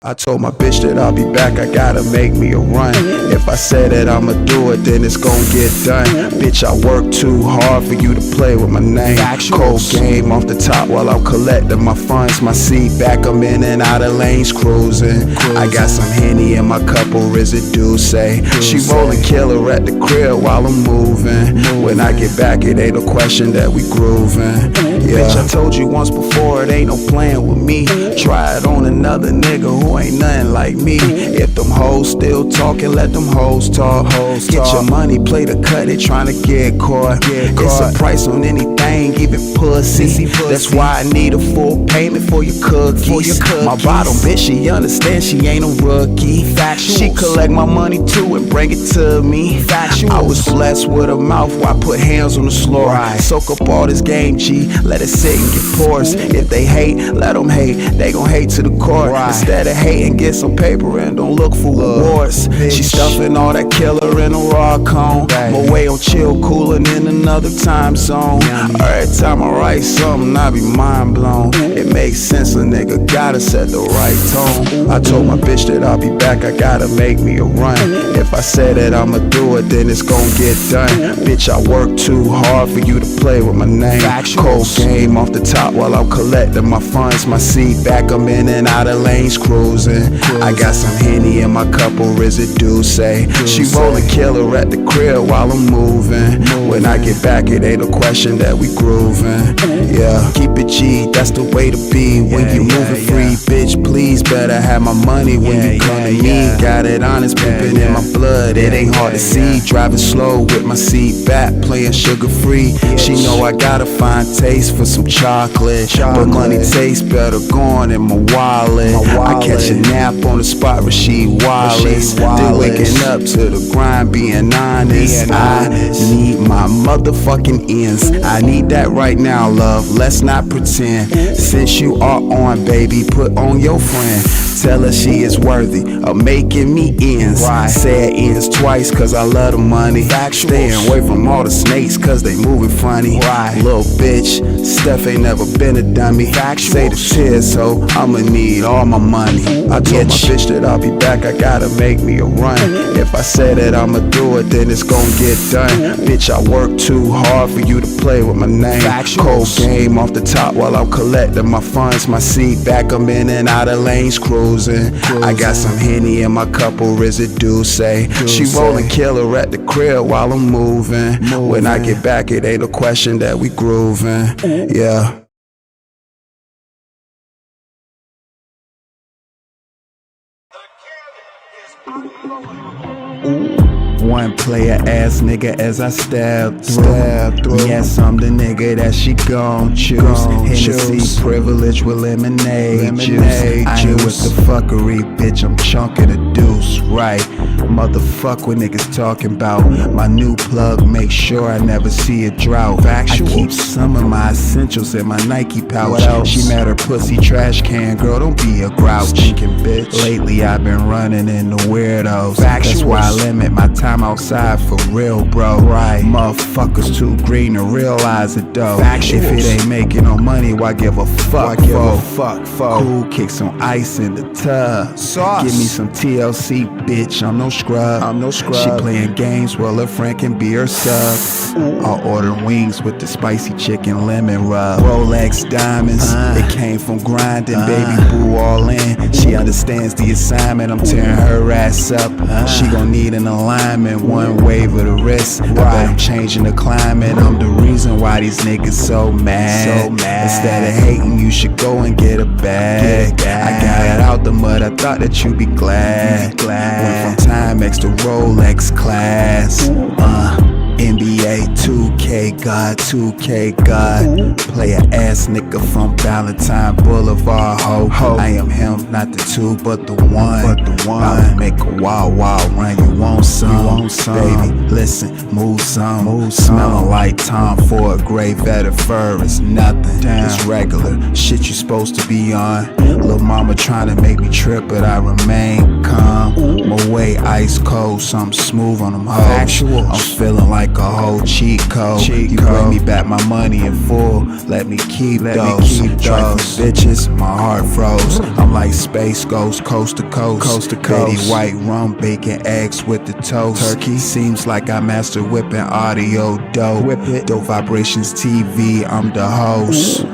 I told my bitch that I'll be back, I gotta make me a run. If I say that I'ma do it, then it's gon' get done. Bitch, I work too hard for you to play with my name. Cold game off the top while I'm collecting my funds. My seat back, I'm in and out of lanes cruising. I got some Henny in my cup, or residue say. She rollin' killer at the crib while I'm moving. When I get back, it ain't no question that we groovin'. Bitch, I told you once before, it ain't no playing with me. Try it on another nigga who ain't nothing like me. If them hoes still talking, let them hoes talk. Get your money, play the cut, they tryna get caught. It's a price on anything, even pussy. That's why I need a full payment for your cookies. My bottom bitch, she understand she ain't a rookie. She collect my money too and bring it to me. I was blessed with a mouth where I put hands on the floor. Soak up all this game, G, let it sit and get porous. If they hate, let them hate, they gon' hate to the core. Instead of hating, get some paper and don't look for rewards. She stuffing all that killer in a raw cone. My way on chill, coolin' in another time zone. Every time I write something, I be mind blown. It makes sense, a nigga gotta set the right tone. I told my bitch that I'll be back, I gotta make me a run. If I say that I'ma do it, then it's gon' get done. Bitch, I work too hard for you to play with my name. Cold game off the top while I'm collecting my funds. My seat back, I'm in and out of lanes cruising. I got some Henny in my cup, or residue say. She rollin' killer at the crib while I'm moving. When I get back, it ain't a question that we groovin'. Yeah, keep it G, that's the way to be. When you moving free, bitch, please better have my money when you come to me. Got it honest, pimpin' in my blood, it ain't hard to see. Driving slow with my seat back, playing sugar free. She know I gotta find taste for some chocolate, but money tastes better gone in my wallet. I catch a nap on the spot, Rasheed Wallace. Then waking up to the grind, being honest. I need my motherfucking ends. I need that right now, love, let's not pretend. Since you are on, baby, put on your friend. Tell her she is worthy of making me ends. Say it ends twice, cause I love the money. Staying away from all the snakes, cause they moving funny. Little bitch, Steph ain't never been a dummy. Say the tears, so I'ma need all my money. I told my bitch that I'll be back, I gotta make me a run. If I say that I'ma do it, then it's gon' get done. Bitch, I work too hard for you to play with my name. Cold game off the top while I'm collecting my funds. My seat back, I'm in and out of lanes cruising. I got some Henny in my cup, or residue say. She rollin' killer at the crib while I'm moving. When I get back, it ain't a question that we groovin'. Yeah. One player ass nigga as I step through. Yes, I'm the nigga that she gon' choose. Hennessy privilege with lemonade juice. I ain't with the fuckery, bitch, I'm chunking the deuce. Right, motherfuck what niggas talking about. My new plug, make sure I never see a drought. I keep some of my essentials in my Nike pouch. She met her pussy trash can, girl, don't be a grouch. Bitch. Lately I've been running into weirdos. That's why I limit my time outside for real, bro. Motherfuckers too green to realize it though. If it ain't making no money, why give a fuck? Cool kicks on ice in the tub. Give me some TLC, bitch, I'm no scrub. She playing games while her friend can be her sub. I'll order wings with the spicy chicken lemon rub. Rolex diamonds, it came from grinding, baby boo all in. She understands the assignment, I'm tearing her ass up. She gon' need an alignment, one wave of the wrist. I bet I'm changing the climate, I'm the reason why these niggas so mad. Instead of hating, you should go and get a bag. I got it out the mud, I thought that you'd be glad. Went from Timex to Rolex class. NBA 2K God, 2K God. Play a ass nigga from Valentine Boulevard, ho. I am him, not the two, but the one. I make a wild run, you want some? Baby, listen, move some. Smelling like Tom Ford, gray vetted fur is nothing. It's regular shit you supposed to be on. Lil' mama tryna make me trip, but I remain calm. My way ice cold, something smooth on them hoes. I'm feeling like like a whole cheat code. You bring me back my money in full, let me keep those. Trifling bitches, my heart froze. I'm like space ghost, coast to coast. Betty White rum, bacon, eggs with the toast. Turkey seems like I master whipping audio dope. Dope Vibrations TV, I'm the host.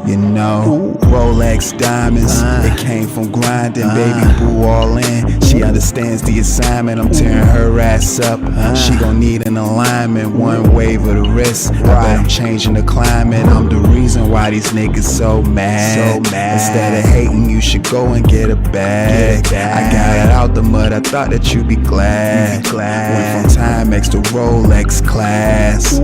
You know, Rolex diamonds, it came from grinding, baby boo all in. She understands the assignment, I'm tearing her ass up. She gon' need an alignment, one wave of the wrist. I bet I'm changing the climate, I'm the reason why these niggas so mad. Instead of hating, you should go and get a bag. I got it out the mud, I thought that you'd be glad. Went from Timex to Rolex class.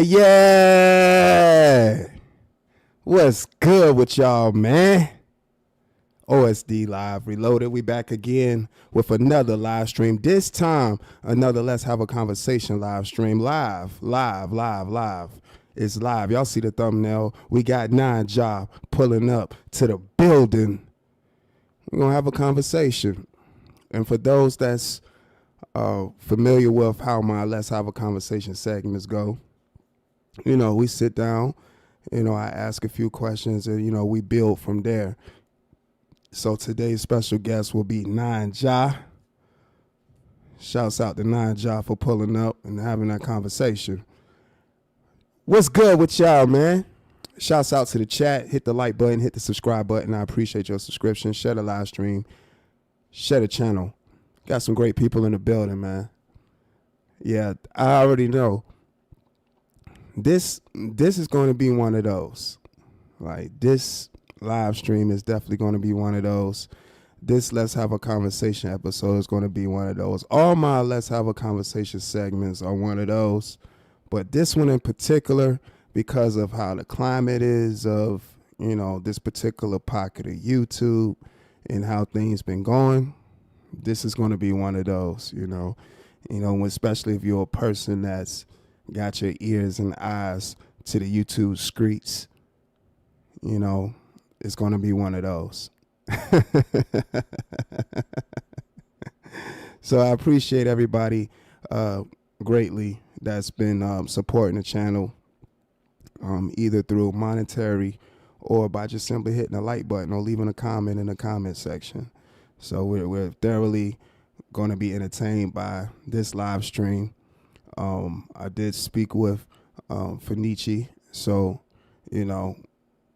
Yeah. What's good with y'all, man? OSD Live Reloaded. We back again with another live stream. This time, another Let's Have a Conversation live stream. Live. It's live. Y'all see the thumbnail. We got 9 pulling up to the building. We're going to have a conversation. And for those that's familiar with how my Let's Have a Conversation segments go, you know, we sit down, you know, I ask a few questions and, you know, we build from there. So today's special guest will be 9. Shouts out to 9 for pulling up and having that conversation. What's good with y'all, man? Shouts out to the chat. Hit the like button, hit the subscribe button. I appreciate your subscription. Share the live stream. Share the channel. Got some great people in the building, man. Yeah, I already know. This is going to be one of those. Like, this live stream is definitely going to be one of those. This Let's Have a Conversation episode is going to be one of those. All my Let's Have a Conversation segments are one of those. But this one in particular, because of how the climate is of, you know, this particular pocket of YouTube and how things been going, this is going to be one of those, you know, especially if you're a person that's got your ears and eyes to the YouTube streets, you know, it's going to be one of those. So I appreciate everybody greatly that's been supporting the channel, either through monetary or by just simply hitting the like button or leaving a comment in the comment section. So we're thoroughly going to be entertained by this live stream. I did speak with Fenici, so, you know,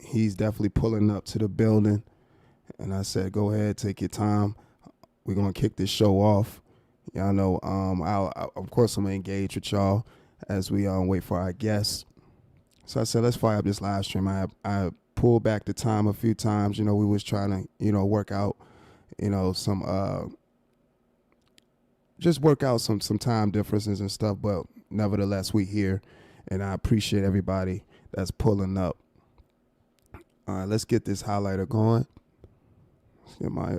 he's definitely pulling up to the building. And I said, go ahead, take your time. We're going to kick this show off. Y'all know, of course, I'm going to engage with y'all as we wait for our guests. So I said, let's fire up this live stream. I pulled back the time a few times. You know, we was trying to, you know, work out, you know, some time differences and stuff, but nevertheless we here, and I appreciate everybody that's pulling up. All right, let's get this highlighter going. Let's get my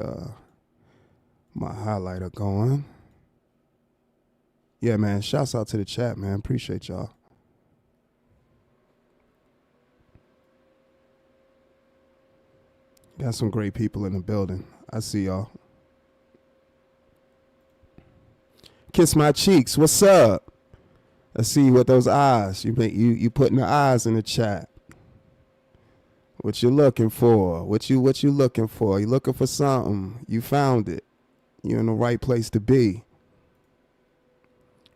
highlighter going. Yeah, man, shouts out to the chat, man. Appreciate y'all. Got some great people in the building. I see y'all. Kiss my cheeks. What's up? I see you with those eyes. You putting the eyes in the chat. What you looking for? What you looking for? You looking for something? You found it. You're in the right place to be.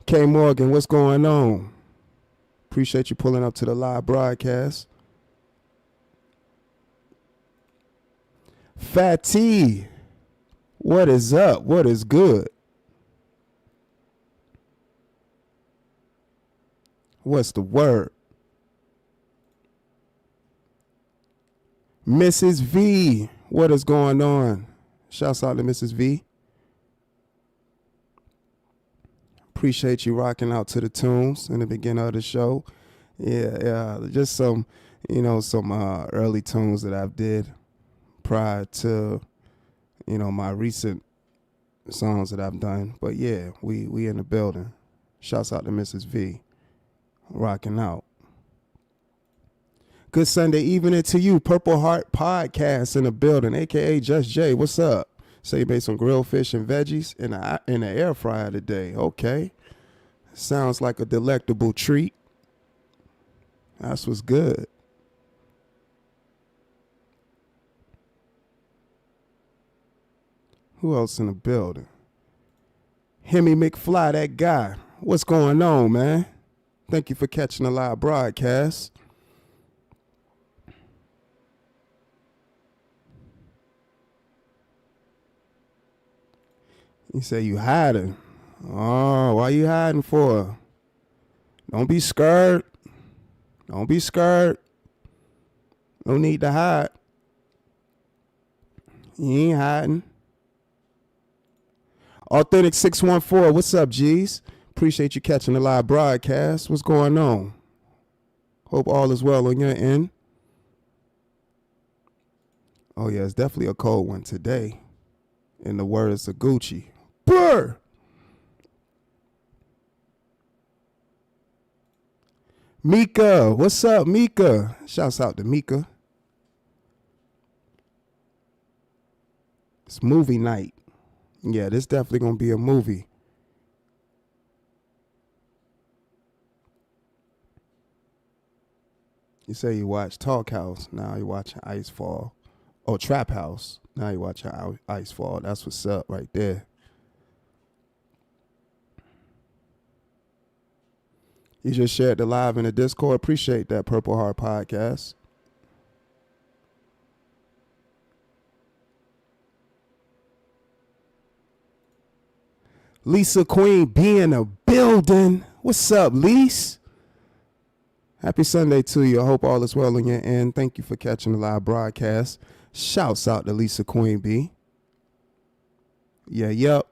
K Morgan, what's going on? Appreciate you pulling up to the live broadcast. Fat T, what is up? What is good? What's the word? Mrs. V, what is going on? Shouts out to Mrs. V. Appreciate you rocking out to the tunes in the beginning of the show. Yeah, just some, some early tunes that I've did prior to, my recent songs that I've done. But yeah, we in the building. Shouts out to Mrs. V, rocking out. Good Sunday evening to you. Purple Heart Podcast in the building, aka Just Jay. What's up? Say you made some grilled fish and veggies in the air fryer today. Okay, sounds like a delectable treat. That's what's good. Who else in the building? Hemi McFly, that guy. What's going on, man? Thank you for catching the live broadcast. You say you hiding. Oh, why you hiding for? Don't be scared. Don't be scared. No need to hide. You ain't hiding. Authentic 614, what's up, G's? Appreciate you catching the live broadcast. What's going on? Hope all is well on your end. Oh, yeah, it's definitely a cold one today. In the words of Gucci. Brr! Mika, what's up, Mika? Shouts out to Mika. It's movie night. Yeah, this definitely gonna be a movie. You say you watch Talk House, now you're watching Ice Fall. Oh, Trap House, now you're watching Ice Fall. That's what's up right there. You just shared the live in the Discord. Appreciate that, Purple Heart Podcast. Lisa Queen be in a building. What's up, Lise? Happy Sunday to you. I hope all is well on your end. Thank you for catching the live broadcast. Shouts out to Lisa Queen B. Yeah, yep.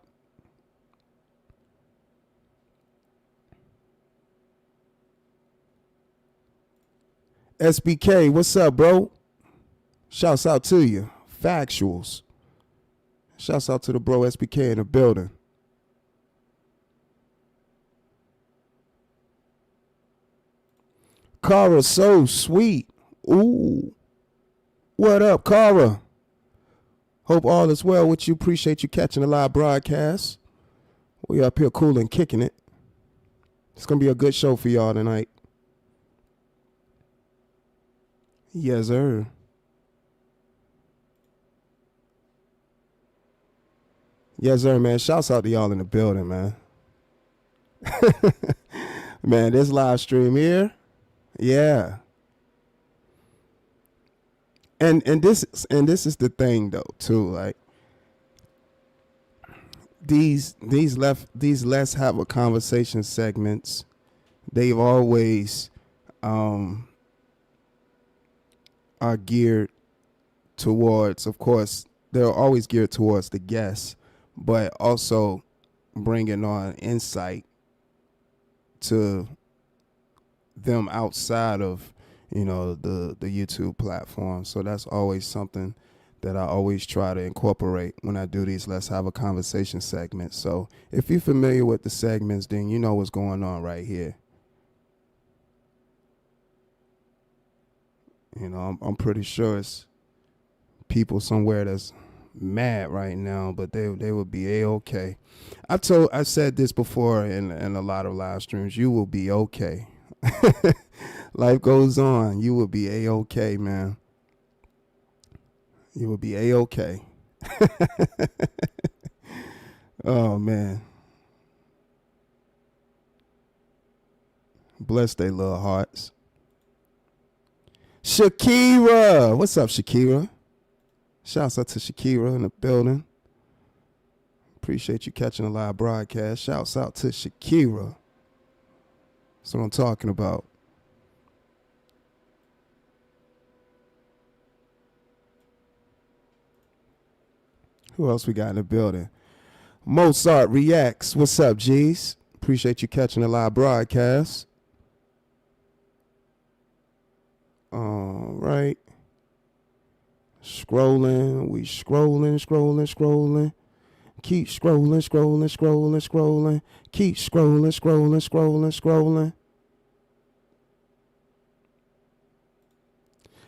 SBK, what's up, bro? Shouts out to you. Factuals. Shouts out to the bro SBK in the building. Cara, so sweet. Ooh. What up, Cara? Hope all is well with you. Appreciate you catching the live broadcast. We up here cool and kicking it. It's going to be a good show for y'all tonight. Yes, sir. Yes, sir, man. Shouts out to y'all in the building, man. Man, this live stream here. Yeah. And this is the thing though, too. Like these let's have a conversation segments, they've always are geared towards, of course, they're always geared towards the guests, but also bringing on insight to them outside of, the YouTube platform. So that's always something that I always try to incorporate when I do these Let's Have a Conversation segments. So if you're familiar with the segments, then you know what's going on right here. I'm pretty sure it's people somewhere that's mad right now, but they would be A-okay. I said this before in a lot of live streams. You will be okay. Life goes on. You will be A-okay, man. You will be A-okay. Oh, man. Bless they little hearts. Shakira. What's up, Shakira? Shouts out to Shakira in the building. Appreciate you catching the live broadcast. Shouts out to Shakira. That's what I'm talking about. Who else we got in the building? Mozart Reacts. What's up, G's? Appreciate you catching the live broadcast. All right. Scrolling. We scrolling. Keep scrolling. Keep scrolling.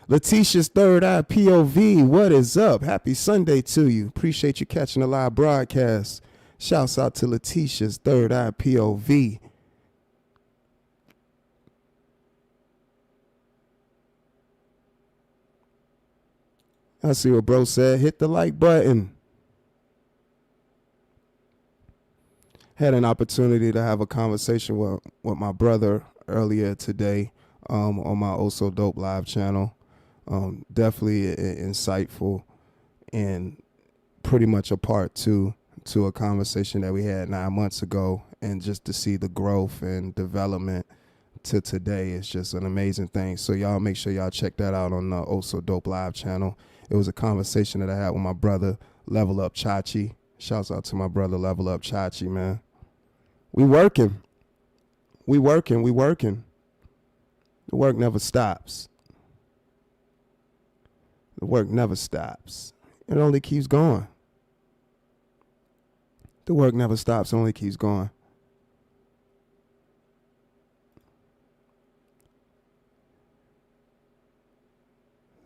Letitia's Third Eye POV, what is up? Happy Sunday to you. Appreciate you catching the live broadcast. Shouts out to Letitia's Third Eye POV. I see what bro said. Hit the like button. Had an opportunity to have a conversation with my brother earlier today on my Also Dope live channel. Definitely insightful and pretty much a part two to a conversation that we had 9 months ago, and just to see the growth and development to today is just an amazing thing. So y'all make sure y'all check that out on the Also Dope live channel. It was a conversation that I had with my brother Level Up Chachi. Shouts out to my brother Level Up Chachi, man. We working. The work never stops. The work never stops. It only keeps going. The work never stops. It only keeps going.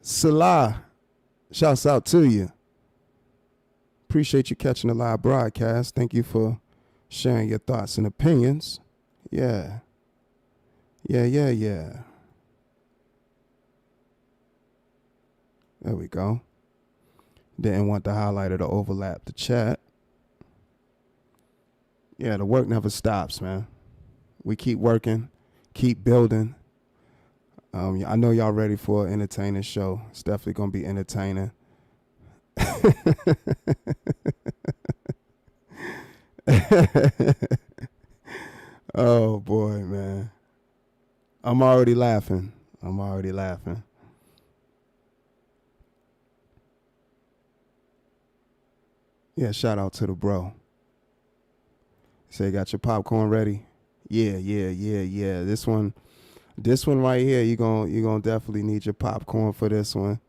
Salah, shouts out to you. Appreciate you catching the live broadcast. Thank you for sharing your thoughts and opinions. Yeah. There we go. Didn't want the highlighter to overlap the chat. Yeah, the work never stops, man. We keep working, keep building. I know y'all ready for an entertaining show. It's definitely going to be entertaining. Oh, boy, man. I'm already laughing. Yeah, shout out to the bro. Say, got your popcorn ready? Yeah. This one right here, you're gonna definitely need your popcorn for this one.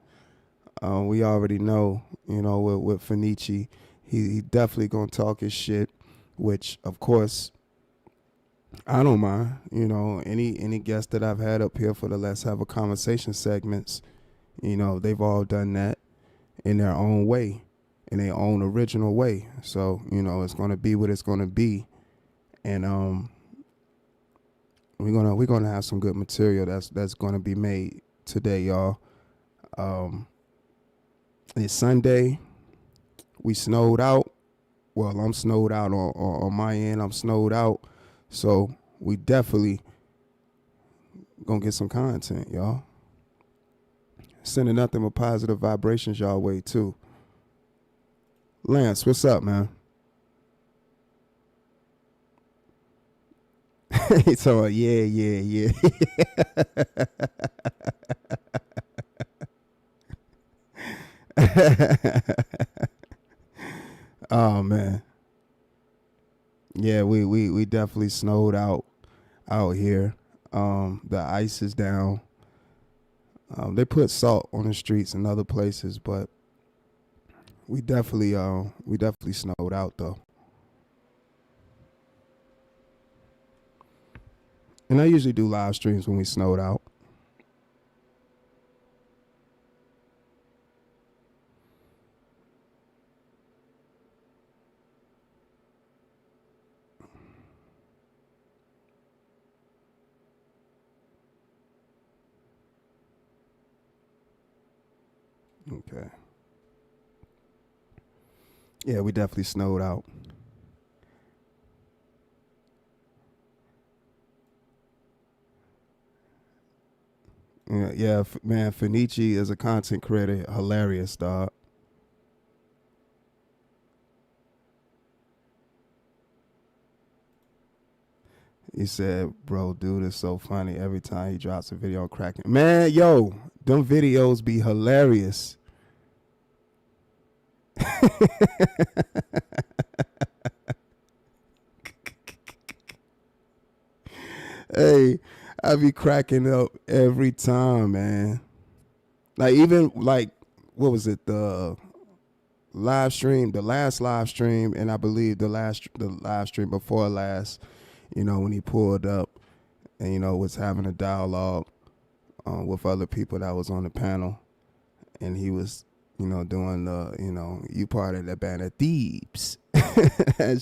We already know, with Fenici, he definitely gonna talk his shit, which of course I don't mind. Any guest that I've had up here for the Let's Have a Conversation segments, they've all done that in their own way, in their own original way. So, it's gonna be what it's gonna be. And we're gonna have some good material that's gonna be made today, y'all. It's Sunday. We snowed out. Well, I'm snowed out on my end. I'm snowed out. So we definitely gonna get some content, y'all. Sending nothing but positive vibrations y'all way too. Lance, what's up, man? He's talking, yeah. Oh man. Yeah, we definitely snowed out here. The ice is down. They put salt on the streets and other places, but we definitely snowed out though. And I usually do live streams when we snowed out. Okay. Yeah, we definitely snowed out. Yeah, man, Fenici is a content creator, hilarious, dog. He said, bro, dude is so funny. Every time he drops a video on cracking. Man, yo, them videos be hilarious. Hey, I be cracking up every time, man. Like even like what was it, the last live stream, and I believe the live stream before last, when he pulled up and was having a dialogue with other people that was on the panel, and he was doing the you part of the band of thieves. That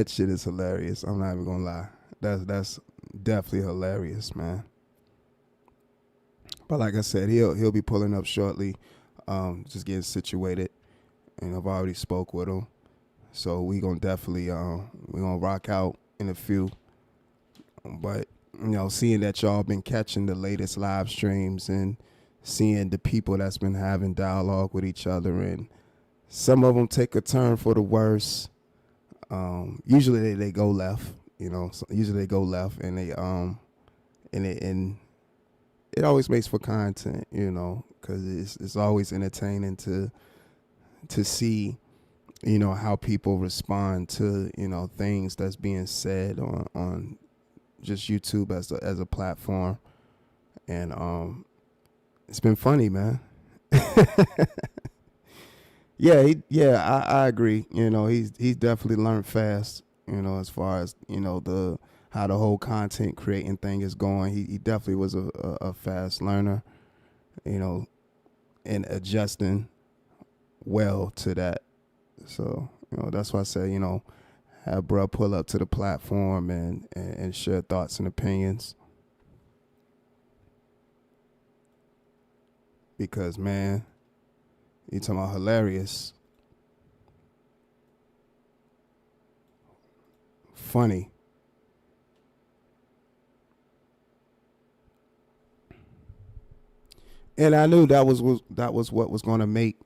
shit is hilarious. I'm not even gonna lie. That's definitely hilarious, man. But like I said, he'll be pulling up shortly, just getting situated, and I've already spoke with him, so we gonna definitely we gonna rock out in a few. But seeing that y'all been catching the latest live streams and seeing the people that's been having dialogue with each other, and some of them take a turn for the worse. Usually they go left, So usually they go left, and it always makes for content, because it's always entertaining to see, how people respond to things that's being said on just YouTube as a platform, and it's been funny, man. I agree. He's definitely learned fast. As far as the how the whole content creating thing is going. He definitely was a fast learner. And adjusting well to that. So that's why I say have bruh pull up to the platform and share thoughts and opinions. Because, man, you talking about hilarious, funny. And I knew that was what was going to make,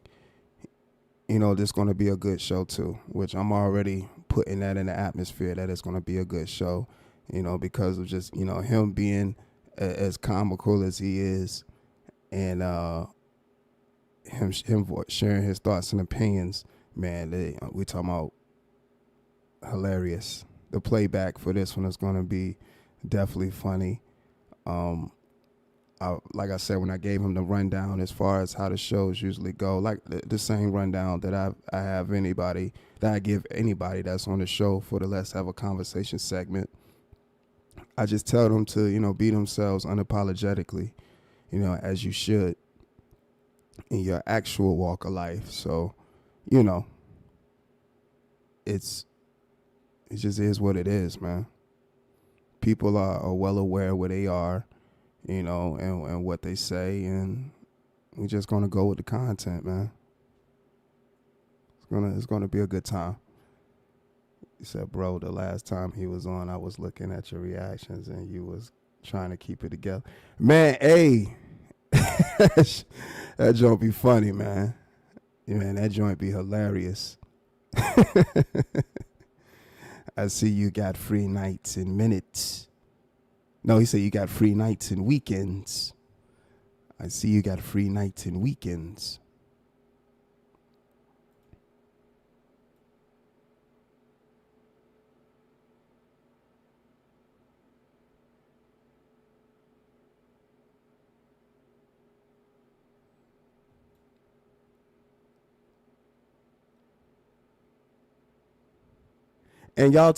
this going to be a good show too, which I'm already putting that in the atmosphere that it's going to be a good show, because of just, him being as comical as he is, and him sharing his thoughts and opinions, man. We talking about hilarious. The playback for this one is going to be definitely funny. Like I said, when I gave him the rundown as far as how the shows usually go, like the same rundown that I give anybody that's on the show for the Let's Have a Conversation segment. I just tell them to, be themselves unapologetically, as you should in your actual walk of life. So, it just is what it is, man. People are well aware where they are, and what they say, and we're just gonna go with the content, man. It's gonna be a good time. You said, bro, the last time he was on, I was looking at your reactions, and you was trying to keep it together, man. Hey, that joint be funny, man. Man, that joint be hilarious. I see you got free nights and minutes. No, he said you got free nights and weekends. I see you got free nights and weekends. And y'all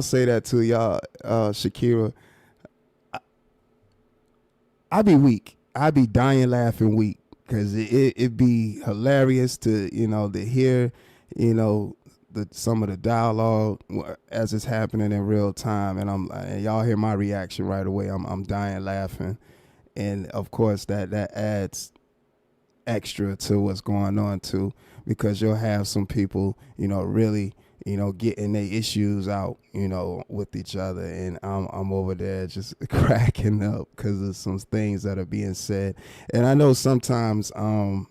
say that too, y'all, Shakira. I be weak. I be dying laughing weak because it be hilarious to to hear some of the dialogue as it's happening in real time, and y'all hear my reaction right away. I'm dying laughing, and of course that adds extra to what's going on too, because you'll have some people really getting their issues out, with each other, and I'm over there just cracking up because of some things that are being said. And I know sometimes, some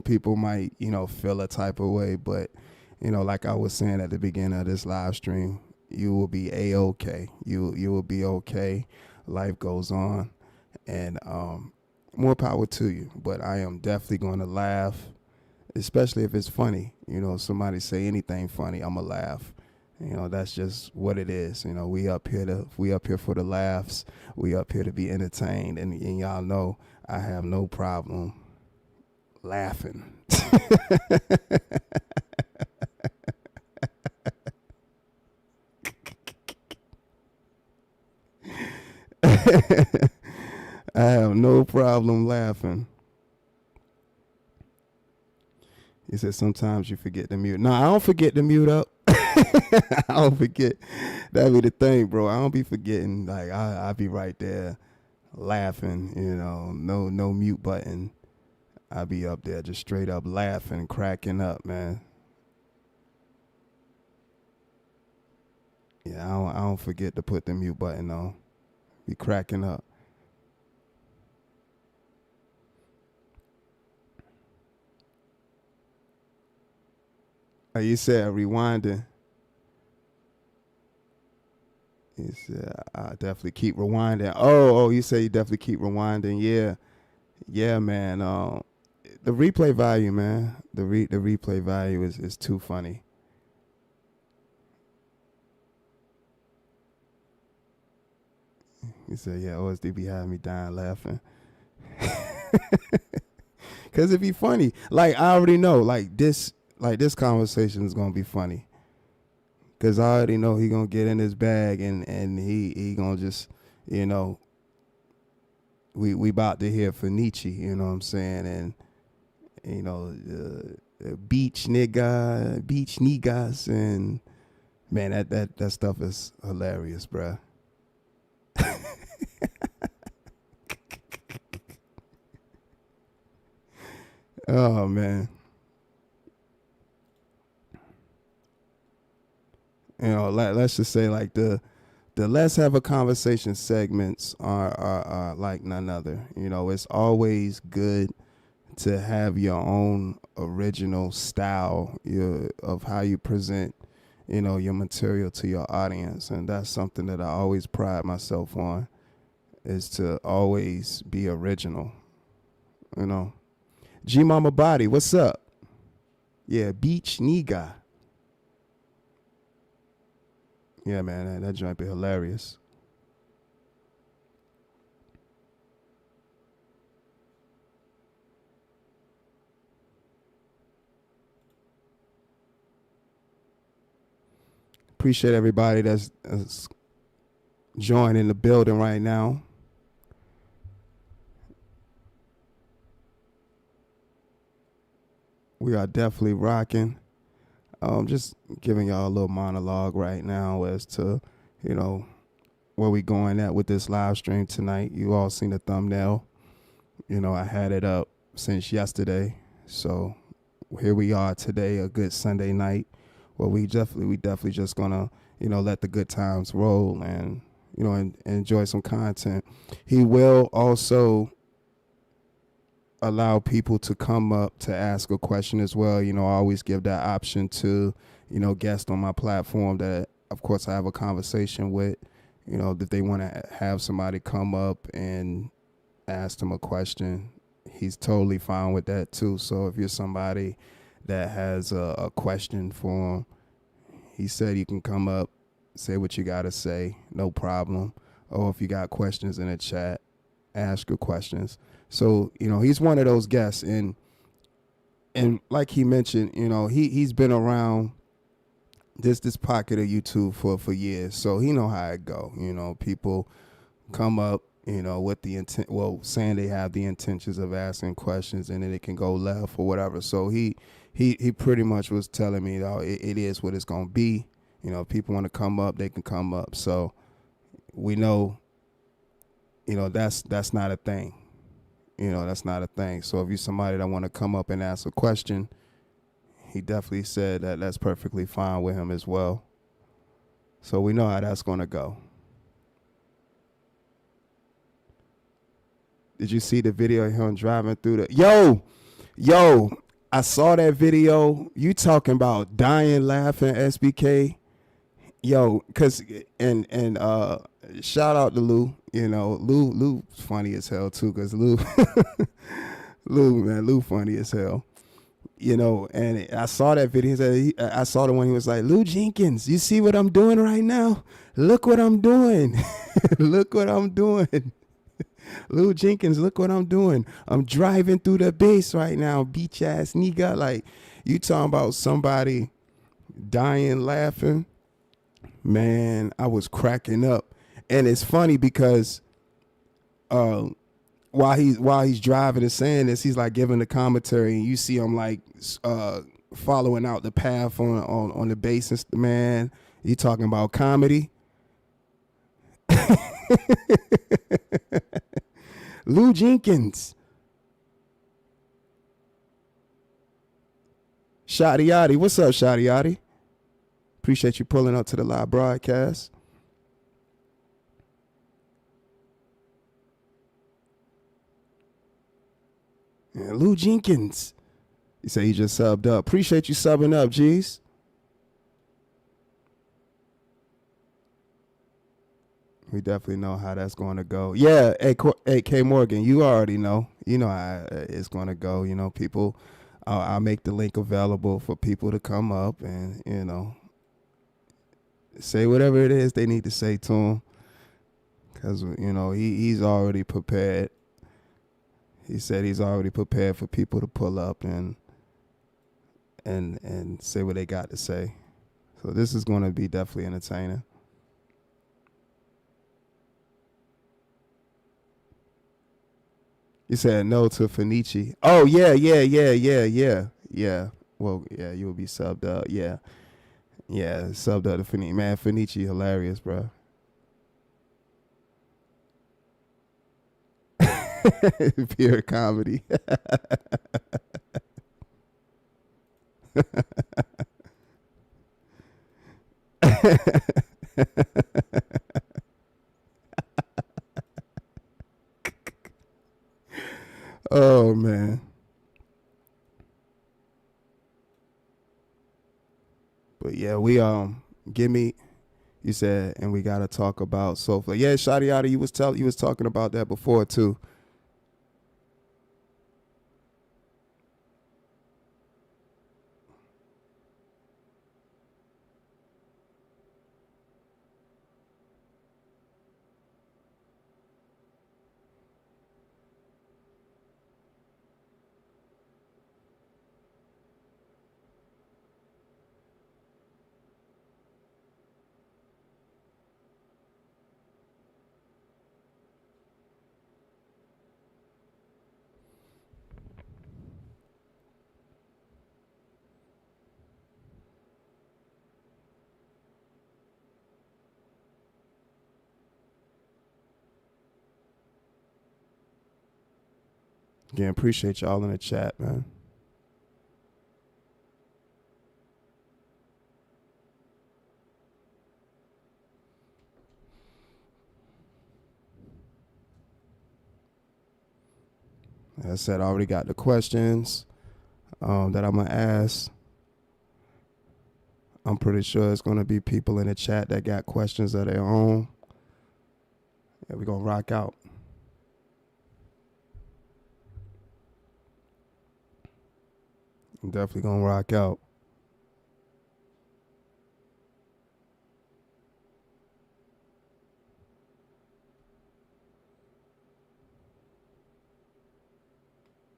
people might, feel a type of way, but like I was saying at the beginning of this live stream, you will be a-okay. You will be okay. Life goes on, and more power to you. But I am definitely going to laugh, especially if it's funny. Somebody say anything funny, I'ma laugh. You know, that's just what it is. You know, we up here for the laughs. We up here to be entertained, and y'all know I have no problem laughing. I have no problem laughing. He said sometimes you forget to mute. No, I don't forget to mute up. I don't forget. That be the thing, bro. I don't be forgetting. Like I be right there laughing. You know, no mute button. I be up there just straight up laughing, cracking up, man. Yeah, I don't forget to put the mute button on. Be cracking up. You said rewinding. You said I definitely keep rewinding. Oh, you say you definitely keep rewinding. Yeah, man. The replay value, man. The replay value is too funny. He said, yeah, OSD be having me dying laughing. Cause it be funny. Like I already know, like this conversation is gonna be funny. Cause I already know he gonna get in his bag and he gonna just, you know, we about to hear for Nietzsche, you know what I'm saying, and you know, beach niggas, and man, that stuff is hilarious, bruh. Oh man. You know, let's just say like the let's have a conversation segments are like none other. You know, it's always good to have your own original style of how you present, you know, your material to your audience, and that's something that I always pride myself on, is to always be original. You know, G Mama Body, what's up? Yeah, beach nigga. Yeah, man, that joint be hilarious. Appreciate everybody that's joining the building right now. We are definitely rocking. Just giving y'all a little monologue right now as to, you know, where we going at with this live stream tonight. You all seen the thumbnail. You know, I had it up since yesterday. So here we are today, a good Sunday night. Well, we definitely just gonna, you know, let the good times roll and, you know, and enjoy some content. He will also allow people to come up to ask a question as well. You know, I always give that option to, you know, guests on my platform that, of course, I have a conversation with, you know, that they want to have somebody come up and ask them a question. He's totally fine with that too. So if you're somebody that has a question for him, he said you can come up, say what you got to say, no problem. Or if you got questions in the chat, ask your questions. So, you know, he's one of those guests, and like he mentioned, you know, he's been around this pocket of YouTube for years, so he know how it go. You know, people come up, you know, with the intent, well, saying they have the intentions of asking questions, and then it can go left or whatever. So he pretty much was telling me, oh, it is what it's gonna be. You know, if people want to come up, they can come up. So we know, you know, that's not a thing. You know, that's not a thing. So if you're somebody that want to come up and ask a question, he definitely said that that's perfectly fine with him as well. So we know how that's going to go. Did you see the video of him driving through the... Yo, I saw that video. You talking about dying laughing, SBK. Yo, cause and shout out to Lou. You know, Lou's funny as hell too, cause Lou Lou funny as hell. you know, and I saw that video. He said I saw the one. He was like, Lou Jenkins, you see what I'm doing right now? Look what I'm doing. Look what I'm doing. Lou Jenkins, look what I'm doing. I'm driving through the base right now, beach ass nigga. Like, you talking about somebody dying laughing? Man, I was cracking up. And it's funny because uh, while he's driving and saying this, he's like giving the commentary, and you see him like following out the path on the basis. Man, you talking about comedy? Lou Jenkins, Shotty Yachty, what's up, Shotty Yachty? Appreciate you pulling up to the live broadcast. Yeah, Lou Jenkins. You say he just subbed up. Appreciate you subbing up, G's. We definitely know how that's going to go. Yeah, hey, K Morgan, you already know. You know how it's going to go. You know, people, I'll make the link available for people to come up and, you know, say whatever it is they need to say to him. Because, you know, he's already prepared. He said he's already prepared for people to pull up and say what they got to say. So this is going to be definitely entertaining. You said no to Fenici. Oh, yeah. Well, yeah, you will be subbed up. Yeah. Yeah, subbed up to Fenici. Man, Fenici hilarious, bro. Pure comedy. Oh, man. But yeah, we give me. You said, and we gotta talk about sofa. Yeah, Shotty Yada, you was talking about that before too. Again, appreciate y'all in the chat, man. As I said, I already got the questions that I'm gonna ask. I'm pretty sure it's gonna be people in the chat that got questions of their own. Yeah, we're gonna rock out. I'm definitely gonna rock out.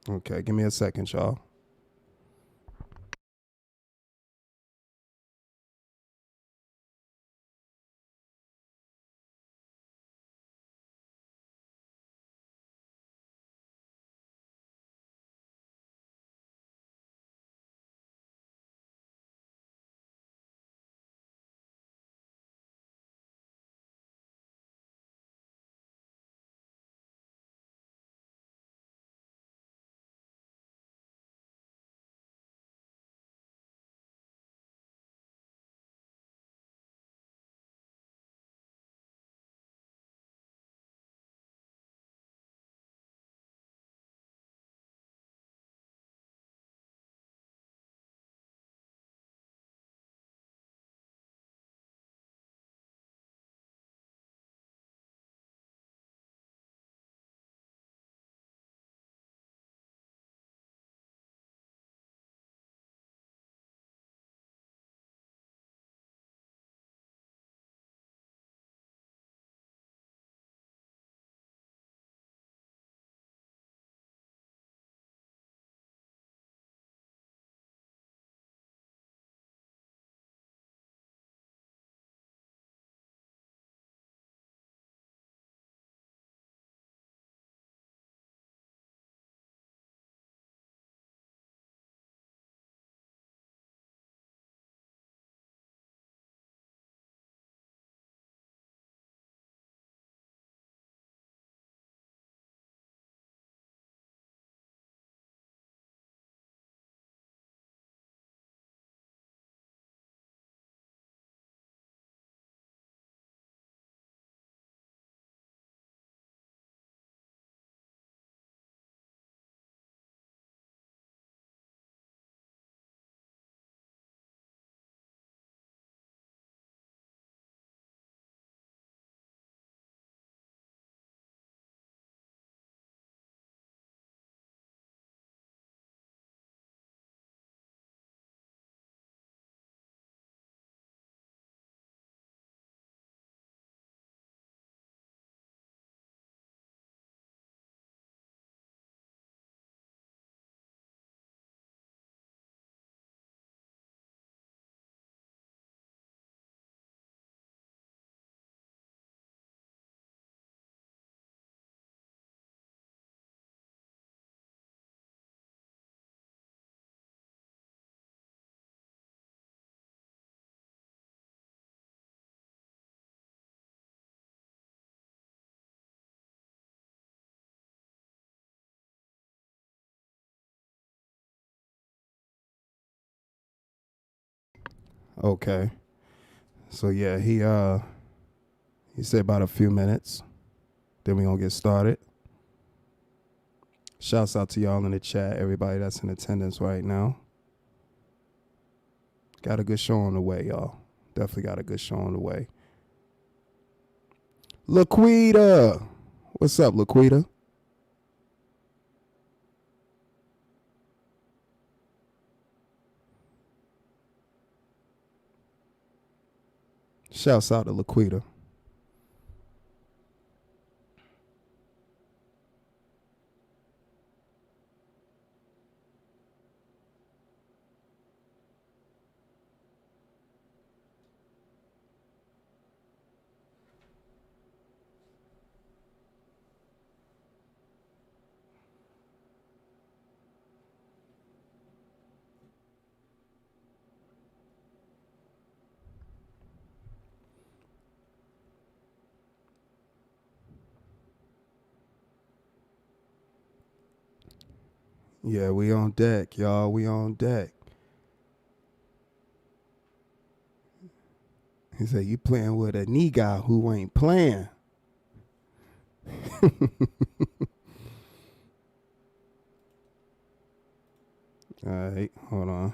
Okay, give me a second, y'all. Okay. So yeah, he said about a few minutes. Then we gonna get started. Shouts out to y'all in the chat, everybody that's in attendance right now. Got a good show on the way, y'all. Definitely got a good show on the way. Laquita. What's up, Laquita? Shouts out to Laquita. Yeah, we on deck, y'all. We on deck. He said, you playing with a nigga who ain't playing. All right, hold on.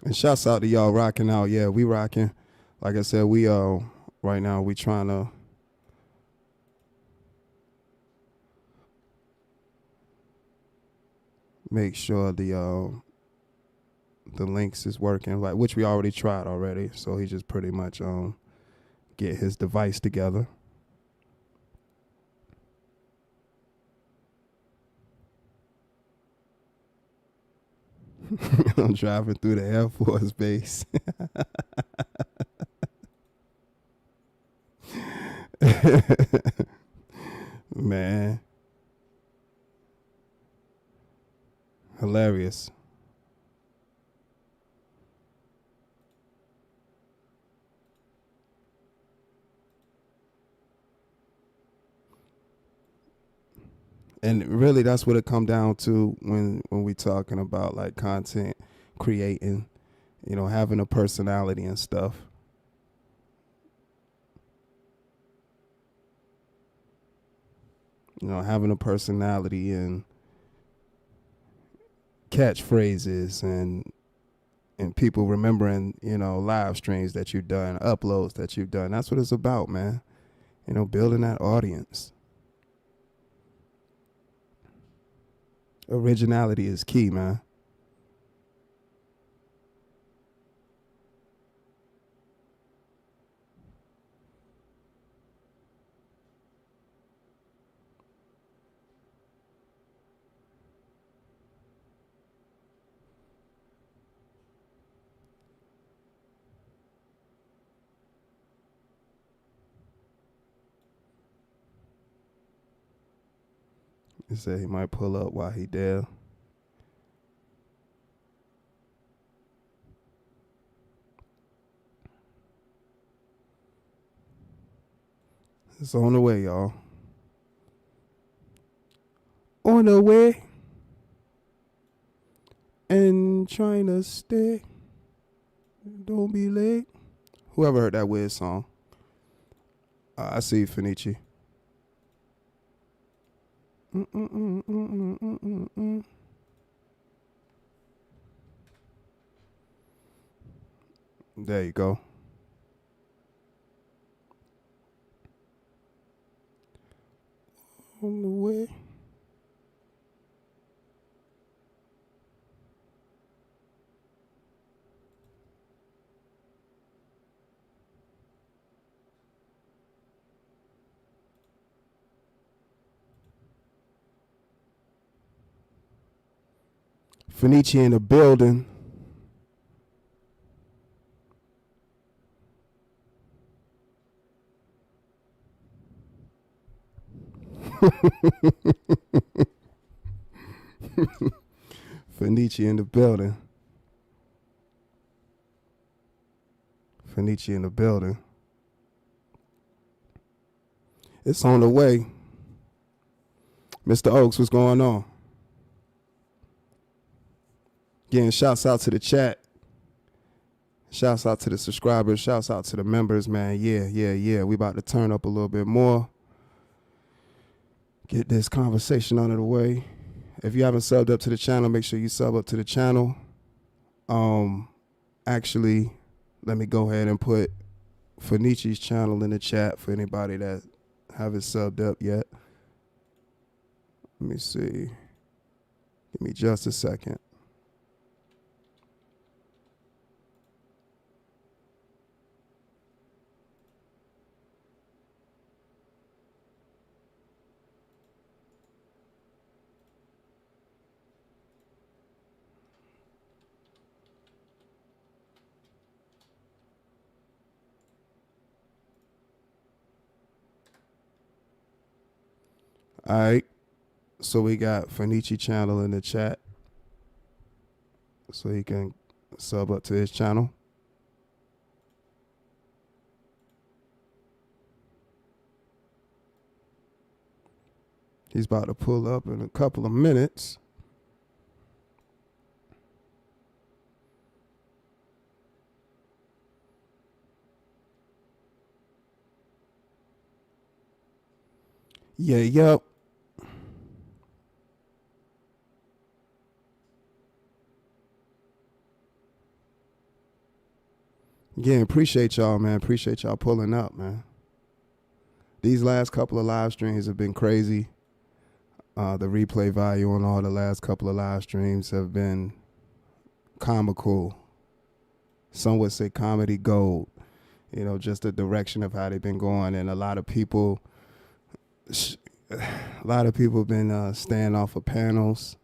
And shouts out to y'all rocking out. Yeah, we rocking. Like I said, we right now we trying to make sure the links is working, like which we already tried already. So he just pretty much get his device together. I'm driving through the Air Force Base. Man. Hilarious. And really that's what it come down to when we talking about like content creating, you know, having a personality and stuff. You know, having a personality and catchphrases and people remembering, you know, live streams that you've done, uploads that you've done. That's what it's about, man. You know, building that audience. Originality is key, man. He said he might pull up while he there. It's on the way, y'all. On the way. And trying to stay. Don't be late. Whoever heard that weird song. I see you, Finichi. There you go. On the way. Finichi in the building. Fenichi in the building. Fenichi in the building. It's on the way. Mr. Oaks, what's going on? Getting shouts out to the chat. Shouts out to the subscribers. Shouts out to the members, man. Yeah. We about to turn up a little bit more. Get this conversation out of the way. If you haven't subbed up to the channel, make sure you sub up to the channel. Actually, let me go ahead and put Fenichi's channel in the chat for anybody that haven't subbed up yet. Let me see. Give me just a second. All right. So we got Fenichi channel in the chat. So he can sub up to his channel. He's about to pull up in a couple of minutes. Yep. Again, appreciate y'all, man. Appreciate y'all pulling up, man. These last couple of live streams have been crazy. The replay value on all the last couple of live streams have been comical. Some would say comedy gold. You know, just the direction of how they've been going. And a lot of people have been staying off of panels.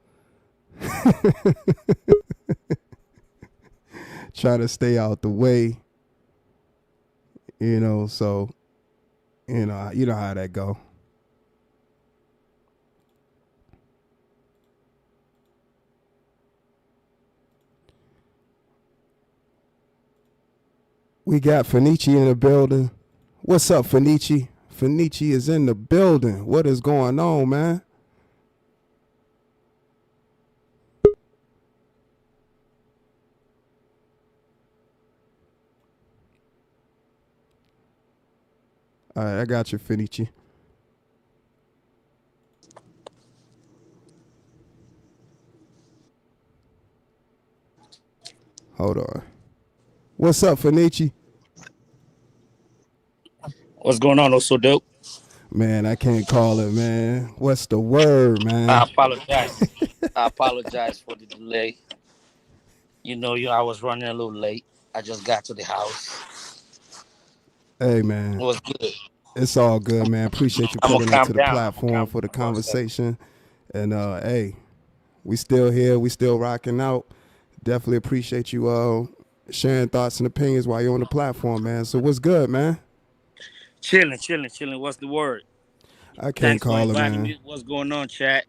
Try to stay out the way. You know, so, you know how that go. We got Fenichi in the building. What's up, Fenichi? Fenichi is in the building. What is going on, man? All right, I got you, Fenichi. Hold on. What's up, Fenichi? What's going on? Also dope. Man, I can't call it, man. What's the word, man? I apologize for the delay. I was running a little late. I just got to the house. Hey, It man. was good. It's all good, man. Appreciate you I'm gonna pulling up calm to the down. platform for the For a second. conversation. And hey, we still here. We still rocking out. Definitely appreciate you sharing thoughts and opinions while you're on the platform, man. So what's good, man? Chilling. What's the word? I can't Thanks for call it, inviting man. me. What's going on, chat?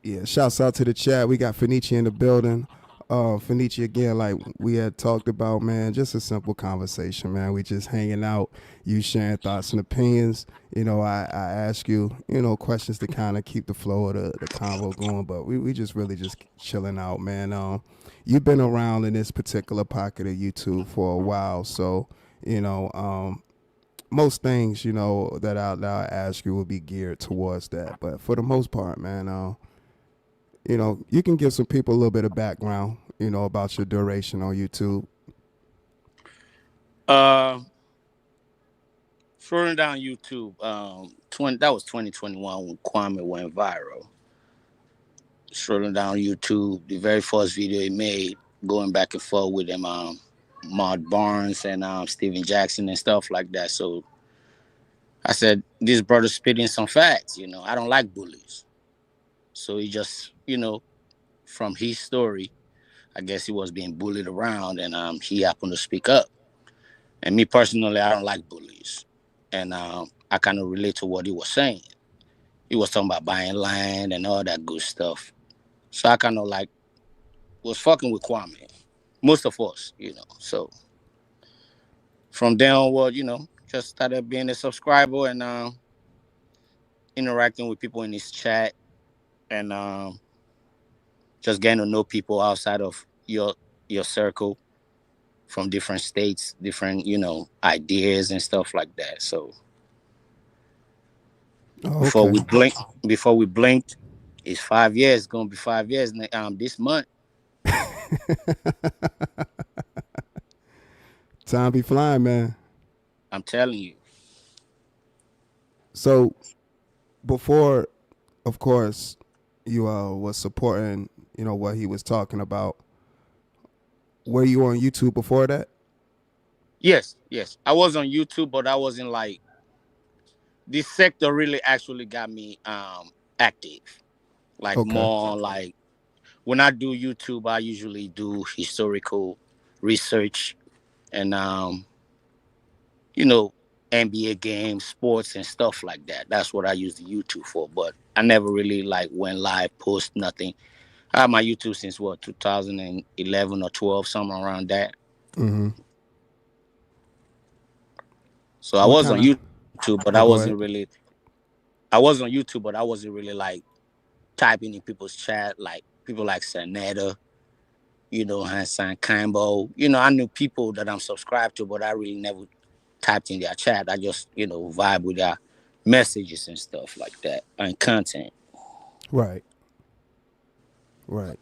Yeah, shouts out to the chat. We got Fenichi in the building. Fenichi, again, like we had talked about, man, just a simple conversation, man. We just hanging out, you sharing thoughts and opinions. You know, I ask you, questions to kind of keep the flow of the convo going, but we just really just chilling out, man. You've been around in this particular pocket of YouTube for a while, so, most things, that I ask you will be geared towards that. But for the most part, man, you can give some people a little bit of background, about your duration on YouTube. Scrolling down YouTube. That was 2021 when Kwame went viral. Scrolling down YouTube, the very first video he made, going back and forth with them, Maud Barnes and Steven Jackson and stuff like that. So I said, this brother spitting some facts. I don't like bullies. So he just, from his story, I guess he was being bullied around, and he happened to speak up. And me personally, I don't like bullies, and I kind of relate to what he was saying. He was talking about buying land and all that good stuff. So I kind of like was fucking with Kwame, most of us, So from then onward, just started being a subscriber and interacting with people in his chat and just getting to know people outside of your circle from different states, different ideas and stuff like that. So Oh, before okay. we blink, before we blinked, it's 5 years. Gonna be 5 years this month. Time be flying, man. I'm telling you. So before, of course, you was supporting, what he was talking about. Were you on YouTube before that? Yes, yes. I was on YouTube, but I wasn't like this sector really actually got me active. Like Okay. more like when I do YouTube, I usually do historical research and you know, NBA games, sports and stuff like that. That's what I use the YouTube for. But I never really like went live, post nothing. I have my YouTube since what 2011 or 12, somewhere around that. Mm-hmm. So I What was on kind of? YouTube, but Oh, go ahead. I was on YouTube, but I wasn't really like typing in people's chat like people like Sanetta, Hassan Campbell. I knew people that I'm subscribed to, but I really never typed in their chat. I just, vibe with their messages and stuff like that and content. Right. Right.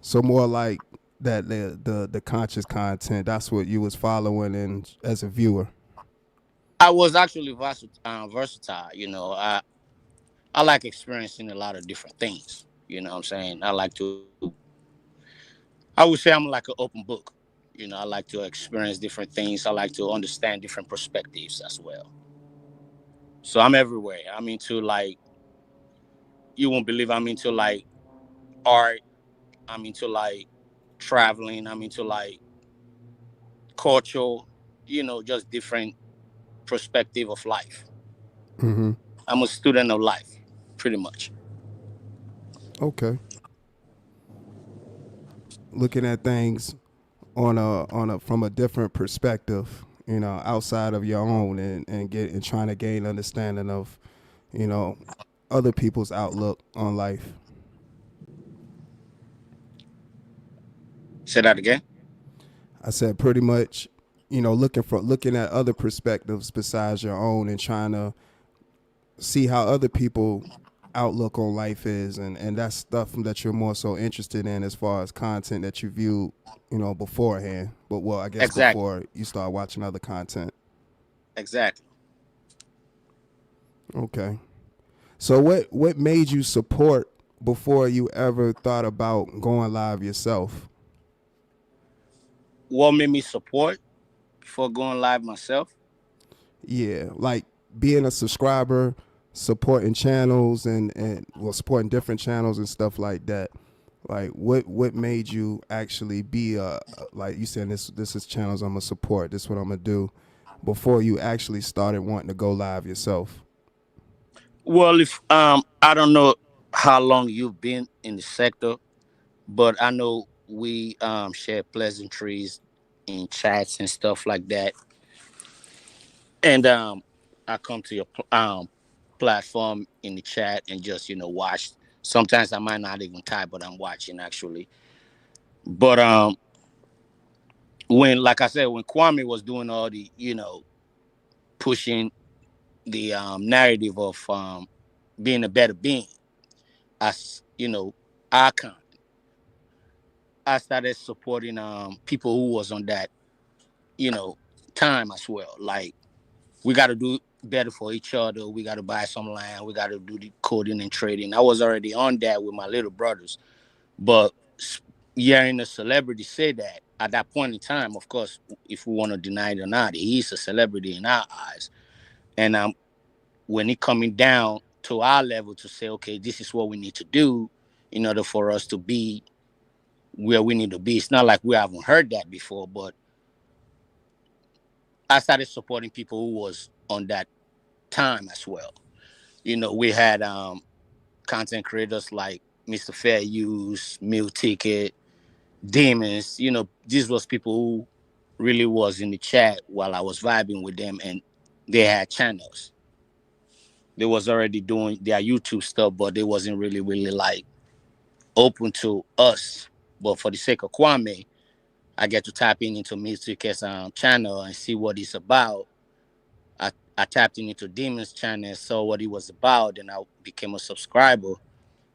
So more like that the conscious content. That's what you was following, and as a viewer. I was actually versatile. I like experiencing a lot of different things. You know what I'm saying? I would say I'm like an open book. I like to experience different things. I like to understand different perspectives as well. So I'm everywhere. I'm into like you won't believe I'm into like art. I'm into like traveling. I'm into like culture. Just different perspective of life. Mm-hmm. I'm a student of life, pretty much. Okay. Looking at things on a from a different perspective, outside of your own, and trying to gain understanding of, you know, other people's outlook on life. Say that again. I said pretty much, looking at other perspectives besides your own and trying to see how other people outlook on life is, and that's stuff that you're more so interested in as far as content that you view, beforehand. But well, I guess Exactly. before you start watching other content. Exactly. Okay. So what made you support before you ever thought about going live yourself? What made me support before going live myself? Yeah, like being a subscriber, supporting channels and well, supporting different channels and stuff like that. Like what made you actually be like you said, this is channels I'm gonna support. This is what I'm gonna do before you actually started wanting to go live yourself. Well, if I don't know how long you've been in the sector, but I know we share pleasantries in chats and stuff like that. And I come to your platform in the chat and just watch. Sometimes I might not even type, but I'm watching actually. But when, like I said, when Kwame was doing all the pushing the narrative of being a better being, as icon, I started supporting people who was on that you know time as well. Like we got to do better for each other. We got to buy some land. We got to do the coding and trading. I was already on that with my little brothers, but hearing a celebrity say that at that point in time, of course, if we want to deny it or not, he's a celebrity in our eyes. And when he coming down to our level to say, okay, this is what we need to do in order for us to be where we need to be. It's not like we haven't heard that before, but I started supporting people who was on that time as well. We had content creators like Mr. Fair Use, Meal Ticket, Demons. These was people who really was in the chat while I was vibing with them, and they had channels. They was already doing their YouTube stuff, but they wasn't really like open to us. But for the sake of Kwame, I get to tap in into Mystic's channel and see what it's about. I tapped into Demon's channel and saw what he was about, and I became a subscriber,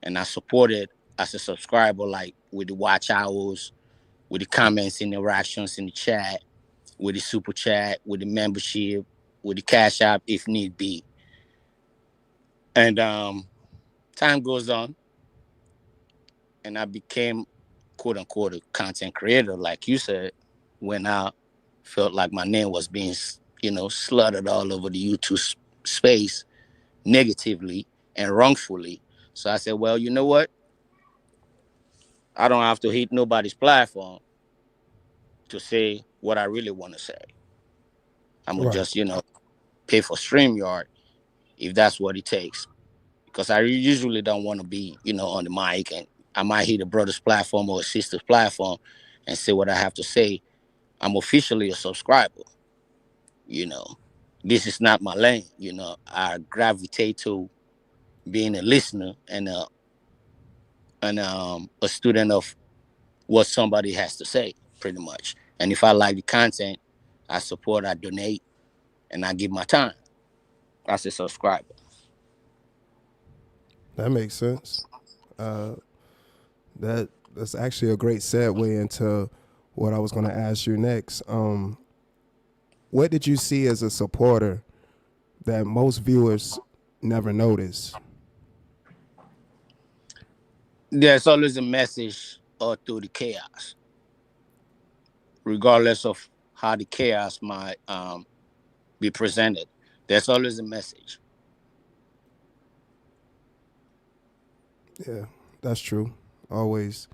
and I supported as a subscriber, like with the watch hours, with the comments, interactions in the chat, with the super chat, with the membership, with the cash app if need be. And time goes on, and I became quote unquote a content creator, like you said, when I felt like my name was being, slaughtered all over the YouTube space negatively and wrongfully. So I said, well, you know what? I don't have to hit nobody's platform to say what I really want to say. I'm gonna Right. just, pay for StreamYard if that's what it takes. Because I usually don't want to be, on the mic, and I might hit a brother's platform or a sister's platform and say what I have to say. I'm officially a subscriber. You know, this is not my lane. I gravitate to being a listener and a student of what somebody has to say, pretty much. And if I like the content, I support, I donate, and I give my time as a subscriber. That makes sense. Uh, that's actually a great segue into what I was going to ask you next. What did you see as a supporter that most viewers never notice? There's always a message or through the chaos, regardless of how the chaos might be presented. There's always a message. Yeah, that's true. Always,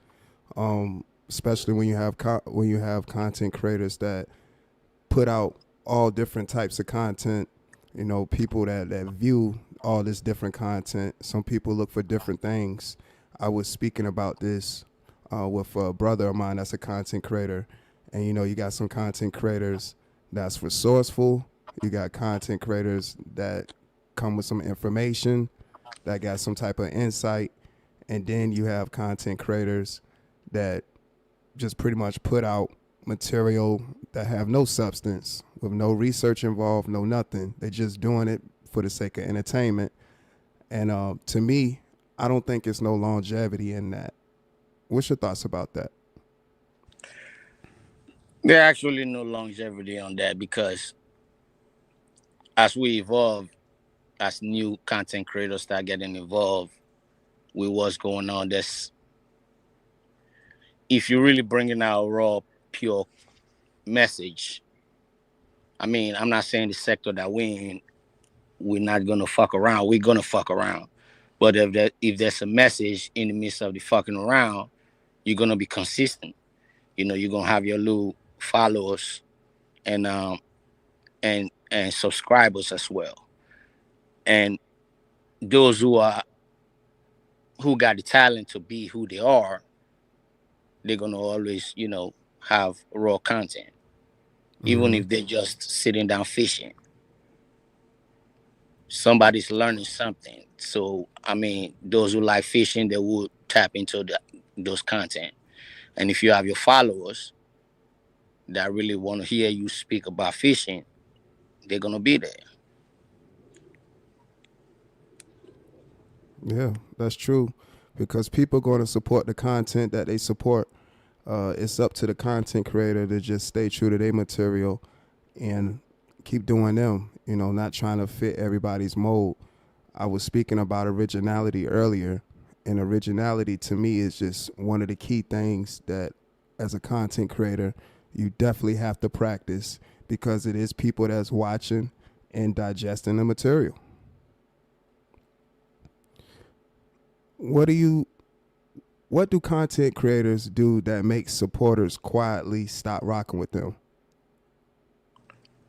especially when you have content creators that put out all different types of content. People that view all this different content. Some people look for different things. I was speaking about this with a brother of mine that's a content creator, and you got some content creators that's resourceful. You got content creators that come with some information, that got some type of insight, and then you have content creators that just pretty much put out material that have no substance, with no research involved, no nothing. They're just doing it for the sake of entertainment. And to me, I don't think it's no longevity in that. What's your thoughts about that? There's actually no longevity on that because as we evolve, as new content creators start getting involved with what's going on, if you're really bringing out a raw, pure message. I mean, I'm not saying the sector that we're in, we're not gonna fuck around. We're gonna fuck around. But if there's a message in the midst of the fucking around, you're gonna be consistent. You're gonna have your little followers and and subscribers as well. And those who got the talent to be who they are, they're gonna always, have raw content. Even Mm-hmm. if they're just sitting down fishing. Somebody's learning something. So I mean, those who like fishing, they would tap into those content. And if you have your followers that really want to hear you speak about fishing, they're gonna be there. Yeah, that's true. Because people are going to support the content that they support. It's up to the content creator to just stay true to their material and keep doing them, not trying to fit everybody's mold. I was speaking about originality earlier, and originality to me is just one of the key things that as a content creator, you definitely have to practice because it is people that's watching and digesting the material. What do content creators do that makes supporters quietly stop rocking with them?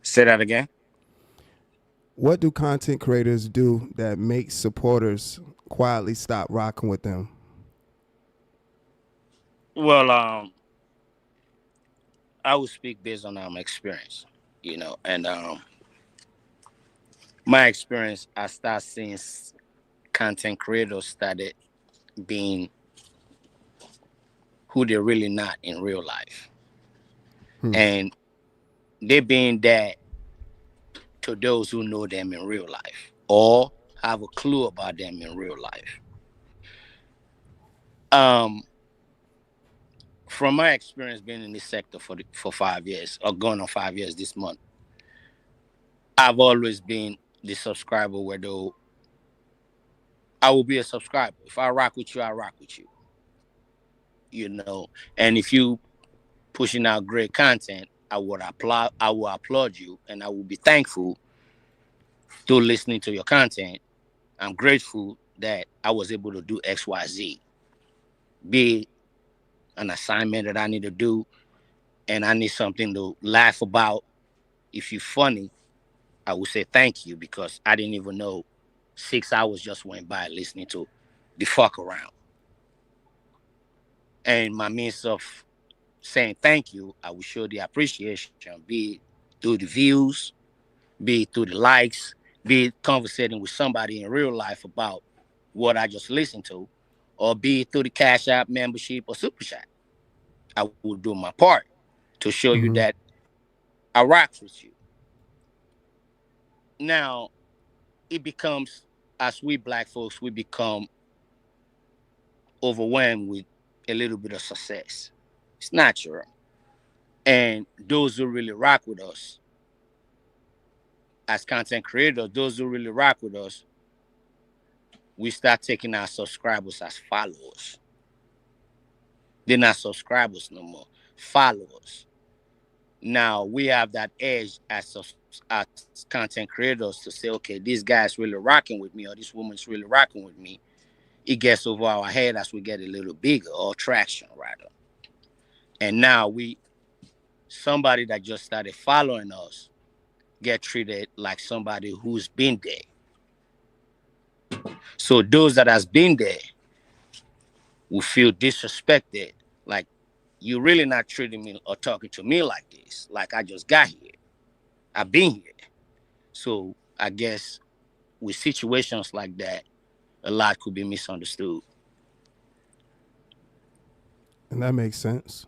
Say that again. What do content creators do that makes supporters quietly stop rocking with them? Well, I will speak based on experience, and my experience, I start seeing content creators started being who they're really not in real life, Hmm. and they being that to those who know them in real life or have a clue about them in real life. Um, from my experience being in this sector for 5 years, or going on 5 years this month, I've always been the subscriber where though I will be a subscriber. If I rock with you, I rock with you. You know, and if you pushing out great content, I will applaud you, and I will be thankful to listening to your content. I'm grateful that I was able to do XYZ, be an assignment that I need to do, and I need something to laugh about. If you're funny, I would say thank you because I didn't even know 6 hours just went by listening to the fuck around. And my means of saying thank you, I will show the appreciation, be it through the views, be it through the likes, be it conversating with somebody in real life about what I just listened to, or be it through the Cash App membership or Super Chat. I will do my part to show you Hmm. that I rock with you. Now, it becomes, as we black folks, we become overwhelmed with a little bit of success. It's natural. And those who really rock with us as content creators, those who really rock with us, we start taking our subscribers as followers. They're not subscribers no more, followers. Now we have that edge as content creators to say, okay, this guy's really rocking with me, or this woman's really rocking with me. It gets over our head as we get a little bigger, or traction rather. And now somebody that just started following us get treated like somebody who's been there. So those that has been there will feel disrespected, like you really not treating me or talking to me like this, like I just got here. I've been here. So I guess with situations like that, a lot could be misunderstood. And that makes sense.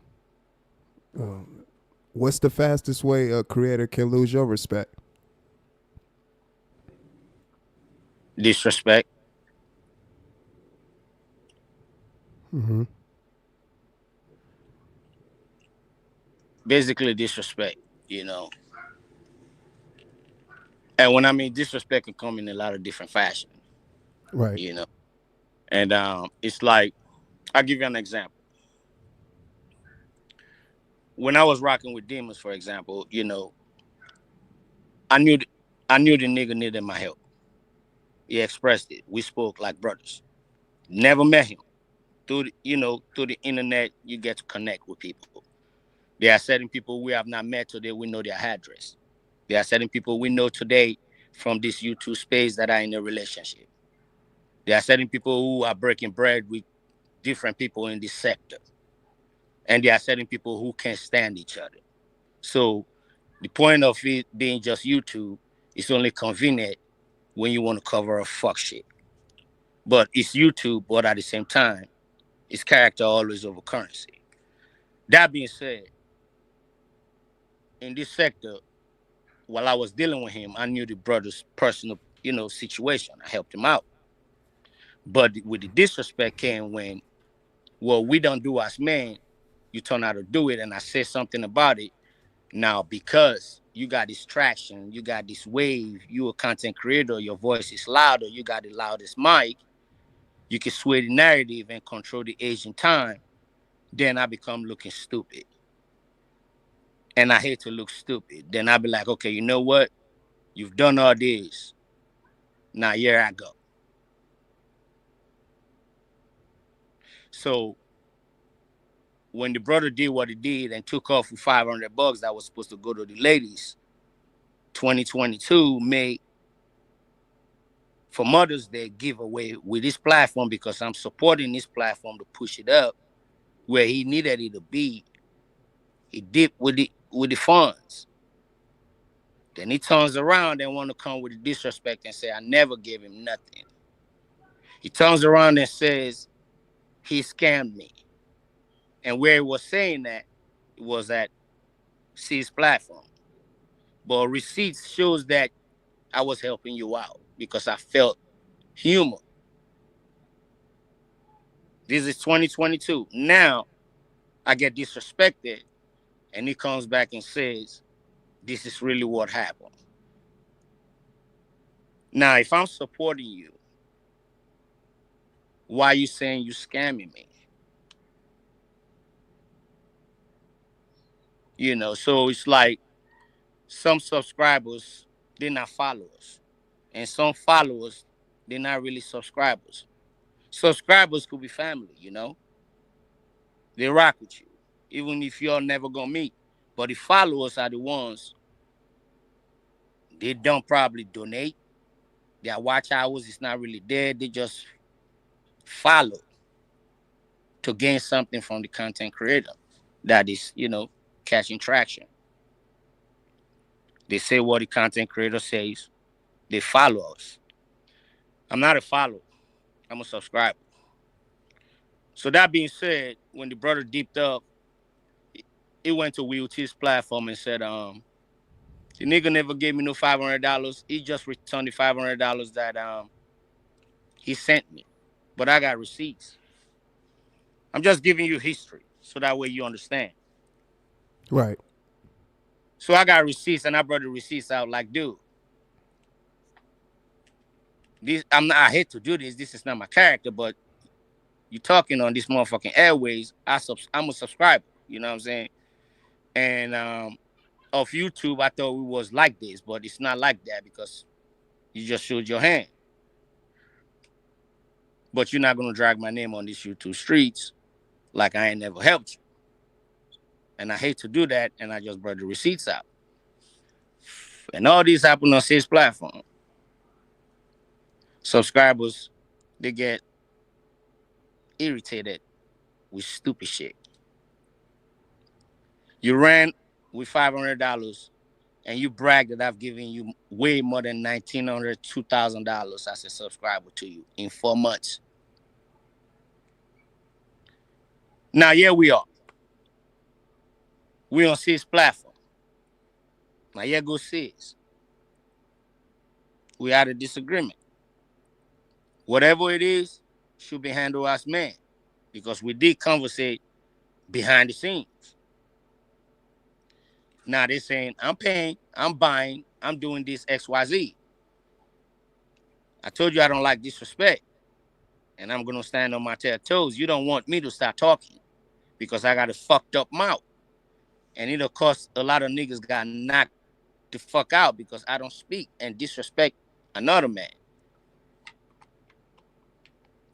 What's the fastest way a creator can lose your respect? Disrespect, Hmm. basically disrespect, you know. And when I mean disrespect can come in a lot of different fashion, Right. you know. And it's like, I'll give you an example. When I was rocking with Demons, for example, I knew th- I knew the nigga needed my help. He expressed it. We spoke like brothers. Never met him. Through the internet, you get to connect with people. There are certain people we have not met today. We know their address. There are certain people we know today from this YouTube space that are in a relationship. There are certain people who are breaking bread with different people in this sector, and there are certain people who can't stand each other. So the point of it being just YouTube is only convenient when you want to cover a fuck shit. But it's YouTube, but at the same time, it's character always over currency. That being said, in this sector, while I was dealing with him, I knew the brother's personal, situation. I helped him out. But with the disrespect came when, well, we don't do as men, you turn out to do it, and I said something about it. Now, because you got this traction, you got this wave, you a content creator, your voice is louder, you got the loudest mic, you can sway the narrative and control the age and time, then I become looking stupid. And I hate to look stupid. Then I'll be like, okay, you know what? You've done all this. Now here I go. So when the brother did what he did and took off with $500 that was supposed to go to the ladies, 2022 made for Mother's Day giveaway with this platform because I'm supporting this platform to push it up. where he needed it to be. He dipped with the funds. Then he turns around and want to come with the disrespect and say, I never gave him nothing. He turns around and says, he scammed me. And where he was saying that, it was at C's platform. But receipts shows that I was helping you out because I felt human. This is 2022. Now I get disrespected, and he comes back and says, this is really what happened. Now, if I'm supporting you, why are you saying you scamming me? You know, so it's like some subscribers, they're not followers. And some followers, they're not really subscribers. Subscribers could be family, you know? They rock with you, even if you're never gonna meet. But the followers are the ones, they don't probably donate. Their watch hours is not really there. They just follow to gain something from the content creator that is, you know, catching traction. They say what the content creator says. They follow us. I'm not a follower. I'm a subscriber. So that being said, when the brother deeped up, he went to Will T's platform and said, the nigga never gave me no $500. He just returned the $500 that he sent me. But I got receipts. I'm just giving you history so that way you understand. Right. So I got receipts and I brought the receipts out like, dude, I hate to do this. This is not my character, but you talking on this motherfucking airways. I'm a subscriber. You know what I'm saying? And of YouTube, I thought we was like this, but it's not like that because you just showed your hand. But you're not gonna drag my name on these YouTube streets like I ain't never helped you. And I hate to do that, and I just brought the receipts out. And all this happened on his platform. Subscribers, they get irritated with stupid shit. You ran with $500 and you brag that I've given you way more than $1,900, $2,000 as a subscriber to you in 4 months. Now, here we are. We on Sis platform. Now, here goes Sis. We had a disagreement. Whatever it is, should be handled as men because we did conversate behind the scenes. Now they're saying, I'm paying, I'm buying, I'm doing this XYZ. I told you I don't like disrespect. And I'm going to stand on my 10 toes. You don't want me to start talking because I got a fucked up mouth. And it'll cost a lot of niggas got knocked the fuck out because I don't speak and disrespect another man.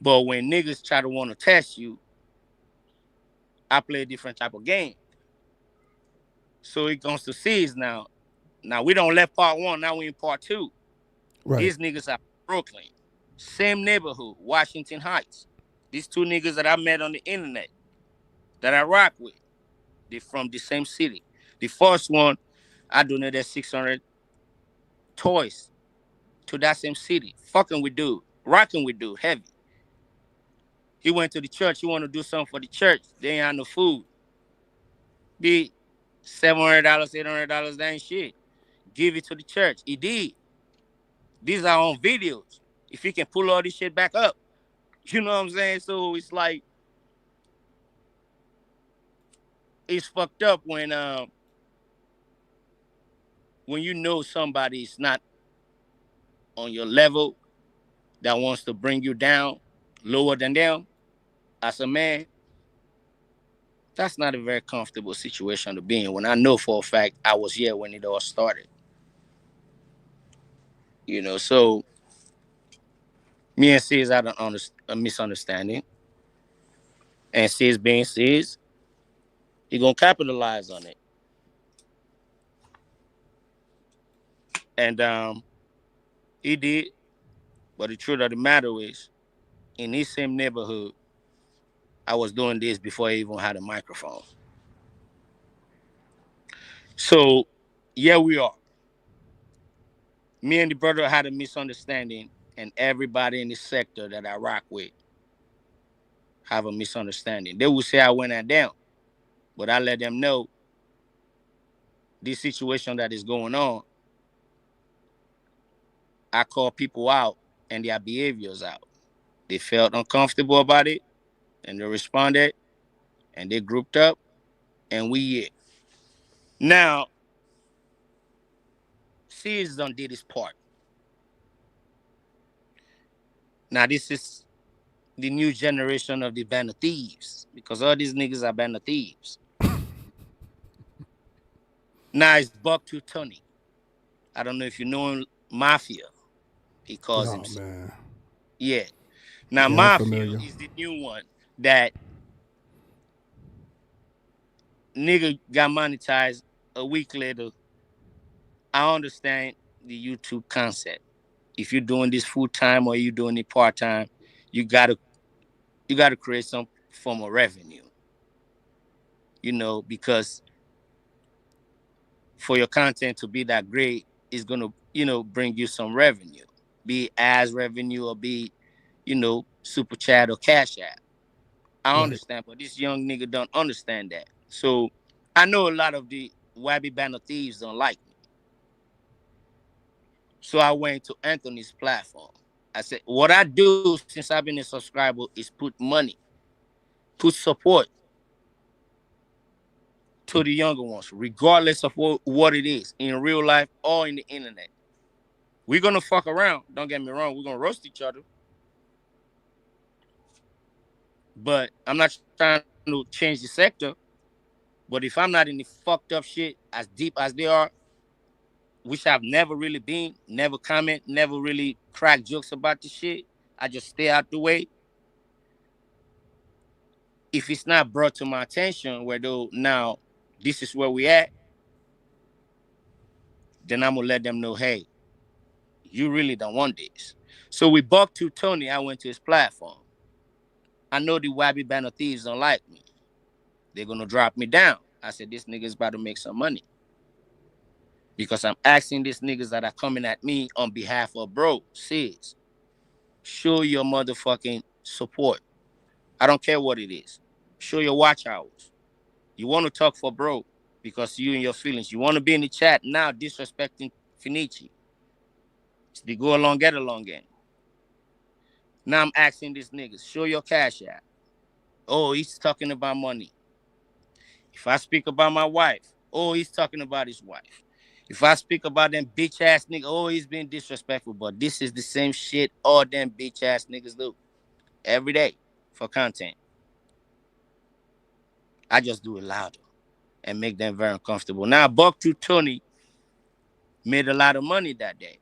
But when niggas try to want to test you, I play a different type of game. So it comes to C's now. Now we don't left part 1, now we in part 2. Right. These niggas are Brooklyn. Same neighborhood, Washington Heights. These 2 niggas that I met on the internet that I rock with, they from the same city. The first one, I donated 600 toys to that same city. Fucking with dude. Rocking with dude, heavy. He went to the church. He want to do something for the church. They ain't have no food. Be $700, $800, that ain't shit. Give it to the church. He did. These are on videos. If he can pull all this shit back up. You know what I'm saying? So it's like, it's fucked up when you know somebody is not on your level that wants to bring you down lower than them as a man. That's not a very comfortable situation to be in when I know for a fact I was here when it all started. You know, so me and Sis had a misunderstanding. And Sis being Sis, he gonna capitalize on it. And he did. But the truth of the matter is, in this same neighborhood, I was doing this before I even had a microphone. So, yeah, we are. Me and the brother had a misunderstanding, and everybody in the sector that I rock with have a misunderstanding. They will say I went at them, but I let them know this situation that is going on. I call people out and their behaviors out. They felt uncomfortable about it, and they responded, and they grouped up, and we it. Now, Sears done did his part. Now, this is the new generation of the band of thieves, because all these niggas are band of thieves. Now it's Buck to Tony. I don't know if you know him, Mafia. He calls Oh himself. man. Yeah. Now Yeah, I'm Mafia familiar. is the new one that nigga got monetized a week later. I understand the YouTube concept. If you're doing this full time or you're doing it part time, you gotta create some form of revenue. Because for your content to be that great is gonna, bring you some revenue. Be it as revenue or be, super chat or cash app. I Right. understand, but this young nigga don't understand that. So I know a lot of the Wabby Band of Thieves don't like me. So I went to Anthony's platform. I said, what I do since I've been a subscriber is put money, put support to the younger ones, regardless of what it is, in real life or in the internet. We're gonna fuck around. Don't get me wrong. We're gonna roast each other. But I'm not trying to change the sector. But if I'm not in the fucked up shit as deep as they are, which I've never really been, never comment, never really crack jokes about the shit. I just stay out the way. If it's not brought to my attention, where though now this is where we at, then I'm gonna let them know, hey, you really don't want this. So we bucked to Tony. I went to his platform. I know the Wabby Band of Thieves don't like me. They're gonna drop me down. I said, this nigga's about to make some money. Because I'm asking these niggas that are coming at me on behalf of bro, sis, show your motherfucking support. I don't care what it is. Show your watch hours. You want to talk for bro because you and your feelings. You want to be in the chat now disrespecting Finichi. It's the go along, get along game. Now I'm asking these niggas, show your cash app. Oh, he's talking about money. If I speak about my wife, oh, he's talking about his wife. If I speak about them bitch ass niggas, oh, he's being disrespectful. But this is the same shit all them bitch ass niggas do every day for content. I just do it louder and make them very uncomfortable. Now, Buck to Tony made a lot of money that day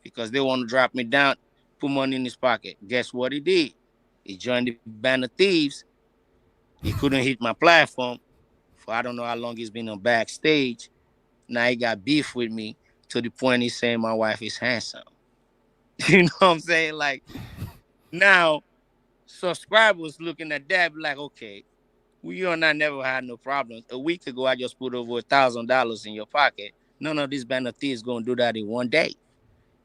because they want to drop me down, put money in his pocket. Guess what he did? He joined the band of thieves. He couldn't hit my platform for I don't know how long he's been on backstage. Now he got beef with me to the point he's saying my wife is handsome. You know what I'm saying? Like, now subscribers looking at that be like, okay, you and I never had no problems. A week ago, I just put over $1,000 in your pocket. None of these band of thieves gonna do that in one day.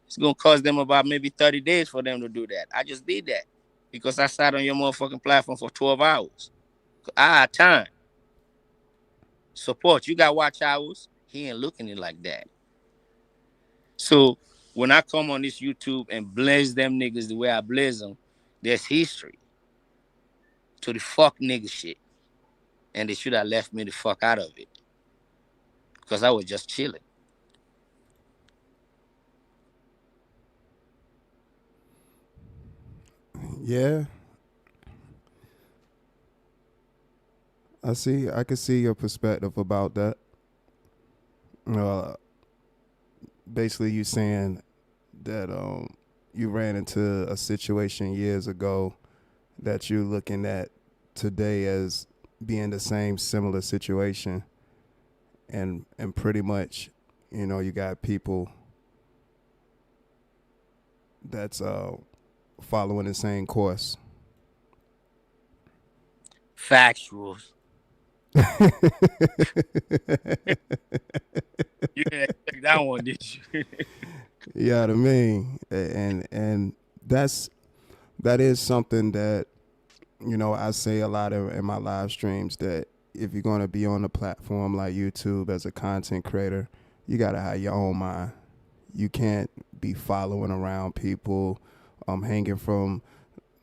It's gonna cost them about maybe 30 days for them to do that. I just did that because I sat on your motherfucking platform for 12 hours. I had time. Support. You got watch hours. He ain't looking at it like that. So when I come on this YouTube and blaze them niggas the way I blaze them, there's history to the fuck nigga shit. And they should have left me the fuck out of it. Because I was just chilling. Yeah. I can see your perspective about that. Uh basically you saying that you ran into a situation years ago that you're looking at today as being the same similar situation, and pretty much, you got people that's following the same course. Factuals. You didn't expect that one, did you? Yeah, what I mean, and that's that is something that I say a lot in my live streams, that if you're going to be on a platform like YouTube as a content creator, you got to have your own mind. You can't be following around people, hanging from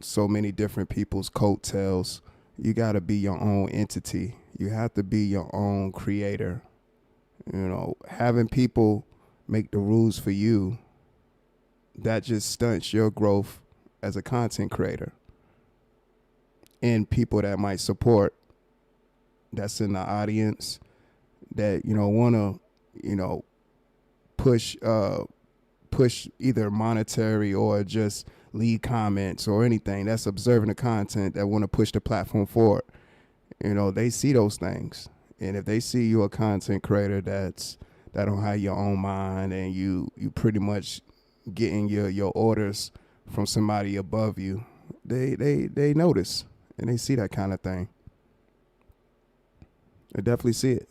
so many different people's coattails. You got to be your own entity. You have to be your own creator. Having people make the rules for you, that just stunts your growth as a content creator. And people that might support, that's in the audience, that want to push push either monetary or just leave comments or anything, that's observing the content, that want to push the platform forward. They see those things, and if they see you a content creator that don't have your own mind, and you pretty much getting your orders from somebody above you, they notice, and they see that kind of thing. They definitely see it.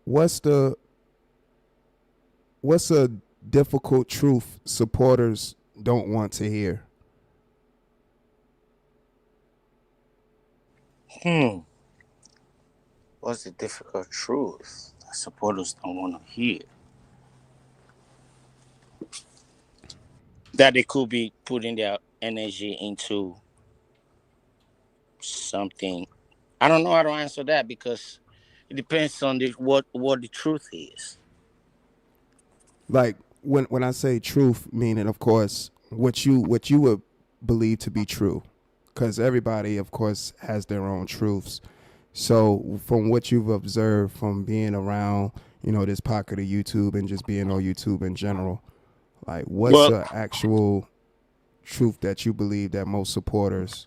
What's a difficult truth supporters don't want to hear? Hmm. What's the difficult truth that supporters don't want to hear? That they could be putting their energy into something. I don't know how to answer that because it depends on what the truth is. Like when I say truth, meaning of course what you would believe to be true, because everybody of course has their own truths. So from what you've observed from being around, this pocket of YouTube and just being on YouTube in general, like what's Well, the actual truth that you believe that most supporters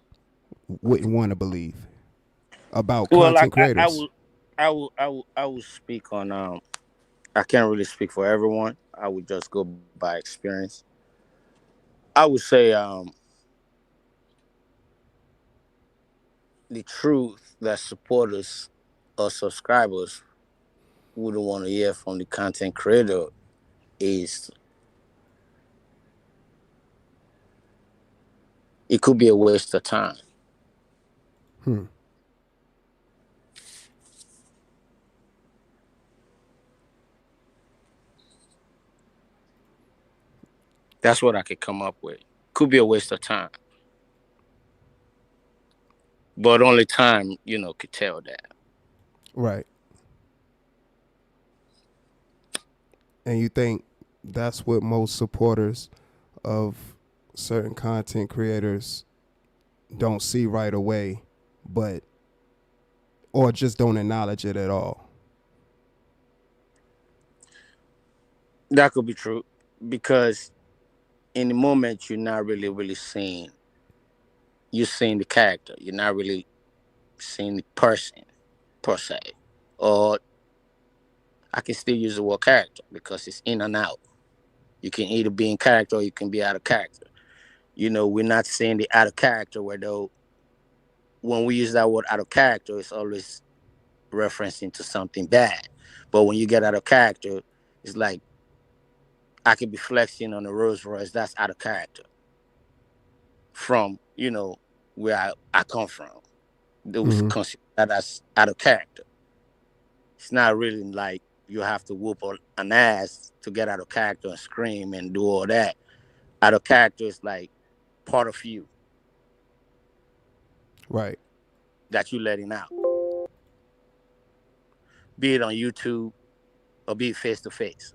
wouldn't want to believe about like content I creators? will, I will speak on. I can't really speak for everyone. I would just go by experience. I would say the truth that supporters or subscribers wouldn't want to hear from the content creator is it could be a waste of time. Hmm. That's what I could come up with. Could be a waste of time, but only time could tell that. Right. And you think that's what most supporters of certain content creators don't see right away, but or just don't acknowledge it at all? That could be true because in the moment you're not really seeing. You're seeing the character. You're not really seeing the person per se. Or I can still use the word character because it's in and out. You can either be in character or you can be out of character. We're not saying the out of character where though when we use that word out of character, it's always referencing to something bad. But when you get out of character, it's like I could be flexing on a Rolls Royce. That's out of character from where I come from. They was Mm-hmm. consider that as out of character. It's not really like you have to whoop an ass to get out of character and scream and do all that. Out of character is like part of you Right. that you letting out, be it on YouTube or be it face to face,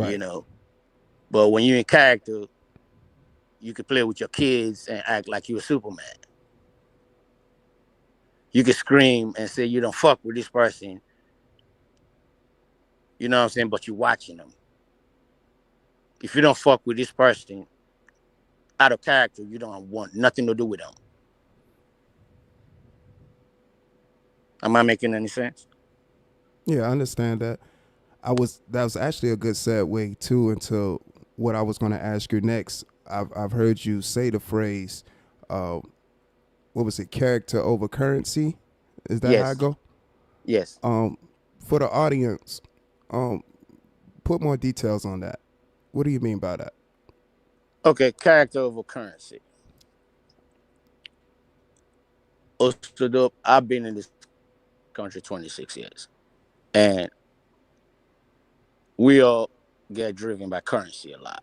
you Right. know. But when you're in character, you can play with your kids and act like you're Superman. You can scream and say you don't fuck with this person, you know what I'm saying, but you're watching them. If you don't fuck with this person out of character, you don't want nothing to do with them. Am I making any sense? Yeah, I understand that. That was actually a good segue too into what I was going to ask you next. I've heard you say the phrase, uh, what was it, character over currency? Is that how I Yes, go? yes. For the audience, um, put more details on that. What do you mean by that? Okay, character over currency. Also, dope. I've been in this country 26 years, and we all get driven by currency a lot.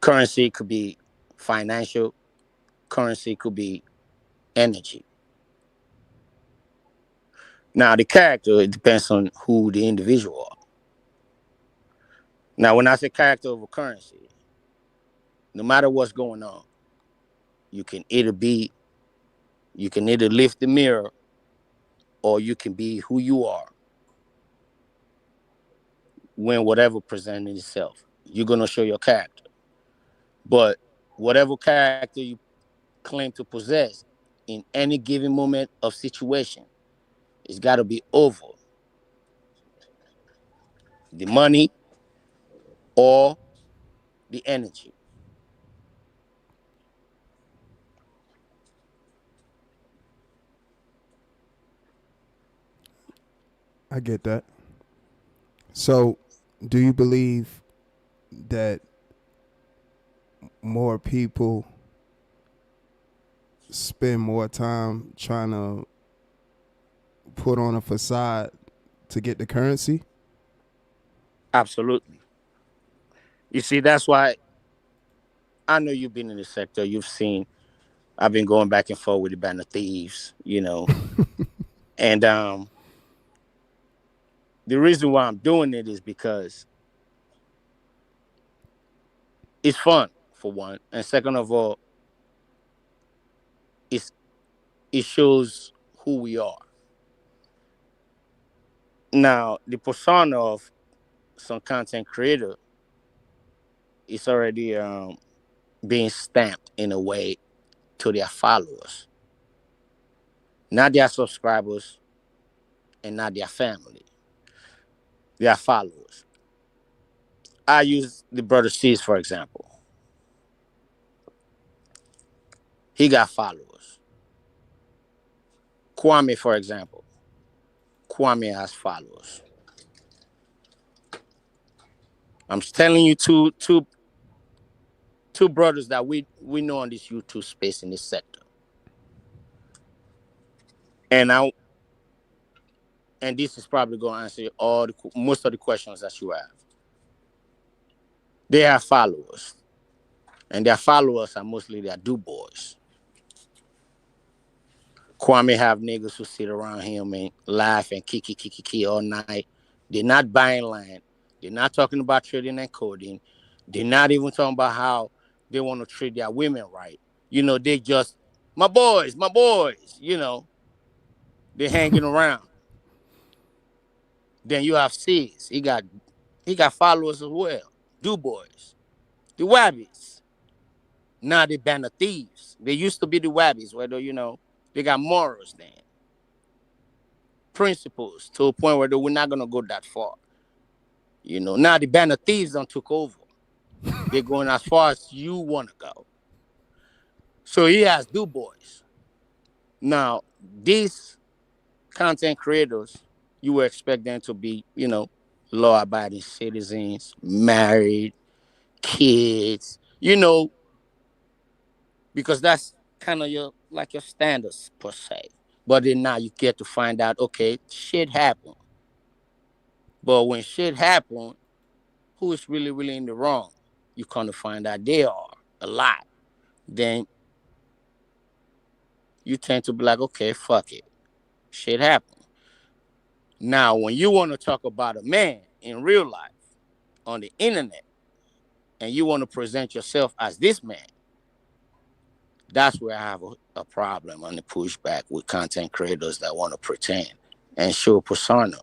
Currency could be financial. Currency could be energy. Now, the character, it depends on who the individual are. Now, when I say character over currency, no matter what's going on, you can either be, you can either lift the mirror or you can be who you are when whatever presenting itself. You're gonna show your character. But whatever character you claim to possess in any given moment of situation, it's gotta be over the money or the energy. I get that. So, do you believe that more people spend more time trying to put on a facade to get the currency? Absolutely. You see, that's why I know you've been in the sector. You've seen I've been going back and forth with the band of thieves, and the reason why I'm doing it is because it's fun for one, and second of all, it's it shows who we are. Now, the persona of some content creator is already being stamped in a way to their followers, not their subscribers and not their family, their followers. I use the brother C's for example. He got followers. Kwame, for example. Kwame has followers. I'm telling you two brothers that we know on this YouTube space in this sector. And I and this is probably going to answer most of the questions that you have. They have followers, and their followers are mostly their do boys. Kwame have niggas who sit around him and laugh and kiki all night. They're not buying land. They're not talking about trading and coding. They're not even talking about how they want to treat their women right. They just my boys. They're hanging around. Then you have C's. He got followers as well. Do boys. The Wabbies. Now they band of thieves. They used to be the Wabbies, whether they got morals then. Principles to a point where they were not gonna go that far. Now the band of thieves don't took over. They're going as far as you wanna go. So he has do boys. Now, these content creators, you would expect them to be, law abiding citizens, married, kids, because that's kind of your standards per se. But then now you get to find out, okay, shit happened. But when shit happened, who is really, really in the wrong? You kind of find out they are a lot. Then you tend to be like, okay, fuck it. Shit happened. Now, when you want to talk about a man in real life on the internet and you want to present yourself as this man, that's where I have a problem and a pushback with content creators that want to pretend and show a persona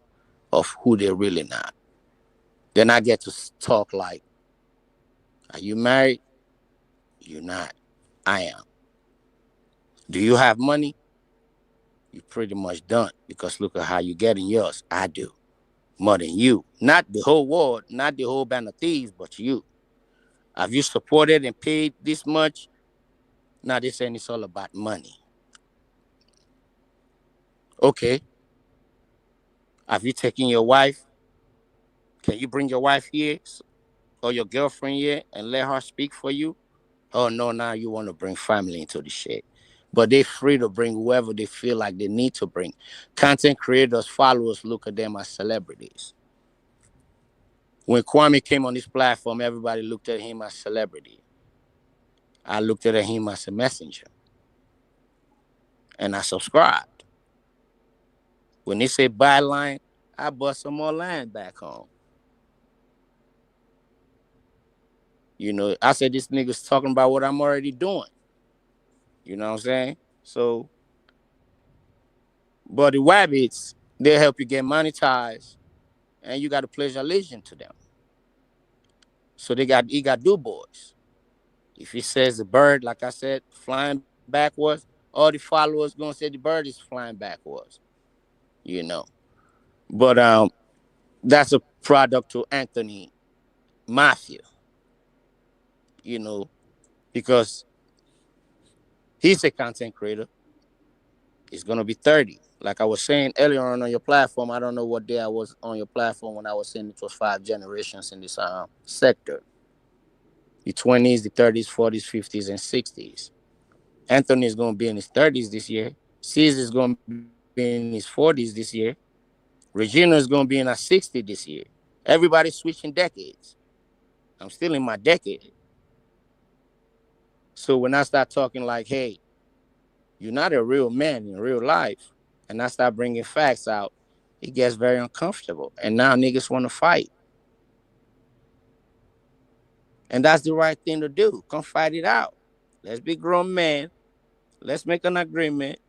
of who they're really not. Then I get to talk like, are you married? You're not. I am. Do you have money? You're pretty much done because look at how you're getting yours. I do. more than you. Not the whole world, not the whole band of thieves, but you. Have you supported and paid this much? Now this ain't it's all about money. Okay. Have you taken your wife? Can you bring your wife here or your girlfriend here and let her speak for you? Oh no, now you want to bring family into the shit. But they're free to bring whoever they feel like they need to bring. Content creators, followers look at them as celebrities. When Kwame came on this platform, everybody looked at him as celebrity. I looked at him as a messenger. And I subscribed. When they say buy line, I bought some more line back home. You know, I said this nigga's talking about what I'm already doing. You know what I'm saying? So, but the Wabbits, they help you get monetized, and you got to pledge allegiance to them. So he got do boys. If he says the bird, like I said, flying backwards, all the followers gonna say the bird is flying backwards. You know. But that's a product to Anthony Mafia, you know, because he's a content creator. He's gonna be 30. Like I was saying earlier on your platform, I don't know what day I was on your platform when I was saying it was 5 generations in this sector. The 20s, the 30s, 40s, 50s, and 60s. Anthony is gonna be in his 30s this year. Caesar is gonna be in his 40s this year. Regina is gonna be in her 60s this year. Everybody's switching decades. I'm still in my decade. So when I start talking like, hey, you're not a real man in real life, and I start bringing facts out, it gets very uncomfortable. And now niggas want to fight. And that's the right thing to do. Come fight it out. Let's be grown men. Let's make an agreement.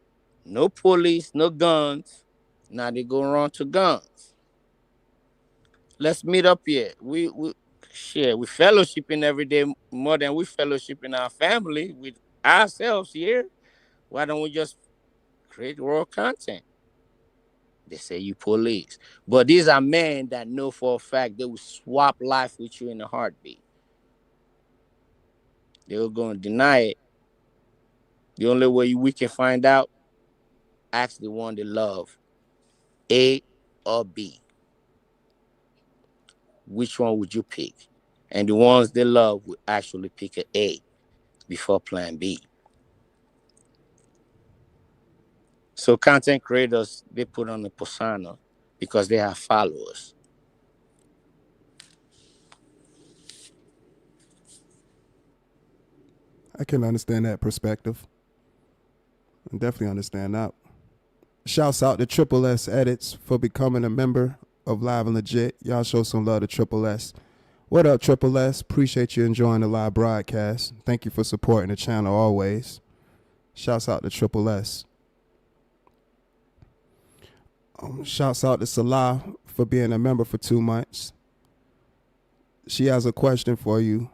No police, no guns. Now they go around to guns. Let's meet up here. We fellowshipping every day more than we fellowship in our family with ourselves here. Why don't we just create raw content? They say you police. But these are men that know for a fact they will swap life with you in a heartbeat. They were going to deny it. The only way we can find out, ask the one they love. A or B. Which one would you pick? And the ones they love would actually pick an A before plan B. So content creators, they put on a persona because they have followers. I can understand that perspective. I definitely understand that. Shouts out to Triple S Edits for becoming a member of Live and Legit. Y'all show some love to Triple S. What up, Triple S? Appreciate you enjoying the live broadcast. Thank you for supporting the channel always. Shouts out to Triple S. Shouts out to Salah for being a member for 2 months. She has a question for you,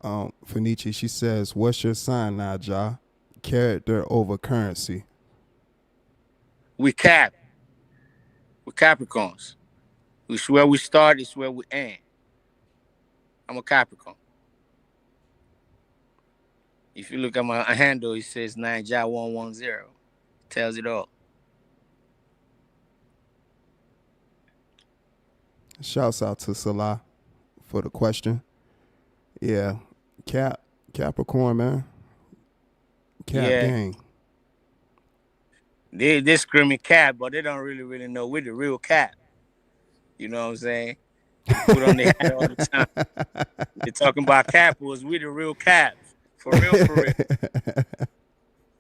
Fenichi. She says, what's your sign now, Ja? Character over currency. We cap. We're Capricorns. It's where we start, it's where we end. I'm a Capricorn. If you look at my handle, it says 9Ja110. Tells it all. Shouts out to Salah for the question. Yeah, Capricorn, man. Cap gang. They screaming Cap, but they don't really know we're the real Cap. You know what I'm saying? They put on their hat all the time. They're talking about Capos. We the real Caps. For real, for real.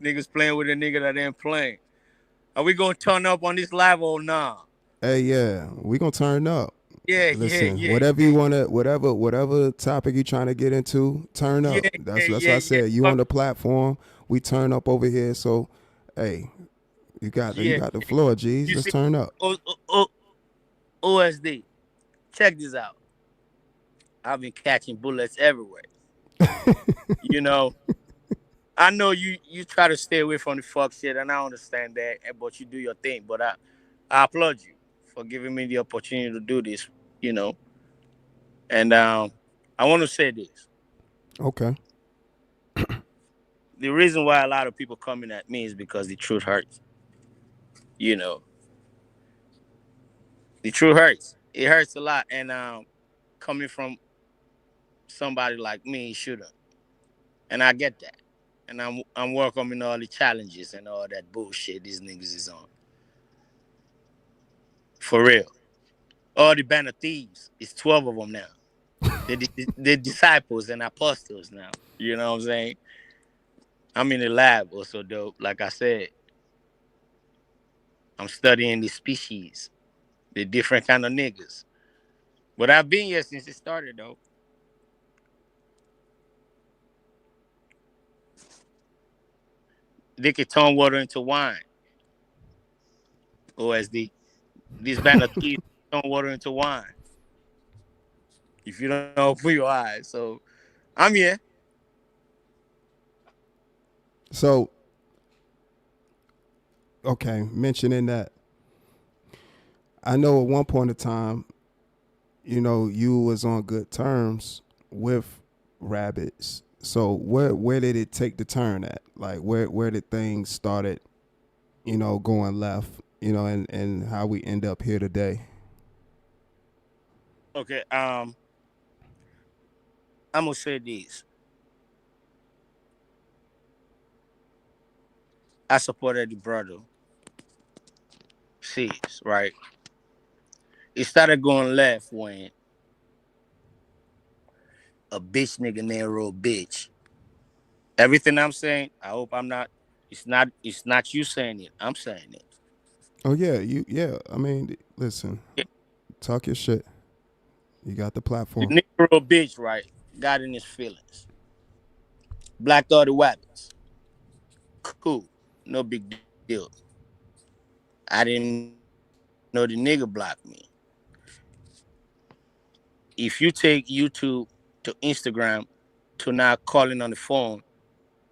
Niggas playing with a nigga that ain't playing. Are we gonna turn up on this live or nah? Hey, yeah, we gonna turn up. Yeah, Listen, yeah. whatever you wanna, whatever topic you trying to get into, turn up. That's what I said. You on the platform, we turn up over here. So, hey, you got the floor, G's. Let's turn up. OSD, check this out. I've been catching bullets everywhere. You know, I know you try to stay away from the fuck shit, and I understand that, but you do your thing. But I applaud you for giving me the opportunity to do this. You know, and I want to say this: Okay. the reason why a lot of people coming at me is because the truth hurts. You know, the truth hurts. It hurts a lot, and coming from somebody like me, it shouldn't. And I get that. And I'm welcoming all the challenges and all that bullshit these niggas is on. For real. All the band of thieves. It's 12 of them now. They're disciples and apostles now. You know what I'm saying? I'm in the lab also dope. Like I said, I'm studying the species, the different kind of niggas. But I've been here since it started though. They could turn water into wine. OSD. This band of thieves turn water into wine. If you don't know, open your eyes. So I'm here. So, okay, mentioning that, I know at one point in time, you know, you was on good terms with rabbits. So where did it take the turn at? Like where did things started, you know, going left, you know, and how we end up here today? Okay. I'm gonna say this. I supported the brother. Sis, right? It started going left when a bitch nigga named Real Bitch. Everything I'm saying, I hope I'm not. It's not you saying it. I'm saying it. Oh yeah, yeah. I mean, listen, Yeah, talk your shit. You got the the platform. nigga Real Bitch, right? Got in his feelings. Black Thoughty Wabbits. Cool. No big deal. I didn't know the nigga blocked me. If you take YouTube to Instagram to now calling on the phone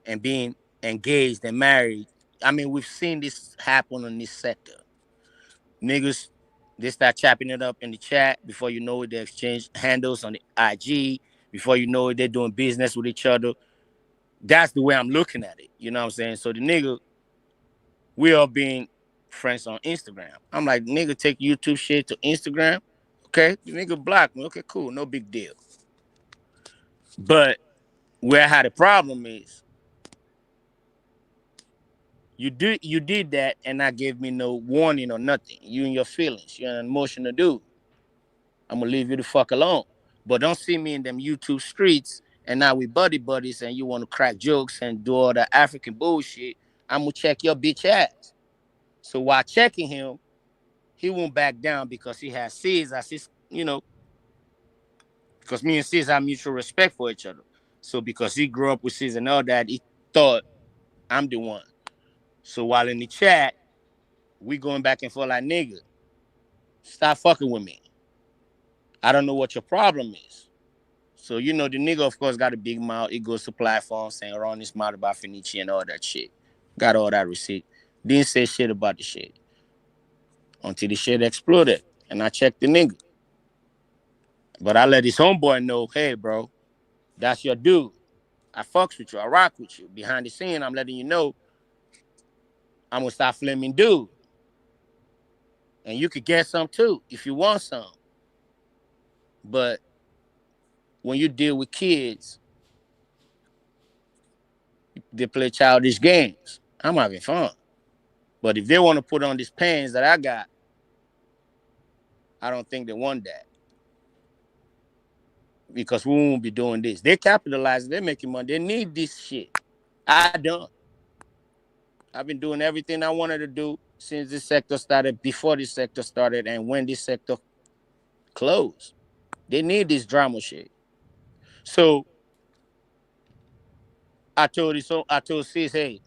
and being engaged and married, I mean, we've seen this happen on this sector. Niggas, they start chopping it up in the chat. Before you know it, they exchange handles on the IG. Before you know it, they're doing business with each other. That's the way I'm looking at it. You know what I'm saying? So the nigga, we all being friends on Instagram. I'm like, nigga, take YouTube shit to Instagram. Okay, the nigga blocked me. Okay, cool, no big deal. But where I had a problem is you did that and not gave me no warning or nothing. You and your feelings. You're an emotional dude. I'm gonna leave you the fuck alone. But don't see me in them YouTube streets and now we buddies and you want to crack jokes and do all that African bullshit. I'm gonna check your bitch ass. So while checking him, he won't back down because he has Sis as his, because me and Sis have mutual respect for each other. So because he grew up with Sis and all that, he thought I'm the one. So while in the chat, we going back and forth like nigga, stop fucking with me. I don't know what your problem is. So the nigga of course got a big mouth. He goes to platforms saying run his mouth about Finichi and all that shit. Got all that receipt. Didn't say shit about the shit until the shit exploded. And I checked the nigga. But I let his homeboy know, hey bro, that's your dude. I fucks with you. I rock with you. Behind the scene, I'm letting you know I'm gonna start flaming dude. And you could get some too if you want some. But when you deal with kids, they play childish games. I'm having fun. But if they want to put on these pants that I got, I don't think they want that. Because we won't be doing this. They capitalizing, they're making money. They need this shit. I don't. I've been doing everything I wanted to do since this sector started, before this sector started, and when this sector closed. They need this drama shit. So I told Sis, hey,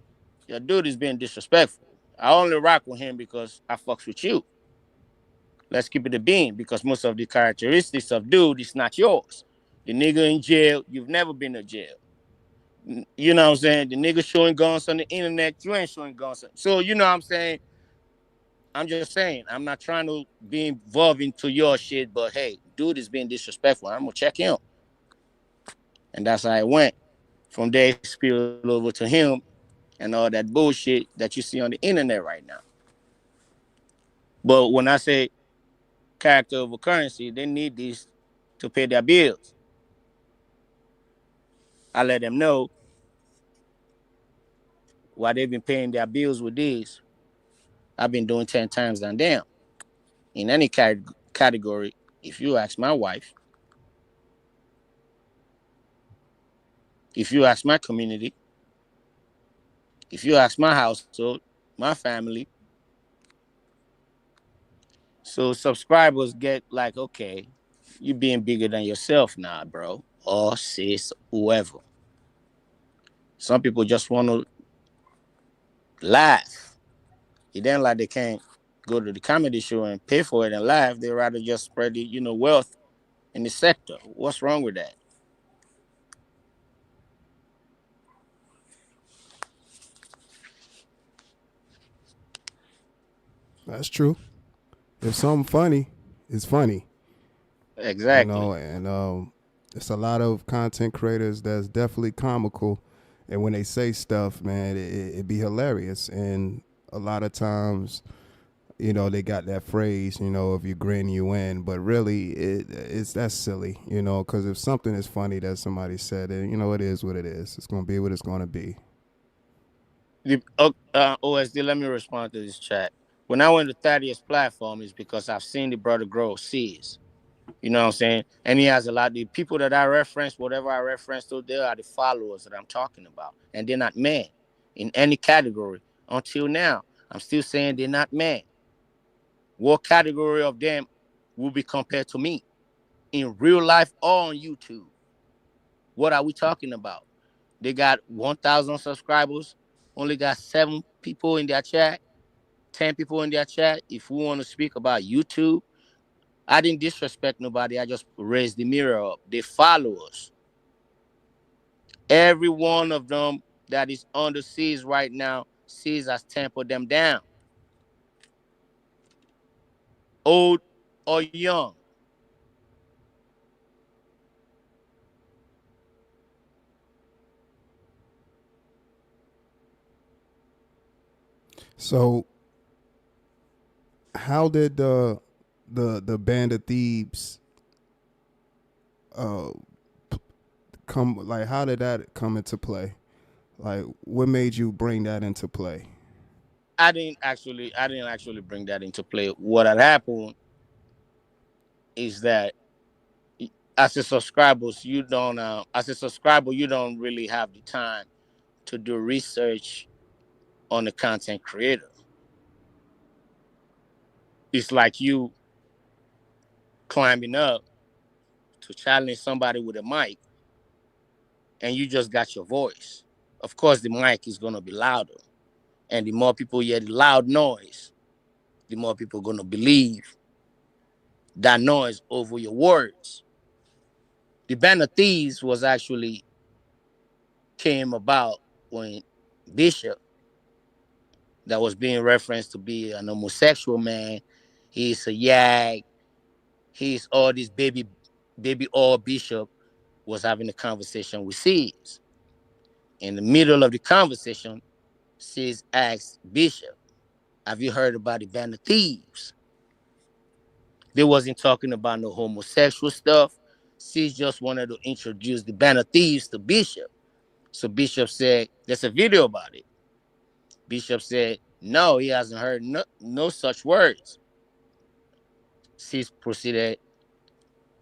your dude is being disrespectful. I only rock with him because I fucks with you. Let's keep it a beam because most of the characteristics of dude is not yours. The nigga in jail, you've never been to jail. You know what I'm saying? The nigga showing guns on the internet, you ain't showing guns. So you know what I'm saying? I'm just saying, I'm not trying to be involved into your shit, but hey, dude is being disrespectful. I'm gonna check him. And that's how it went. From there, it spilled over to him and all that bullshit that you see on the internet right now. But when I say character over currency, they need these to pay their bills. I let them know while they've been paying their bills with this, I've been doing 10 times than them. In any category, if you ask my wife, if you ask my community, if you ask my household, my family, so subscribers get like, okay, you being bigger than yourself now, bro, or sis, whoever. Some people just want to laugh. It ain't like they can't go to the comedy show and pay for it and laugh. They rather just spread the, wealth in the sector. What's wrong with that? That's true. If something funny, it's funny. Exactly. And it's a lot of content creators that's definitely comical, and when they say stuff, man, it be hilarious. And a lot of times, they got that phrase, if you grin, you win. But really, it's that's silly, because if something is funny that somebody said, then it is what it is. It's gonna be what it's gonna be. OSD, let me respond to this chat. When I went to Thaddeus' platform, is because I've seen the brother grow seeds. You know what I'm saying? And he has a lot. The people that I reference, whatever I reference to, they are the followers that I'm talking about. And they're not men in any category. Until now, I'm still saying they're not men. What category of them will be compared to me in real life or on YouTube? What are we talking about? They got 1,000 subscribers, only got 7 people in their chat, 10 people in their chat. If we want to speak about YouTube, I didn't disrespect nobody. I just raised the mirror up. They follow us. Every one of them that is on the seas right now, seas has tempered them down, old or young. So, how did the Band of Thieves uh come? Like, how did that come into play? Like, what made you bring that into play? I didn't actually bring that into play. What had happened is that as a subscribers, as a subscriber, you don't really have the time to do research on the content creator. It's like you climbing up to challenge somebody with a mic and you just got your voice. Of course, the mic is going to be louder. And the more people hear the loud noise, the more people are going to believe that noise over your words. The Band of Thieves was actually came about when Bishop, that was being referenced to be an homosexual man, he's a yag, he's all this baby all Bishop was having a conversation with Sis. In the middle of the conversation, Sis asked Bishop, have you heard about the Band of Thieves? They wasn't talking about no homosexual stuff. Sis just wanted to introduce the Band of Thieves to Bishop. So Bishop said, there's a video about it. Bishop said, no, he hasn't heard no such words. Sis proceeded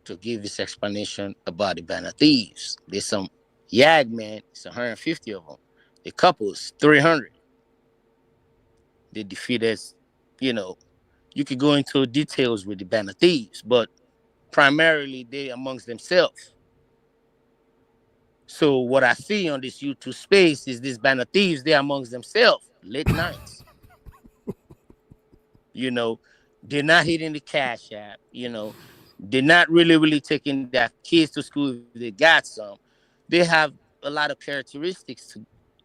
to give his explanation about the Band of Thieves. There's some Yag men, it's 150 of them. The couples, 300. They defeated, you know, you could go into details with the Band of Thieves, but primarily they amongst themselves. So what I see on this YouTube space is this Band of Thieves, they amongst themselves, late nights. You know, they're not hitting the cash app, they're not really taking their kids to school if they got some. They have a lot of characteristics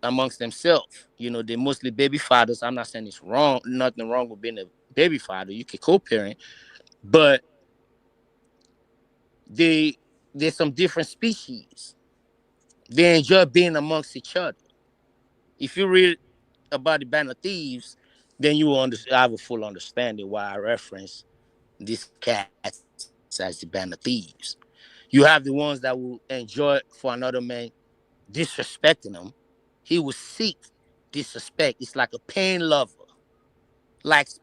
amongst themselves. They're mostly baby fathers. I'm not saying it's wrong, nothing wrong with being a baby father. You can co-parent, but they there's some different species. They enjoy being amongst each other. If you read about the Band of Thieves, then you will have a full understanding why I reference these cats as the Band of Thieves. You have the ones that will enjoy for another man disrespecting them. He will seek disrespect. It's like a pain lover, likes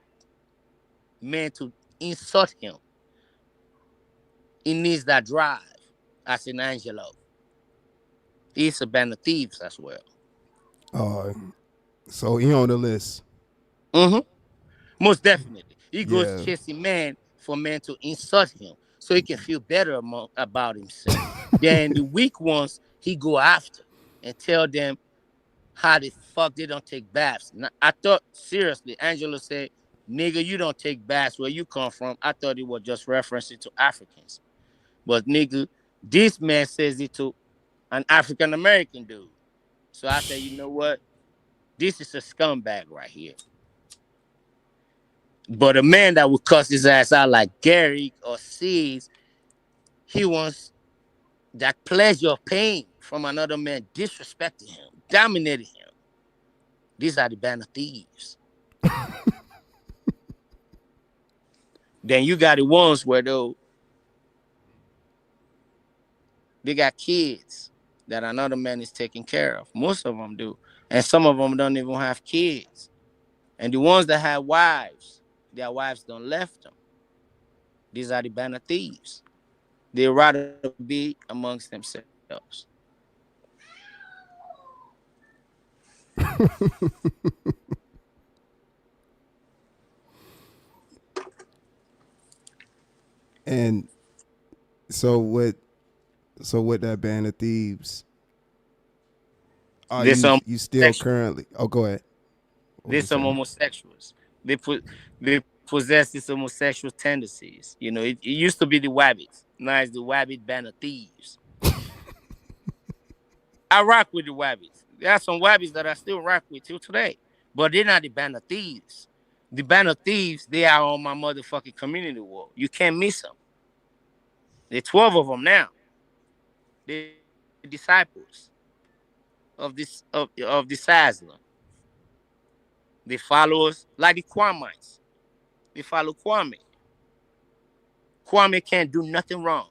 men to insult him. He needs that drive as an Angelo. He's a Band of Thieves as well. Uh, so he on the list. Hmm. Most definitely. He goes Yeah. chasing men for men to insult him so he can feel better about himself. Then the weak ones he go after and tell them how the fuck they don't take baths. Now, I thought seriously, Angelo said, "Nigga, you don't take baths where you come from." I thought it was just referencing to Africans, but nigga, this man says it to an African American dude. So I said, you know what? This is a scumbag right here. But a man that would cuss his ass out like Gary or sees he wants that pleasure of pain from another man disrespecting him, dominating him. These are the Band of Thieves. Then you got the ones where though they got kids that another man is taking care of. Most of them do. And some of them don't even have kids. And the ones that have wives, their wives don't left them. These are the Band of Thieves. They rather be amongst themselves. And so with that Band of Thieves, are There's some you still sexual. currently? Oh, go ahead. What There's was some that? homosexuals. They possess these homosexual tendencies. You know, it used to be the Wabbits. Now it's the Wabbit Band of Thieves. I rock with the Wabbits. There are some Wabbits that I still rock with till today. But they're not the Band of Thieves. The Band of Thieves, they are on my motherfucking community wall. You can't miss them. There are 12 of them now. They're disciples of this Aslan. They follow us like the Kwamites. They follow Kwame. Kwame can't do nothing wrong.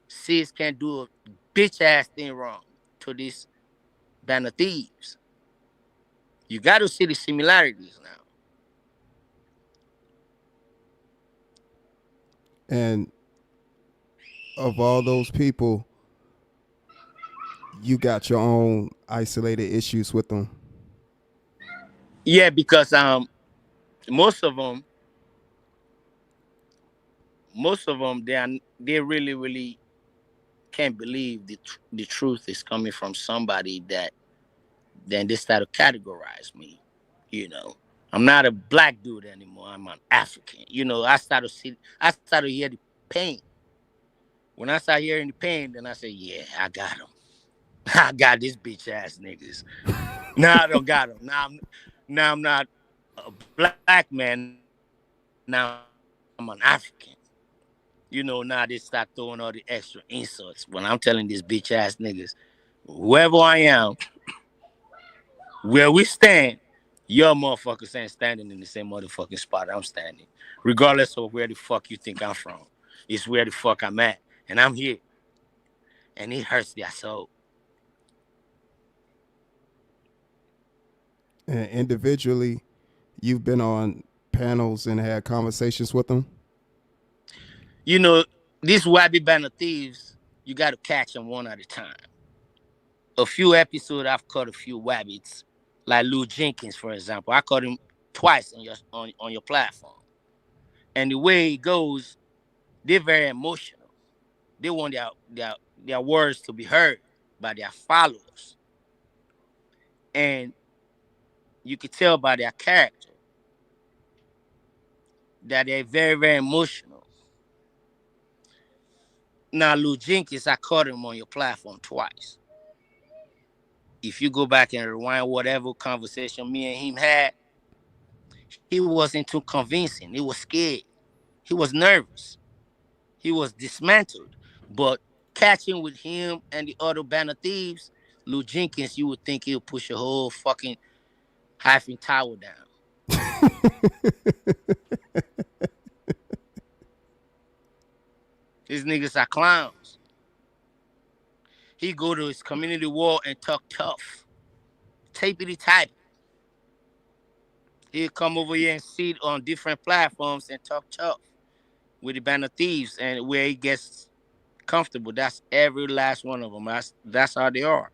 Sis can't do a bitch ass thing wrong to this Band of Thieves. You got to see the similarities now. And of all those people, you got your own isolated issues with them. Yeah, because most of them, they really can't believe the truth is coming from somebody that then they start to categorize me. You know, I'm not a black dude anymore. I'm an African. You know, I start to hear the pain. When I start hearing the pain, then I say, yeah, I got him. I got this bitch ass niggas. Now I don't got him. Now I'm not a black man. Now I'm an African. You know, now they start throwing all the extra insults when I'm telling these bitch ass niggas, whoever I am, where we stand, your motherfuckers ain't standing in the same motherfucking spot I'm standing. Regardless of where the fuck you think I'm from. It's where the fuck I'm at. And I'm here. And it hurts their soul. And individually, you've been on panels and had conversations with them. You know, this Wabby Band of Thieves, you got to catch them one at a time. A few episodes, I've caught a few Wabbits, like Lou Jenkins, for example. I caught him twice on your platform. And the way it goes, they're very emotional. They want their words to be heard by their followers. And you can tell by their character that they're very emotional. Now, Lou Jenkins, I caught him on your platform twice. If you go back and rewind whatever conversation me and him had, He wasn't too convincing. He was scared. He was nervous. He was dismantled. But catching with him and the other band of thieves, Lou Jenkins, you would think he'll push a whole fucking hyphen tower down. These niggas are clowns. He go to his community wall and talk tough. Tapity type. He'll come over here and sit on different platforms and talk tough with the band of thieves, and where he gets comfortable. That's every last one of them. That's how they are.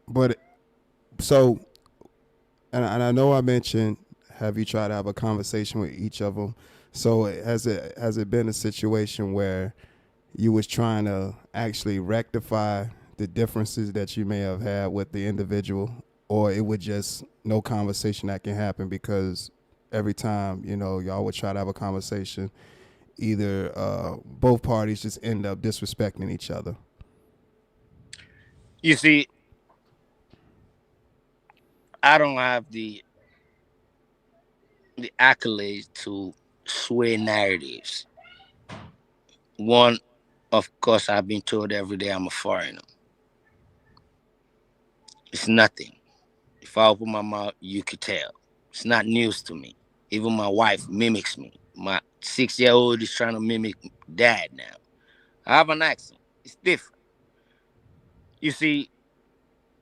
But so, and I know I mentioned, have you tried to have a conversation with each of them? So has it been a situation where you was trying to actually rectify the differences that you may have had with the individual, or it would just no conversation that can happen because every time y'all would try to have a conversation, either both parties just end up disrespecting each other? You see, I don't have the accolades to sway narratives. One, of course, I've been told every day I'm a foreigner. It's nothing. If I open my mouth, you could tell. It's not news to me. Even my wife mimics me. My 6-year-old is trying to mimic dad now. I have an accent. It's different. You see,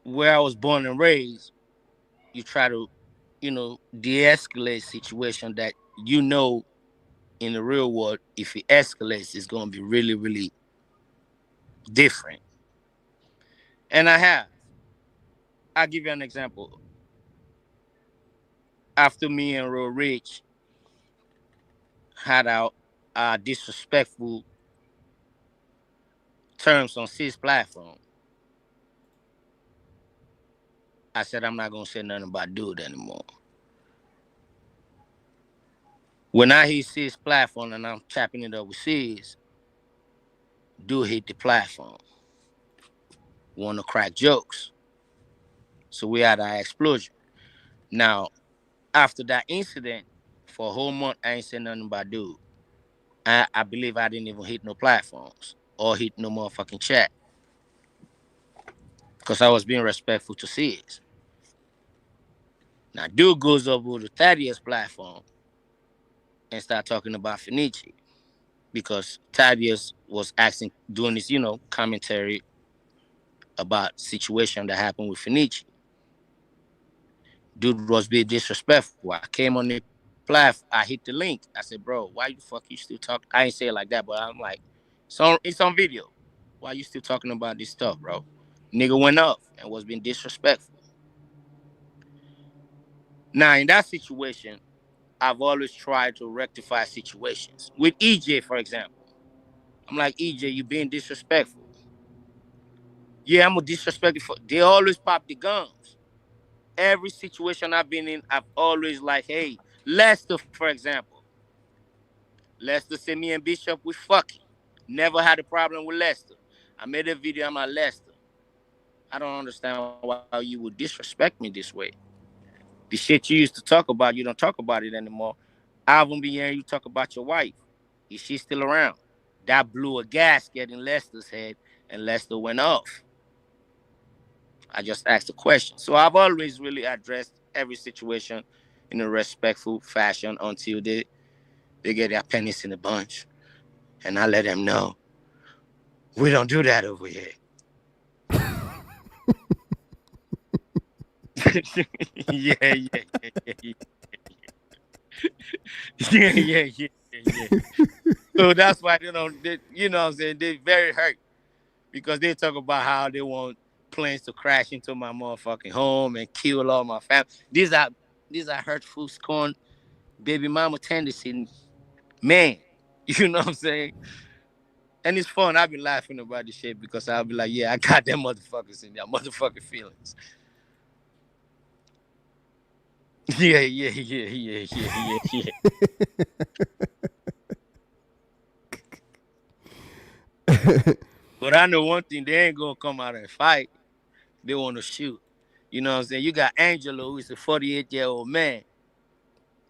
where I was born and raised, you try to, de-escalate situation that in the real world, if it escalates, it's going to be really, really different. And I have. I'll give you an example. After me and Real Rich had our disrespectful terms on his platform, I said I'm not going to say nothing about Dude anymore. When I hit his platform and I'm chopping it up with Sis, Dude hit the platform. Want to crack jokes. So we had our explosion. Now, after that incident, for a whole month, I ain't said nothing about Dude. I believe I didn't even hit no platforms or hit no motherfucking chat because I was being respectful to Sis. Now, Dude goes over to Thaddeus' platform and start talking about Finichi because Thaddeus was doing this, commentary about situation that happened with Finichi. Dude was being disrespectful. I came on the platform. I hit the link. I said, bro, why the fuck you still talking? I ain't say it like that, but I'm like, it's on video. Why you still talking about this stuff, bro? Nigga went up and was being disrespectful. Now, in that situation, I've always tried to rectify situations. With EJ, for example. I'm like, EJ, you being disrespectful. Yeah, I'm a disrespectful. They always pop the guns. Every situation I've been in, I've always like, hey, Lester, for example. Lester said me and Bishop we fucking. Never had a problem with Lester. I made a video on my Lester. I don't understand why you would disrespect me this way. The shit you used to talk about, you don't talk about it anymore. I won't be hearing you talk about your wife. Is she still around? That blew a gasket in Lester's head, and Lester went off. I just asked a question. So I've always really addressed every situation in a respectful fashion until they get their pennies in a bunch. And I let them know, we don't do that over here. Yeah, yeah, yeah, yeah, yeah, yeah, yeah, yeah. So that's why you know what I'm saying, they're very hurt because they talk about how they want planes to crash into my motherfucking home and kill all my family. These are hurtful, scorn, baby mama tendency, man. You know what I'm saying? And it's fun. I've been laughing about this shit because I'll be like, yeah, I got them motherfuckers in their motherfucking feelings. Yeah, yeah, yeah, yeah, yeah, yeah, yeah. But I know one thing, they ain't gonna come out and fight. They want to shoot. You know what I'm saying? You got Angelo, who's a 48-year-old man.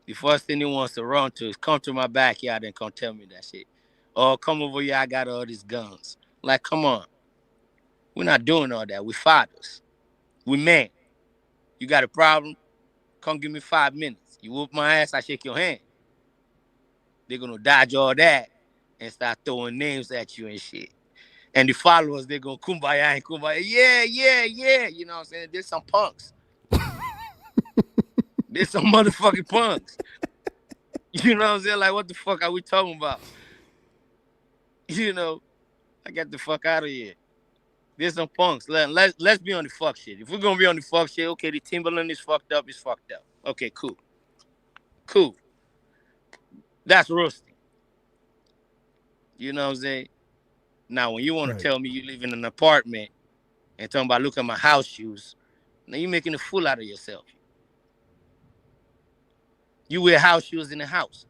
The first thing he wants to run to is come to my backyard and come tell me that shit. Or come over here, I got all these guns. Like, come on. We're not doing all that. We fathers. We men. You got a problem? Come give me 5 minutes. You whoop my ass, I shake your hand. They're gonna dodge all that and start throwing names at you and shit. And the followers, they're gonna kumbaya and kumbaya. Yeah, yeah, yeah. You know what I'm saying? There's some punks. There's some motherfucking punks. You know what I'm saying? Like, what the fuck are we talking about? You know, I got the fuck out of here. There's some punks. Let's be on the fuck shit. If we're gonna be on the fuck shit, okay, the Timberland is fucked up. It's fucked up. Okay, cool. Cool. That's roasting. You know what I'm saying? Now, when you want to tell me you live in an apartment and talking about look at my house shoes, now you're making a fool out of yourself. You wear house shoes in the house.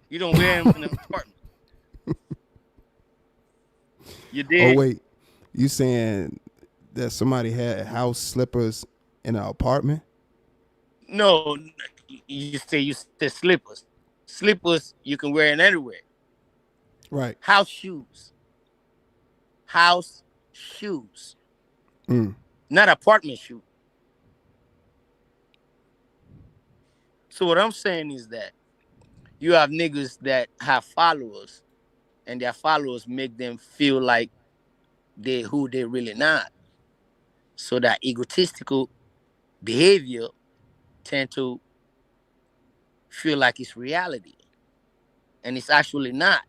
You don't wear them in an apartment. You did. Oh wait, you saying that somebody had house slippers in an apartment? No, you say slippers. Slippers you can wear it anywhere. Right. House shoes. House shoes. Not apartment shoe. So what I'm saying is that you have niggas that have followers and their followers make them feel like they're who they're really not. So that egotistical behavior tend to feel like it's reality. And it's actually not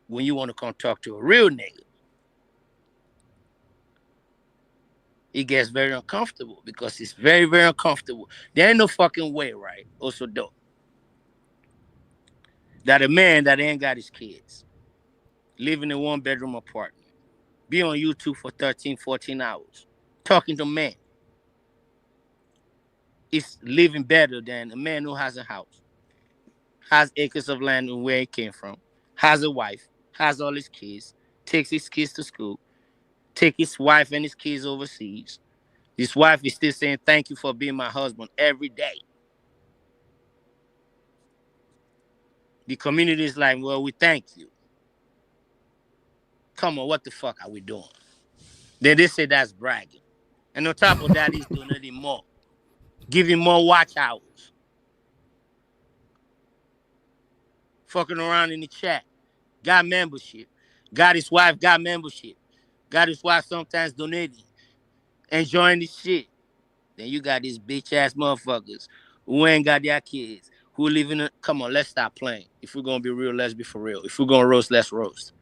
when you want to come talk to a real nigga. It gets very uncomfortable because it's very, very uncomfortable. There ain't no fucking way, right? Also dope. That a man that ain't got his kids, living in a one-bedroom apartment, be on YouTube for 13, 14 hours, talking to men, is living better than a man who has a house, has acres of land and where he came from, has a wife, has all his kids, takes his kids to school, take his wife and his kids overseas. His wife is still saying, thank you for being my husband every day. The community is like, well, we thank you. Come on, what the fuck are we doing? Then they say that's bragging. And on top of that, he's donating more. Giving more watch hours. Fucking around in the chat. Got membership. Got his wife, got membership. Got his wife sometimes donating. Enjoying this shit. Then you got these bitch ass motherfuckers who ain't got their kids. Who live in a... Come on, let's stop playing. If we're going to be real, let's be for real. If we're going to roast, let's roast.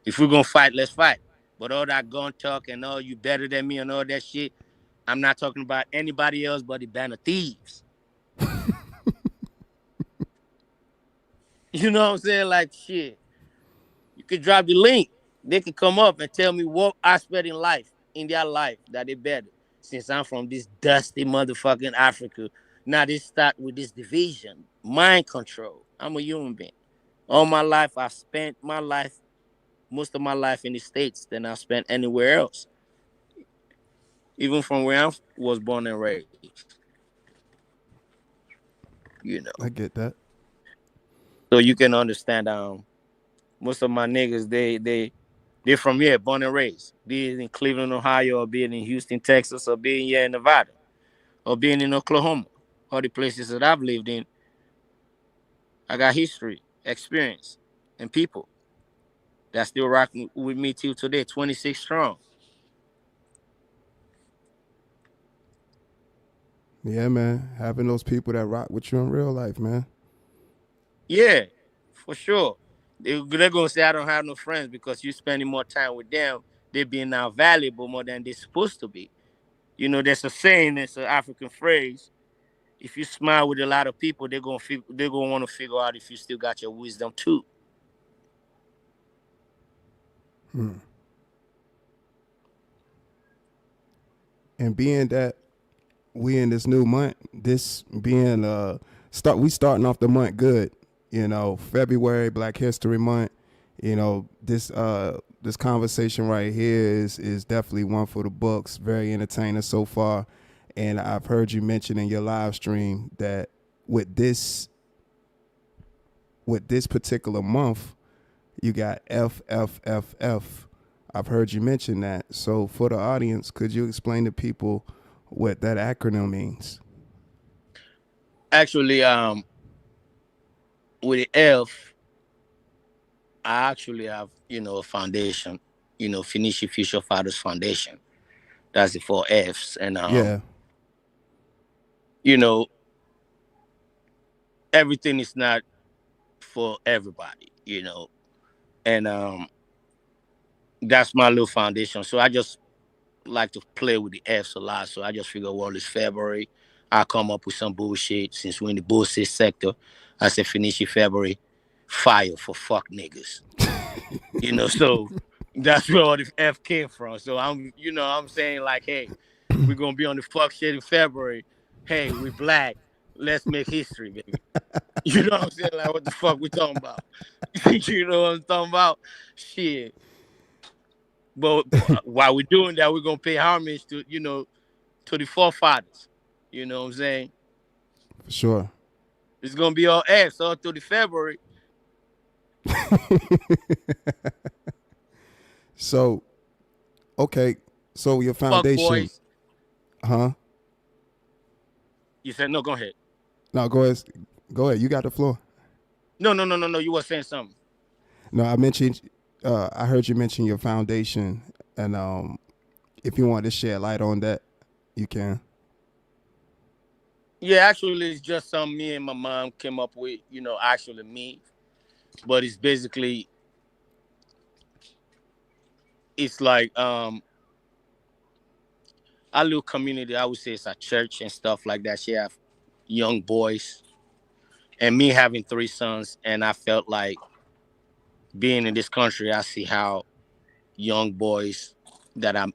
If we're going to fight, let's fight. But all that gun talk and all you better than me and all that shit, I'm not talking about anybody else but the band of thieves. You know what I'm saying? Like, shit. You could drop the link. They could come up and tell me what aspect in their life, that they better. Since I'm from this dusty motherfucking Africa, now they start with this division, mind control. I'm a human being. All my life, I've spent most of my life in the States than I spent anywhere else. Even from where I was born and raised. You know. I get that. So you can understand most of my niggas, they're from here, born and raised. Be it in Cleveland, Ohio, or be it in Houston, Texas, or being here in Nevada, or being in Oklahoma. All the places that I've lived in, I got history, experience, and people that still rocking with me till today, 26 strong. Yeah, man. Having those people that rock with you in real life, man. Yeah, for sure. They're going to say I don't have no friends because you're spending more time with them. They're being now valuable more than they're supposed to be. You know, there's a saying, it's an African phrase. If you smile with a lot of people, they're gonna want to figure out if you still got your wisdom too. And being that we in this new month, this being we starting off the month good. You know, February, Black History Month. You know, this conversation right here is definitely one for the books. Very entertaining so far. And I've heard you mention in your live stream that with this with this particular month, you got FFFF. I've heard you mention that. So for the audience, could you explain to people what that acronym means? Actually, with the F, I actually have, a foundation, Finishi Future Fathers Foundation. That's the four F's. And, Yeah, you know, everything is not for everybody, and that's my little foundation. So I just like to play with the F's a lot. So I just figure, well, it's February. I come up with some bullshit since we're in the bullshit sector. I said, finish it February, fire for fuck niggas. So that's where all the F came from. So I'm saying like, hey, we're gonna be on the fuck shit in February. Hey, we black. Let's make history, baby. You know what I'm saying? Like, what the fuck we talking about? You know what I'm talking about? Shit. But while we're doing that, we're gonna pay homage to the forefathers. You know what I'm saying? for sure. It's gonna be all F's all through the February. So, okay. So your Fuck foundation, boys. huh? You said no, go ahead. No, go ahead. Go ahead. You got the floor. No, no, no, no, no. You were saying something. No, I mentioned. I heard you mention your foundation, and if you want to shed light on that, you can. Yeah, actually it's just something me and my mom came up with, actually me. But it's basically it's like our little community, I would say it's a church and stuff like that. She have young boys and me having three sons, and I felt like being in this country, I see how young boys that I'm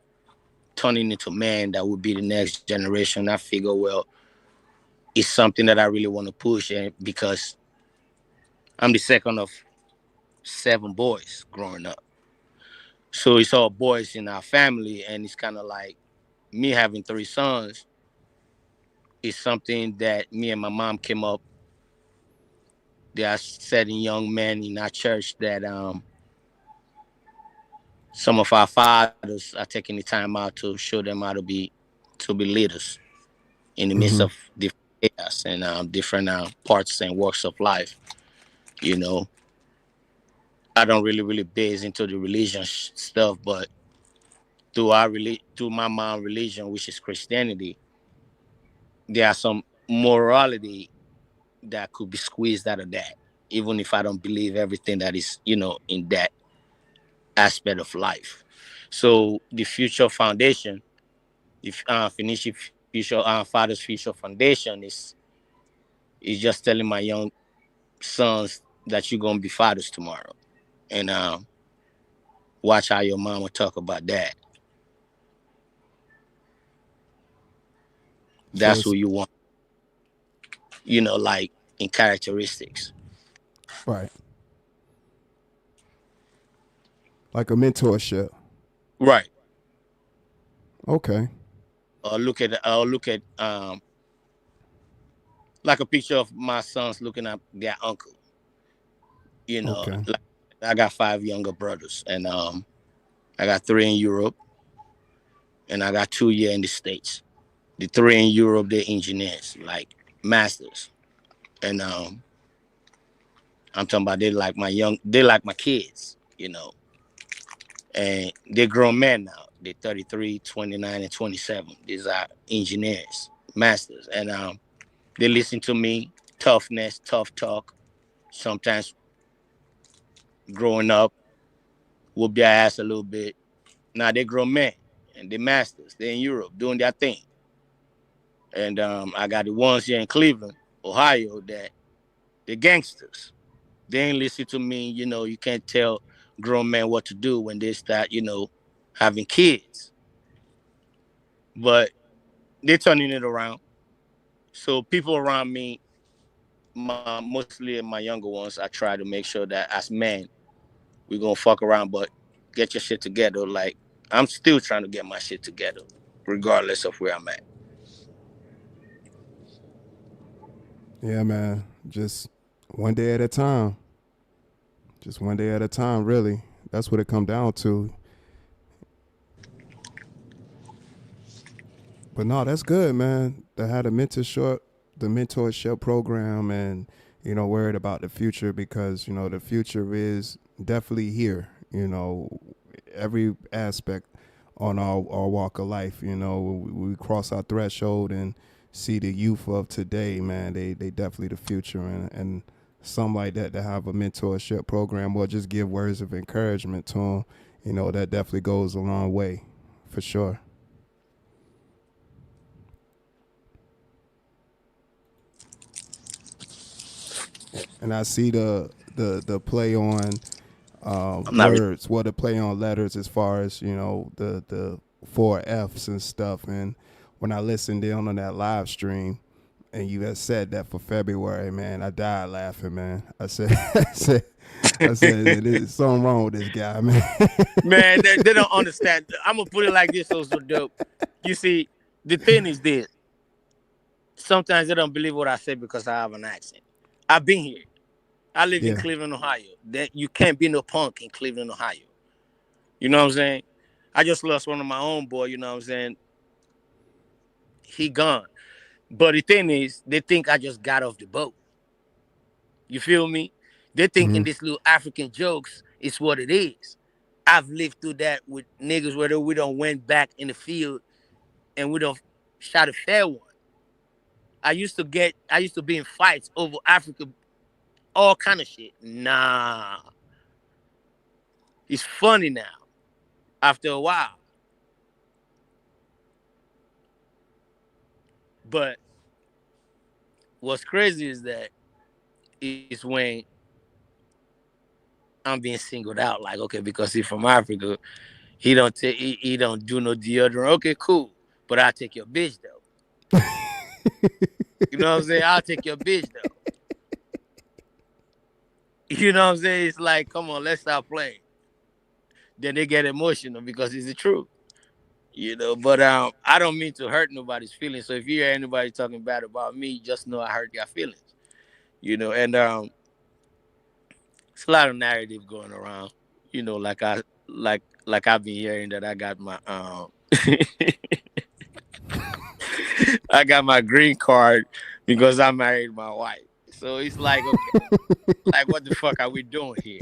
turning into men that would be the next generation. I figure, well, it's something that I really want to push, and because I'm the second of seven boys growing up. So it's all boys in our family, and it's kind of like me having three sons is something that me and my mom came up. There are certain young men in our church that some of our fathers are taking the time out to show them how to be leaders in the midst Mm-hmm. of different chaos and different parts and works of life. You know, I don't really base into the religion stuff, but through my mom religion, which is Christianity, there are some morality that could be squeezed out of that, even if I don't believe everything that is in that aspect of life. So the future foundation, if finish future father's future foundation is just telling my young sons that you're gonna be fathers tomorrow, and watch how your mama talk about that. So That's who it's you want, like in characteristics. right, like a mentorship. Right. Okay. Look at like a picture of my sons looking at their uncle. Okay. Like I got five younger brothers, and I got three in Europe, and I got two here in the States. The three in Europe, they're engineers, like masters, and I'm talking about they like my kids, and they're grown men now. They're 33, 29, and 27. These are engineers, masters, and they listen to me, toughness, tough talk. Sometimes growing up, whoop their ass a little bit. Now they grown men and they masters. They're in Europe doing their thing. And I got the ones here in Cleveland, Ohio, that they're gangsters. They ain't listen to me. You can't tell grown men what to do when they start, having kids. But they're turning it around. So people around me, mostly my younger ones, I try to make sure that as men, We're gonna fuck around, but get your shit together. Like I'm still trying to get my shit together, regardless of where I'm at. Yeah, man. Just one day at a time. Just one day at a time, really. That's what it come down to. But no, that's good, man. To have the mentorship program, and worried about the future, because the future is definitely here. Every aspect on our walk of life. We cross our threshold and see the youth of today, man. They definitely the future, and something like that, to have a mentorship program or just give words of encouragement to them. That definitely goes a long way, for sure. And I see the play on I'm not. words, what the play on letters, as far as the four F's and stuff. And when I listened in on that live stream, and you had said that for February, man, I died laughing, man. I said, there's something wrong with this guy, man. Man, they don't understand. I'm gonna put it like this, also dope. You see, the thing is this. Sometimes they don't believe what I say because I have an accent. I've been here. I live in Yeah. Cleveland, Ohio. That you can't be no punk in Cleveland, Ohio. You know what I'm saying? I just lost one of my own boy. You know what I'm saying? He gone. But the thing is, they think I just got off the boat. You feel me? They thinking Hmm. this little African jokes is what it is. I've lived through that with niggas where we don't went back in the field and we don't shot a fair one. I used to be in fights over Africa, all kind of shit. Nah, it's funny now. After a while, but what's crazy is that is when I'm being singled out. Like, okay, because he's from Africa, he don't do no deodorant. Okay, cool, but I'll take your bitch though. You know what I'm saying? I'll take your bitch though. You know what I'm saying? It's like, come on, let's stop playing. Then they get emotional because it's the truth. But I don't mean to hurt nobody's feelings. So if you hear anybody talking bad about me, just know I hurt your feelings. And it's a lot of narrative going around. Like I've been hearing that I got my I got my green card because I married my wife. So it's like, okay, like what the fuck are we doing here?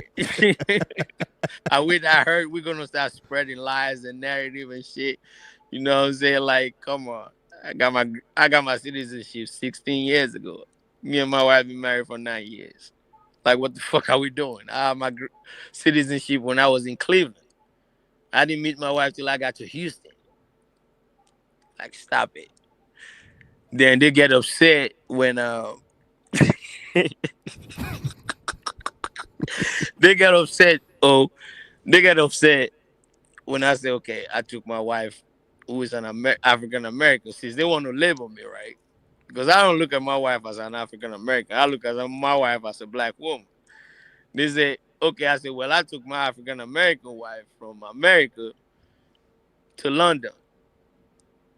I heard we're gonna start spreading lies and narrative and shit. You know what I'm saying? Like, come on. I got my citizenship 16 years ago. Me and my wife been married for 9 years. Like, what the fuck are we doing? I had my citizenship when I was in Cleveland. I didn't meet my wife till I got to Houston. Like, stop it. Then they get upset when they get upset. Oh, they get upset when I say, okay, I took my wife, who is an African American, since they want to label me, right? Because I don't look at my wife as an African American. I look at my wife as a black woman. They say, okay, I said, well, I took my African American wife from America to London.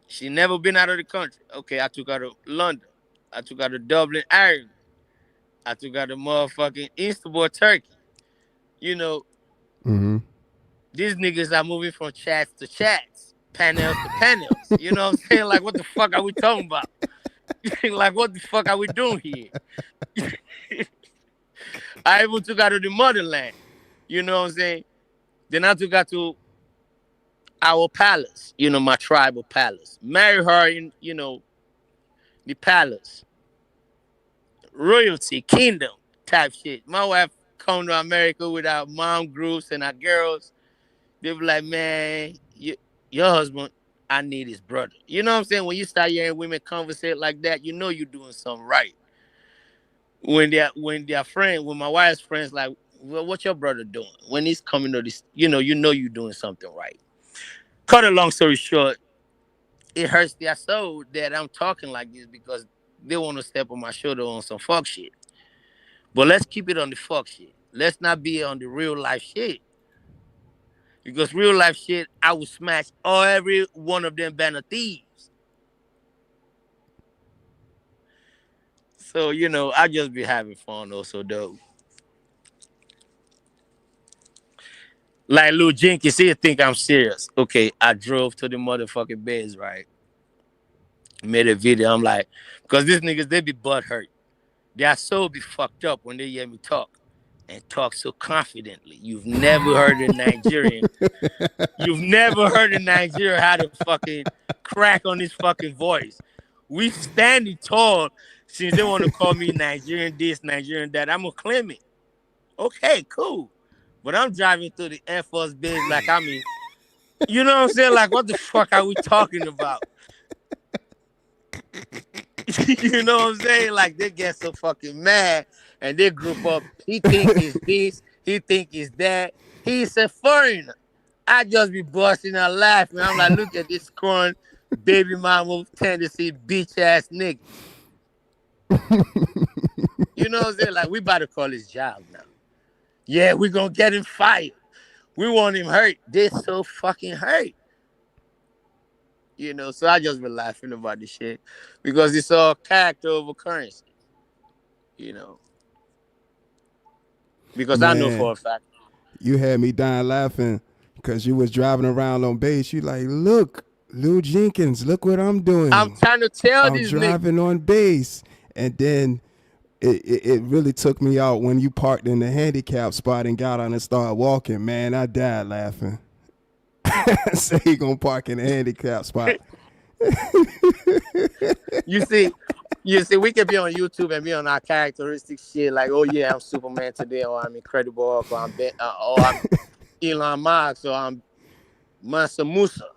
She never been out of the country. Okay, I took her to London. I took her to Dublin, Ireland. I took her to motherfucking Istanbul, Turkey. You know, Hmm. these niggas are moving from chats to chats, panels to panels. You know what I'm saying? Like, what the fuck are we talking about? Like, what the fuck are we doing here? I even took her to the motherland. You know what I'm saying? Then I took her to our palace, my tribal palace. Marry her in, the palace. Royalty, kingdom type shit. My wife come to America with our mom groups and our girls. They be like, man, your husband, I need his brother. You know what I'm saying? When you start hearing women conversate like that, you know you're doing something right. When my wife's friends like, well, what's your brother doing? When he's coming to this, you know you're doing something right. Cut a long story short, it hurts their soul that I'm talking like this because they want to step on my shoulder on some fuck shit. But let's keep it on the fuck shit. Let's not be on the real life shit. Because real life shit, I would smash every one of them band of thieves. So, I just be having fun also though. Like Lil Jenkins, he think I'm serious. Okay, I drove to the motherfucking base, right? Made a video. I'm like, because these niggas, they be butt hurt. Their soul be fucked up when they hear me talk. And talk so confidently. You've never heard a Nigerian had a fucking crack on his fucking voice. We standing tall since they want to call me Nigerian this, Nigerian that. I'm gonna claim it. Okay, cool. But I'm driving through the Air Force Base like you know what I'm saying? Like, what the fuck are we talking about? You know what I'm saying? Like, they get so fucking mad and they group up. He think it's this, he think it's that. He's a foreigner. I just be busting out laughing. I'm like, look at this corn baby mama Tennessee bitch ass niggas. You know what I'm saying? Like, we about to call his job now. Yeah, we gonna get him fired. We want him hurt. They're so fucking hurt. So I just been laughing about this shit. Because it's all character over currency. Because I know for Man, a fact. you had me dying laughing because you was driving around on base. You like, look, Lou Jenkins, look what I'm doing. I'm trying to tell I'm these driving on base. And then it really took me out when you parked in the handicap spot and got on and started walking. Man, I died laughing. Say you gonna park in the handicap spot. You see, we can be on YouTube and be on our characteristic shit like, oh yeah, I'm Superman today, or I'm Incredible Hulk, or I'm Elon Musk, or I'm Mansa Musa.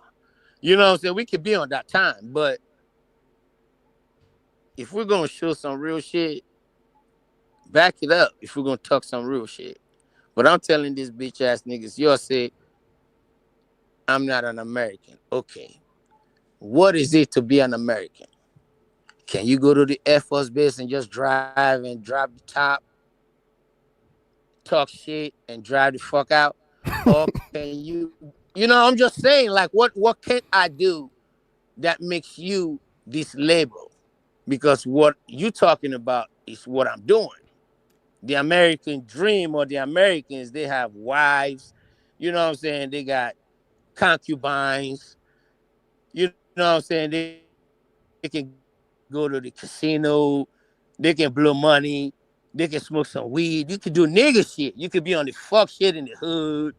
You know what I'm saying? We could be on that time, but if we're gonna show some real shit, back it up. If we're gonna talk some real shit, but I'm telling these bitch ass niggas, you'll say, I'm not an American. Okay, what is it to be an American? Can you go to the Air Force Base and just drive and drop the top, talk shit, and drive the fuck out? Or can you, I'm just saying, like, what can I do that makes you this label? Because what you talking about is what I'm doing. The American dream, or the Americans, they have wives, you know what I'm saying? They got concubines, you know what I'm saying? They can go to the casino, they can blow money, they can smoke some weed, you can do nigga shit. You could be on the fuck shit in the hood,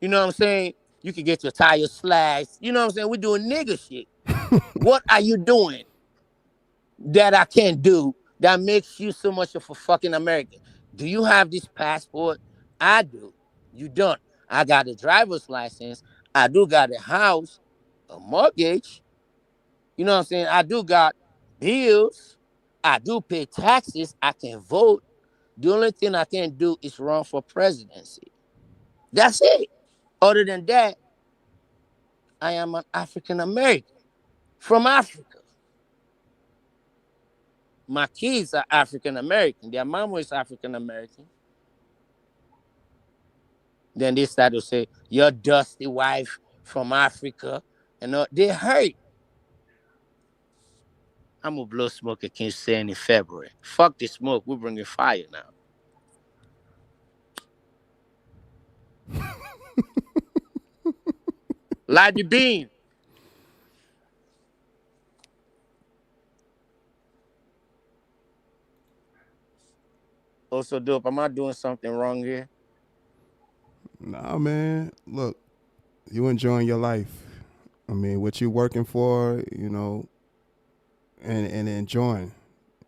you know what I'm saying? You can get your tires slashed, you know what I'm saying? We're doing nigga shit. What are you doing that I can't do that makes you so much of a fucking American? Do you have this passport? I do. You don't. I got a driver's license. I do got a house, a mortgage. You know what I'm saying? I do got bills. I do pay taxes. I can vote. The only thing I can't do is run for presidency. That's it. Other than that, I am an African American from Africa. My kids are African American. Their mama is African American. Then they start to say, your dusty wife from Africa. And they hurt. I'm going to blow smoke at King Saying in February. Fuck the smoke. We're bringing fire now. Light the beam. Also, dope. Am I doing something wrong here? Nah, man. Look, you enjoying your life. I mean, what you working for, and enjoying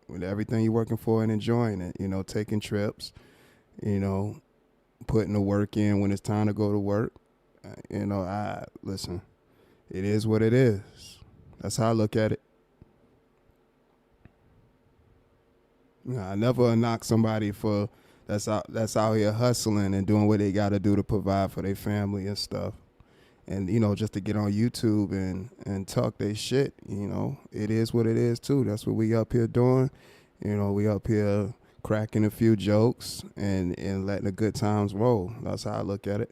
with everything you're working for and enjoying it. Taking trips, putting the work in when it's time to go to work. I listen. It is what it is. That's how I look at it. I never knock somebody for that's out here hustling and doing what they got to do to provide for their family and stuff. And just to get on YouTube and talk their shit. It is what it is too. That's what we up here doing. We up here cracking a few jokes and letting the good times roll. That's how I look at it.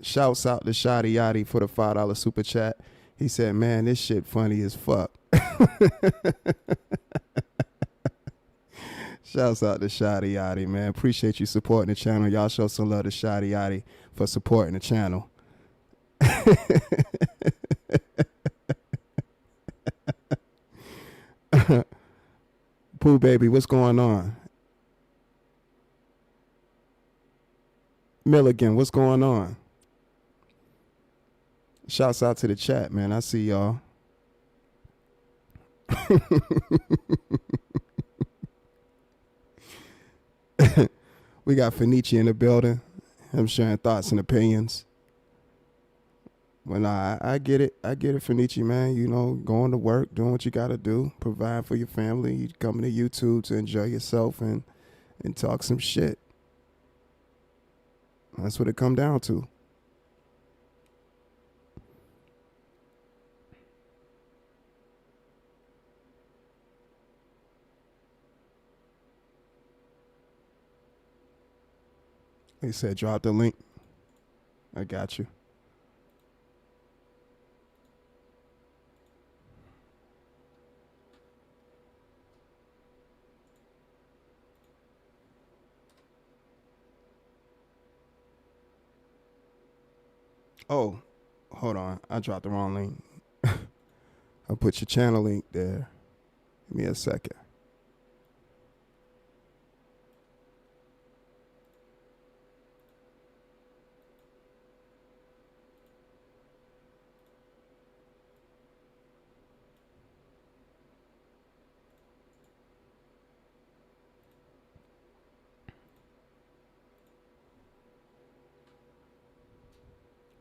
Shouts out to Shotty Yachty for the $5 super chat. He said, man, this shit funny as fuck. Shouts out to Shotty Yachty, man. Appreciate you supporting the channel. Y'all show some love to Shotty Yachty for supporting the channel. Pooh baby, what's going on? Milligan, what's going on? Shouts out to the chat, man. I see y'all. We got Fenici in the building. Him sharing thoughts and opinions. Well, nah, I get it. I get it, Fenici, man. You know, going to work, doing what you got to do, provide for your family. You coming to YouTube to enjoy yourself and talk some shit. That's what it come down to. He said, drop the link. I got you. Oh, hold on. I dropped the wrong link. I'll put your channel link there. Give me a second.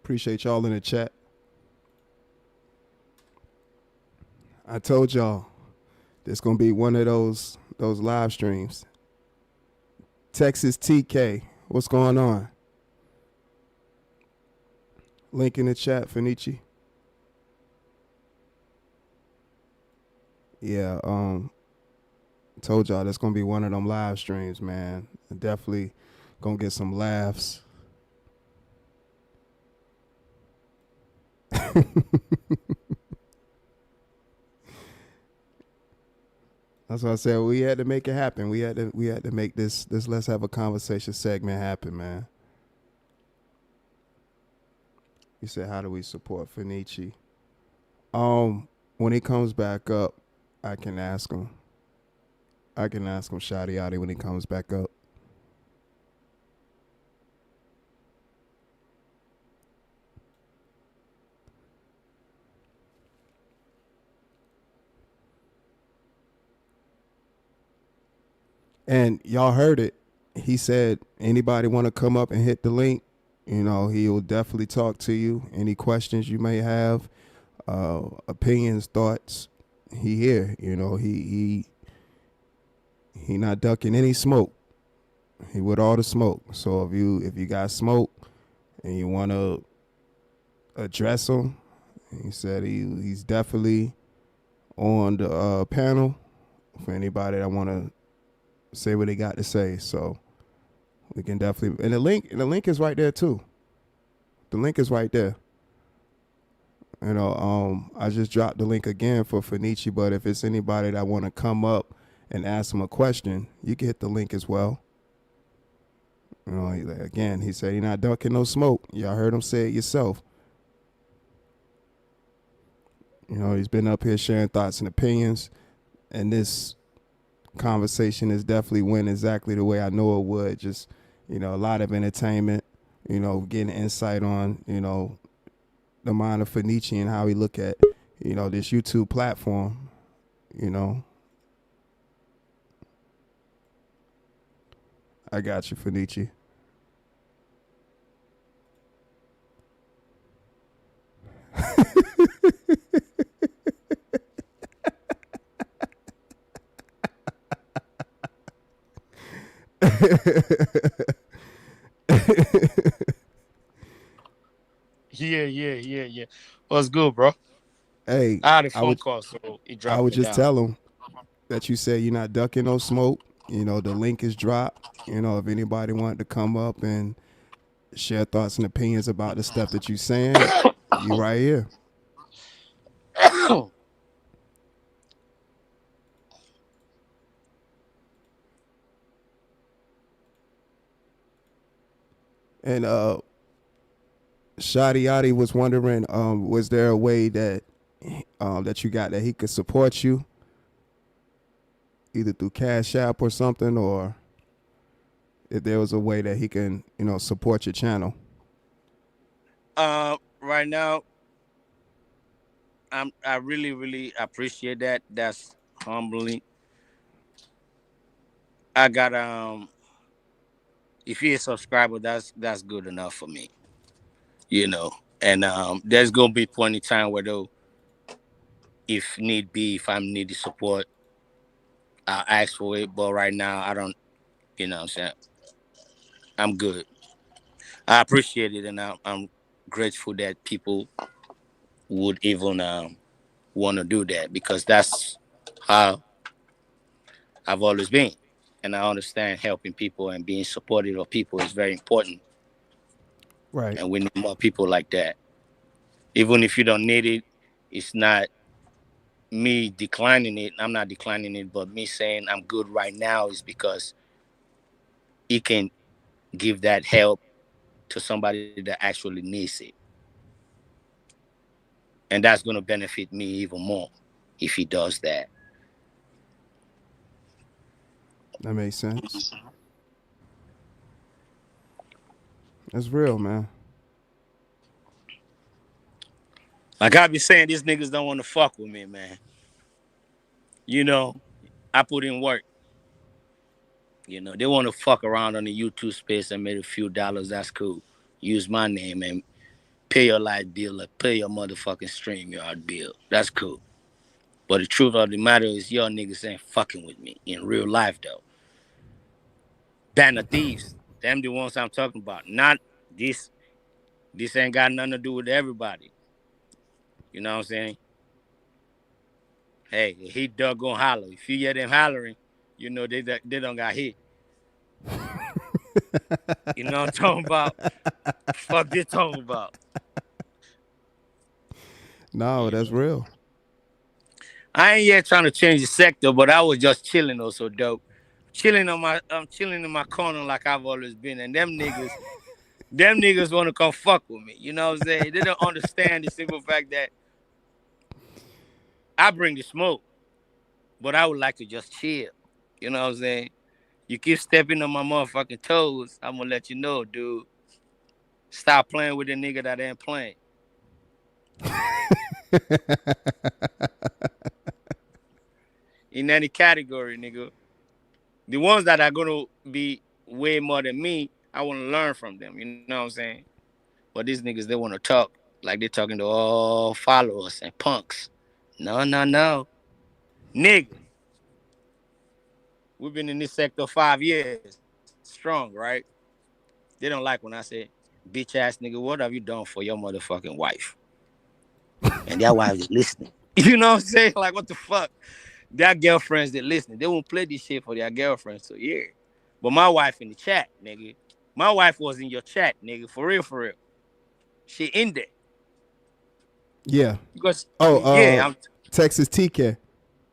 Appreciate y'all in the chat. I told y'all there's gonna be one of those live streams. Texas TK, what's going on? Link in the chat, Fenici. Yeah, told y'all that's gonna be one of them live streams, man. Definitely gonna get some laughs. That's what I said. We had to make it happen. We had to make this let's have a conversation segment happen, man. You said, how do we support Fenici? When he comes back up, I can ask him. Shotty Yachty, when he comes back up. And y'all heard it. He said, anybody want to come up and hit the link? You know, he will definitely talk to you. Any questions you may have, opinions, thoughts, he here. You know, he not ducking any smoke. He with all the smoke. So if you got smoke and you want to address him, he said he's definitely on the panel for anybody that want to say what they got to say. So we can definitely, and the link is right there too. The link is right there. You know, I just dropped the link again for Fenici, but if it's anybody that want to come up and ask him a question, you can hit the link as well. You know, again, he said he not dunking no smoke. Y'all heard him say it yourself. You know, he's been up here sharing thoughts and opinions, and this conversation is definitely went exactly the way I know it would. Just, you know, a lot of entertainment, you know, getting insight on, you know, the mind of Fenici and how he look at, you know, this YouTube platform, you know. I got you, Fenici. Yeah. What's good, bro? Hey, I had a phone call, so it I dropped would me just down. tell him, that you say you're not ducking no smoke. You know, the link is dropped. You know, if anybody wanted to come up and share thoughts and opinions about the stuff that you're saying, you right here. And Shadi Yadi was wondering, was there a way that that you got that he could support you, either through Cash App or something, or if there was a way that he can, you know, support your channel? Right now, I really, really appreciate that. That's humbling. I got if you're a subscriber, that's good enough for me. You know. And there's gonna be plenty of time where though, if need be, if I'm needing support, I'll ask for it. But right now I don't, you know what I'm saying? I'm good. I appreciate it, and I'm grateful that people would even want to do that, because that's how I've always been. And I understand helping people and being supportive of people is very important. Right. And we need more people like that. Even if you don't need it, it's not me declining it. I'm not declining it, but me saying I'm good right now is because it can give that help to somebody that actually needs it. And that's going to benefit me even more if he does that. That makes sense. That's real, man. Like I be saying, these niggas don't want to fuck with me, man. You know, I put in work. You know, they want to fuck around on the YouTube space and make a few dollars. That's cool. Use my name and pay your light bill or pay your motherfucking StreamYard bill. That's cool. But the truth of the matter is, y'all niggas ain't fucking with me in real life, though. Band of thieves. Them the ones I'm talking about. Not this. This ain't got nothing to do with everybody. You know what I'm saying? Hey, he dug gonna holler. If you hear them hollering, you know they don't got hit. You know what I'm talking about? Fuck they talking about. No, You that's know. real. I ain't yet trying to change the sector, but I was just chilling also dope. I'm chilling in my corner like I've always been. And them niggas wanna come fuck with me. You know what I'm saying? They don't understand the simple fact that I bring the smoke, but I would like to just chill. You know what I'm saying? You keep stepping on my motherfucking toes, I'm gonna let you know, dude. Stop playing with the nigga that ain't playing. In any category, nigga. The ones that are gonna be way more than me, I wanna learn from them. You know what I'm saying? But these niggas, they wanna talk like they're talking to all followers and punks. No, no, no. Nigga, we've been in this sector 5 years strong, right? They don't like when I say, bitch ass nigga, what have you done for your motherfucking wife? And their wives is listening. You know what I'm saying? Like, what the fuck? Their girlfriends that listening. They won't play this shit for their girlfriends. So yeah. But my wife in the chat, nigga. My wife was in your chat, nigga. For real, for real. She in there. Yeah. Because Oh, yeah, I'm Texas TK.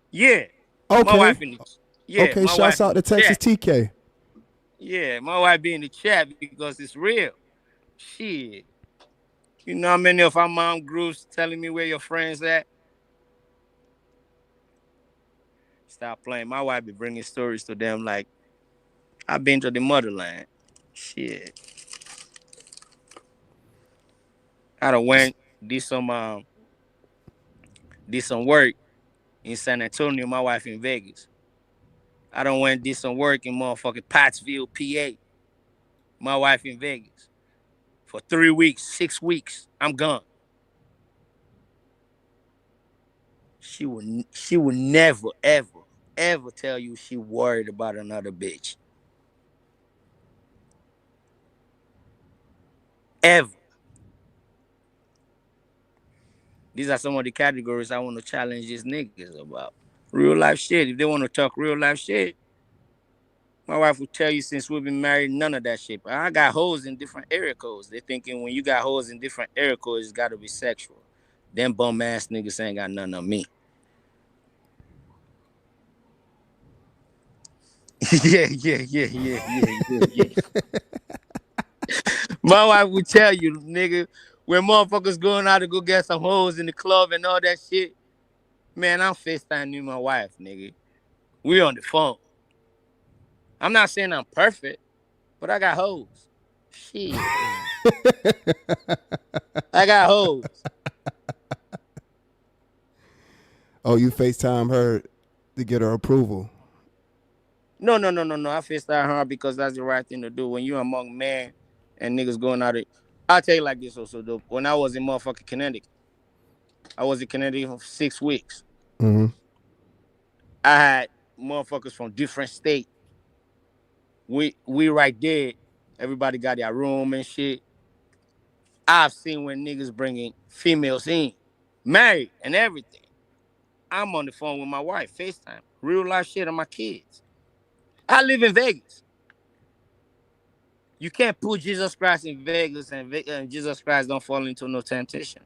yeah. My Okay. wife in the yeah, Okay. my Shouts wife in out the to Texas chat. TK. Yeah, my wife be in the chat because it's real. Shit. You know how many of our mom groups telling me where your friends at? Stop playing. My wife be bringing stories to them like, I've been to the motherland. Shit. I done went, did some work in San Antonio, my wife in Vegas. I done went did some work in motherfucking Pottsville, PA. My wife in Vegas. For 3 weeks, 6 weeks, I'm gone. She would never, ever, ever tell you she worried about another bitch. Ever. These are some of the categories I want to challenge these niggas about. Real life shit. If they want to talk real life shit, my wife will tell you since we've been married, none of that shit. But I got hoes in different area codes. They thinking when you got hoes in different area codes, it's got to be sexual. Them bum ass niggas ain't got nothing on me. Yeah. My wife would tell you, nigga, when motherfuckers going out to go get some hoes in the club and all that shit, man, I'm FaceTiming my wife, nigga. We on the phone. I'm not saying I'm perfect, but I got hoes. Shit. I got hoes. Oh, you FaceTime her to get her approval. No. I FaceTime her because that's the right thing to do. When you're among men and niggas going out it. I'll tell you like this also, though. When I was in motherfucking Connecticut, I was in Connecticut for 6 weeks. Mm-hmm. I had motherfuckers from different states. We right there. Everybody got their room and shit. I've seen when niggas bringing females in, married and everything. I'm on the phone with my wife, FaceTime, real life shit on my kids. I live in Vegas. You can't put Jesus Christ in Vegas and Jesus Christ don't fall into no temptation.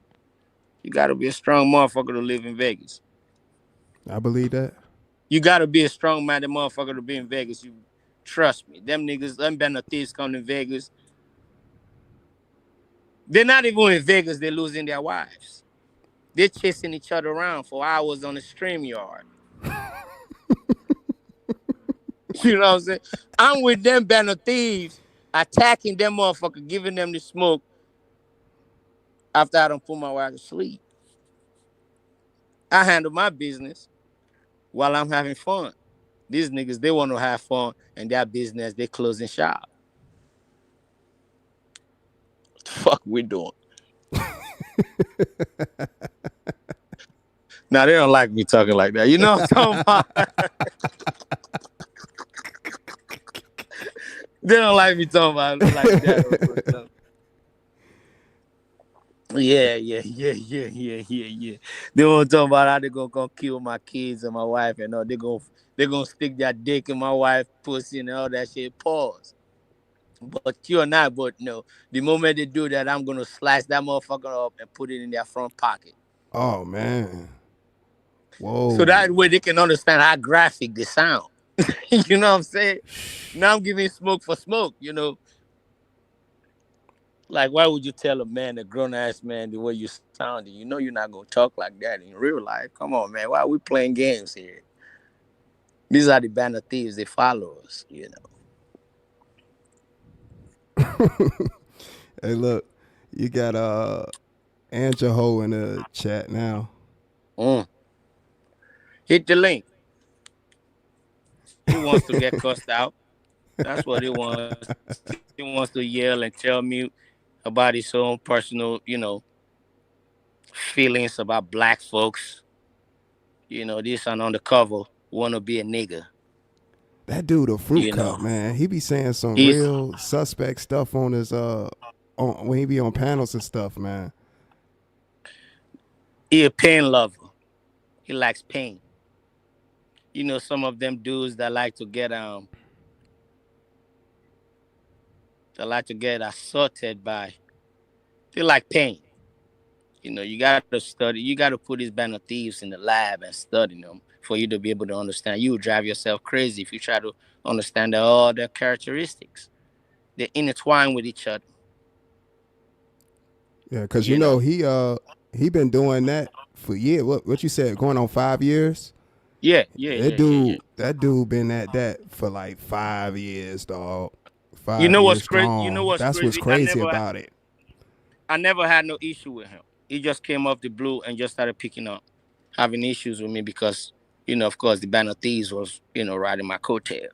You gotta be a strong motherfucker to live in Vegas. I believe that. You gotta be a strong-minded motherfucker to be in Vegas. You trust me. Them niggas, them band of thieves come to Vegas. They're not even in Vegas, they're losing their wives. They're chasing each other around for hours on the stream yard. You know what I'm saying? I'm with them band of thieves, attacking them motherfucker, giving them the smoke after I don't put my wife to sleep. I handle my business while I'm having fun. These niggas, they want to have fun and their business, they closing shop. What the fuck we doing? Now they don't like me talking like that. You know what I'm talking about? They don't like me talking about like that. Yeah. They won't talk about how they gonna come kill my kids and my wife and all. They gonna stick their dick in my wife pussy and all that shit. Pause. But you're not. But no, the moment they do that, I'm gonna slice that motherfucker up and put it in their front pocket. Oh man. So Whoa. that way they can understand how graphic they sound. You know what I'm saying? Now I'm giving smoke for smoke. You know. Like, why would you tell a man, a grown ass man, the way you sounding? You know you're not gonna talk like that in real life. Come on, man. Why are we playing games here? These are the band of thieves. They follow us. You Hey, look, you got Angel Ho in the chat now. know. Hit the link. He wants to get cussed out. That's what he wants. He wants to yell and tell me about his own personal, feelings about black folks. This and on the cover, want to be a nigga. That dude a fruit You cup, know, man. He be saying some he's real suspect stuff on his on when he be on panels and stuff, man. he a pain lover. He likes pain. Some of them dudes that like to get assaulted by. They like pain. You got to study. You got to put these band of thieves in the lab and study them for you to be able to understand. You will drive yourself crazy if you try to understand all their characteristics. They intertwine with each other. Yeah, cause You know. he been doing that for years. What you said, going on 5 years? Yeah. That dude been at that for like 5 years, dog. You five know what's years crazy? You know strong. what's That's what's crazy? crazy about it. I never had no issue with him. He just came off the blue and just started picking up, having issues with me because, of course, the band of thieves was, riding my coattail.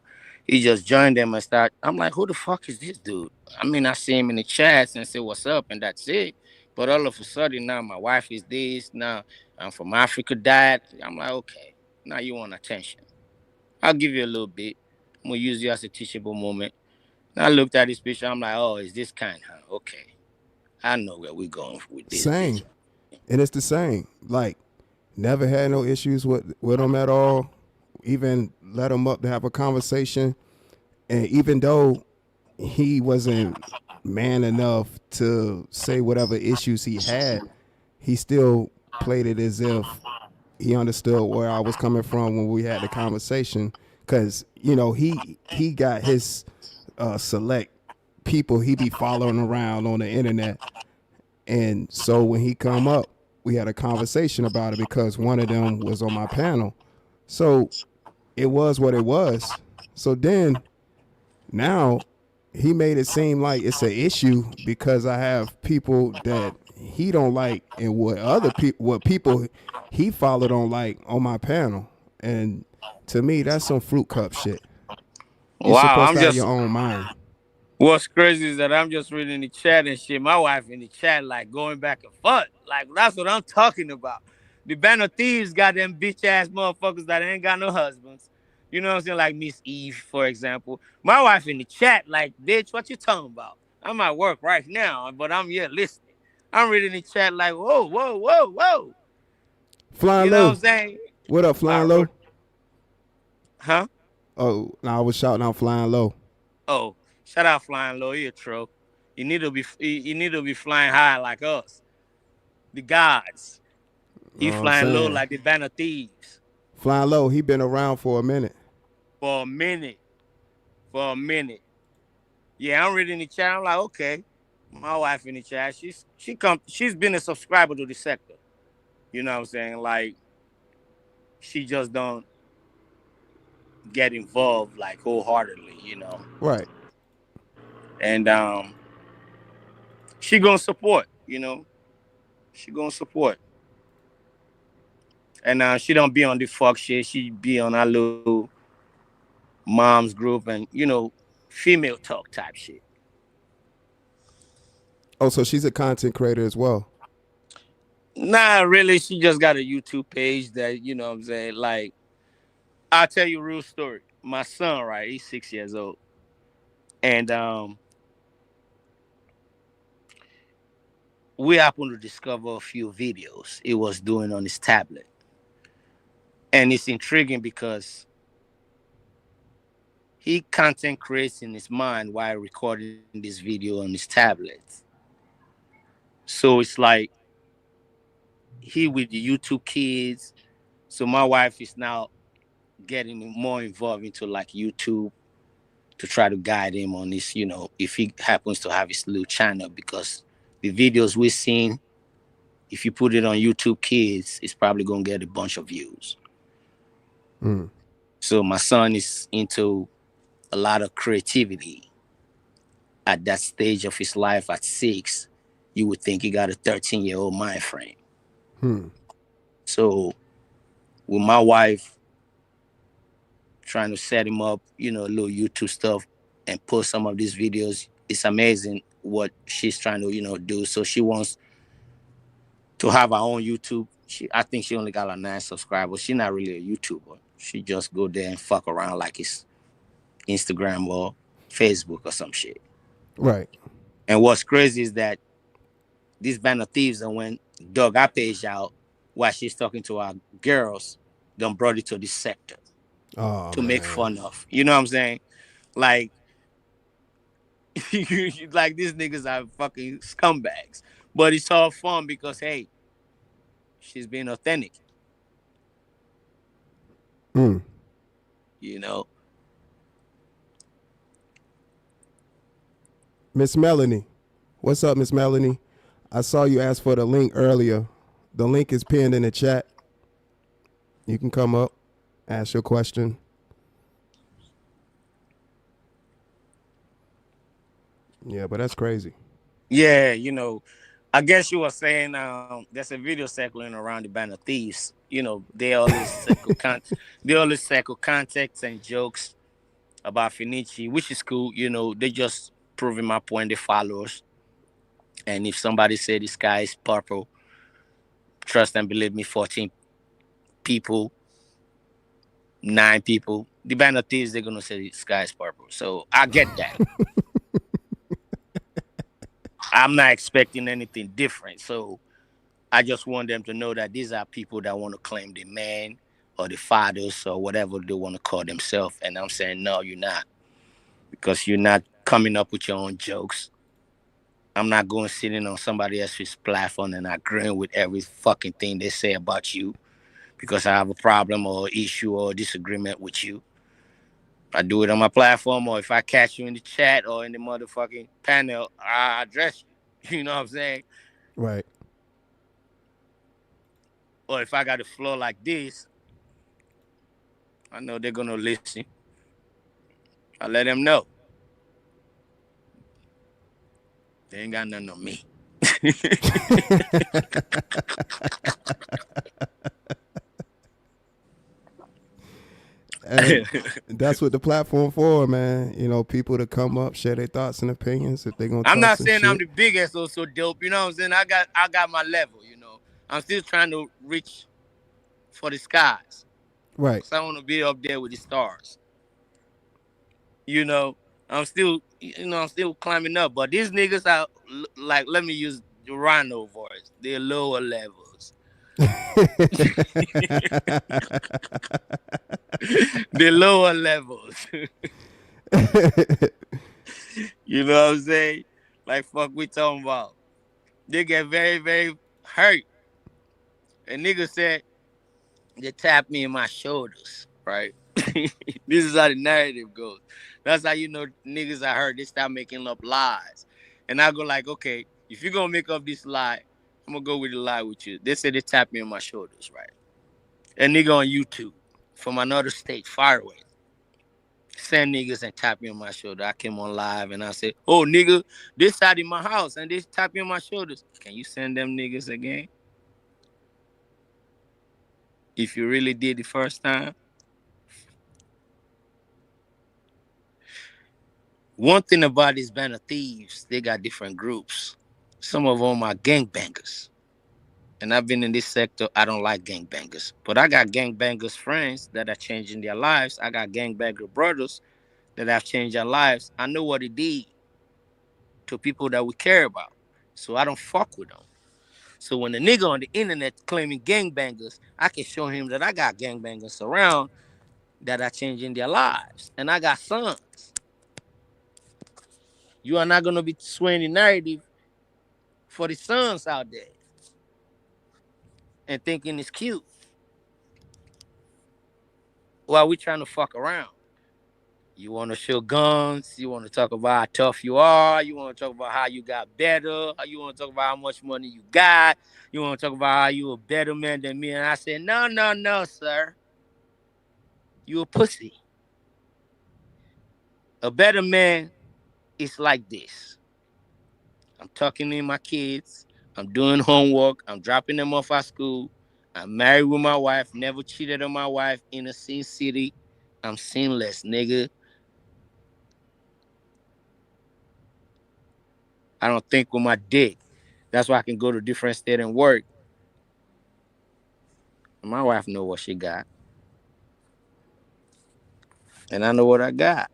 He just joined them and start. I'm like, who the fuck is this dude? I mean, I see him in the chats and say what's up, and that's it. But all of a sudden now my wife is this. Now I'm from Africa, dad. I'm like, okay, now you want attention. I'll give you a little bit. I'm gonna use you as a teachable moment. And I looked at this picture. I'm like, oh, is this kind, huh? Okay. I know where we're going with this bitch. Same, and it's the same. Like Never had no issues with him at all. Even let him up to have a conversation. And even though he wasn't man enough to say whatever issues he had, he still played it as if he understood where I was coming from when we had the conversation. Cause he got his select people he be following around on the internet, and so when he come up, we had a conversation about it because one of them was on my panel. So it was what it was. So then now he made it seem like it's an issue because I have people that he don't like and what people he followed don't like on my panel. And to me, that's some fruit cup shit. You're Wow, supposed I'm to have just. your own mind. What's crazy is that I'm just reading the chat and shit. My wife in the chat, like going back and forth. Like, that's what I'm talking about. The Band of Thieves got them bitch ass motherfuckers that ain't got no husbands. You know what I'm saying? Like Miss Eve, for example. My wife in the chat, like, bitch, what you talking about? I'm at work right now, but I'm here listening. I'm reading the chat like, whoa, whoa, whoa, whoa. Flying You know what low. I'm saying? What up, flying What? low? Huh? Oh, no, I was shouting out flying low. Oh, shout out Flying Low here, Tro. You need to be flying high like us. The gods. You He know what I'm flying low saying? like the Band of Thieves Flying low, he been around for a minute. for a minute. For a minute. Yeah, I'm reading the chat. I'm like, okay. My wife in the chat. She's been a subscriber to the sector. You know what I'm saying? Like, she just don't get involved like wholeheartedly. Right. And she gonna support. She gonna support. And she don't be on the fuck shit. She be on our little mom's group and female talk type shit. Oh, so she's a content creator as well. Nah, really, she just got a YouTube page that what I'm saying. Like, I'll tell you a real story. My son, right? He's 6 years old, and we happened to discover a few videos he was doing on his tablet, and it's intriguing because he content creates in his mind while recording this video on his tablet. So it's like he with the YouTube kids. So my wife is now getting more involved into like YouTube to try to guide him on this, if he happens to have his little channel, because the videos we're seeing, if you put it on YouTube Kids, it's probably gonna get a bunch of views. Mm. So my son is into a lot of creativity at that stage of his life at 6. You would think he got a 13-year-old mind frame. Hmm. So with my wife trying to set him up, a little YouTube stuff and post some of these videos, it's amazing what she's trying to, do. So she wants to have her own YouTube. I think she only got like 9 subscribers. She's not really a YouTuber. She just go there and fuck around like it's Instagram or Facebook or some shit. Right. And what's crazy is that this Band of Thieves, and when dug our page out while she's talking to our girls, done brought it to this sector Oh to make man. fun of. You know what I'm saying? Like, like these niggas are fucking scumbags. But it's all fun because, hey, she's being authentic. Mm. You know? Miss Melanie. What's up, Miss Melanie? I saw you ask for the link earlier. The link is pinned in the chat. You can come up, ask your question. Yeah, but that's crazy. Yeah, I guess you were saying there's a video circling around the Band of Thieves. They always circle context and jokes about Finici, which is cool. They just proving my point. They follow us. And if somebody said the sky is purple, trust and believe me, 14 people, 9 people, the Band of Thieves, they're gonna say the sky is purple. So I get that. I'm not expecting anything different. So I just want them to know that these are people that want to claim the man or the fathers or whatever they want to call themselves. And I'm saying, no, you're not. Because you're not coming up with your own jokes. I'm not going sitting on somebody else's platform and agreeing with every fucking thing they say about you because I have a problem or issue or disagreement with you. I do it on my platform, or if I catch you in the chat or in the motherfucking panel, I address you. You know what I'm saying? Right. Or if I got a flow like this, I know they're gonna listen. I let them know they ain't got nothing on me. And that's what the platform for, man. You know, people to come up, share their thoughts and opinions if they're gonna I'm talk not some saying I'm shit. the biggest or so dope. You know what I'm saying? I got my level. You know, I'm still trying to reach for the skies. Right. Cause I want to be up there with the stars. You know, I'm still climbing up. But these niggas are like, let me use the Rhino voice. They're lower levels. The lower levels. You know what I'm saying? Like, fuck we talking about. They get very, very hurt. And nigga said, they tapped me in my shoulders, right? This is how the narrative goes. That's how you know niggas I heard they start making up lies. And I go like, okay, if you're gonna make up this lie, I'm gonna go with the lie with you. They said they tapped me on my shoulders, right? A nigga on YouTube from another state, far away. Send niggas and tap me on my shoulder. I came on live and I said, oh nigga, this side in my house and they tap me on my shoulders. Can you send them niggas again? If you really did the first time. One thing about this band of thieves, they got different groups. Some of them are gangbangers. And I've been in this sector, I don't like gangbangers. But I got gangbangers friends that are changing their lives. I got gangbanger brothers that have changed their lives. I know what it did to people that we care about. So I don't fuck with them. So when the nigga on the internet claiming gangbangers, I can show him that I got gangbangers around that are changing their lives. And I got sons. You are not going to be swaying the narrative for the sons out there and thinking it's cute while we trying to fuck around. You want to show guns. You want to talk about how tough you are. You want to talk about how you got better. You want to talk about how much money you got. You want to talk about how you a better man than me. And I said, no, no, no, sir. You a pussy. A better man is like this. I'm talking to my kids. I'm doing homework. I'm dropping them off at school. I'm married with my wife. Never cheated on my wife in a sin city. I'm sinless, nigga. I don't think with my dick. That's why I can go to different state and work. My wife know what she got. And I know what I got.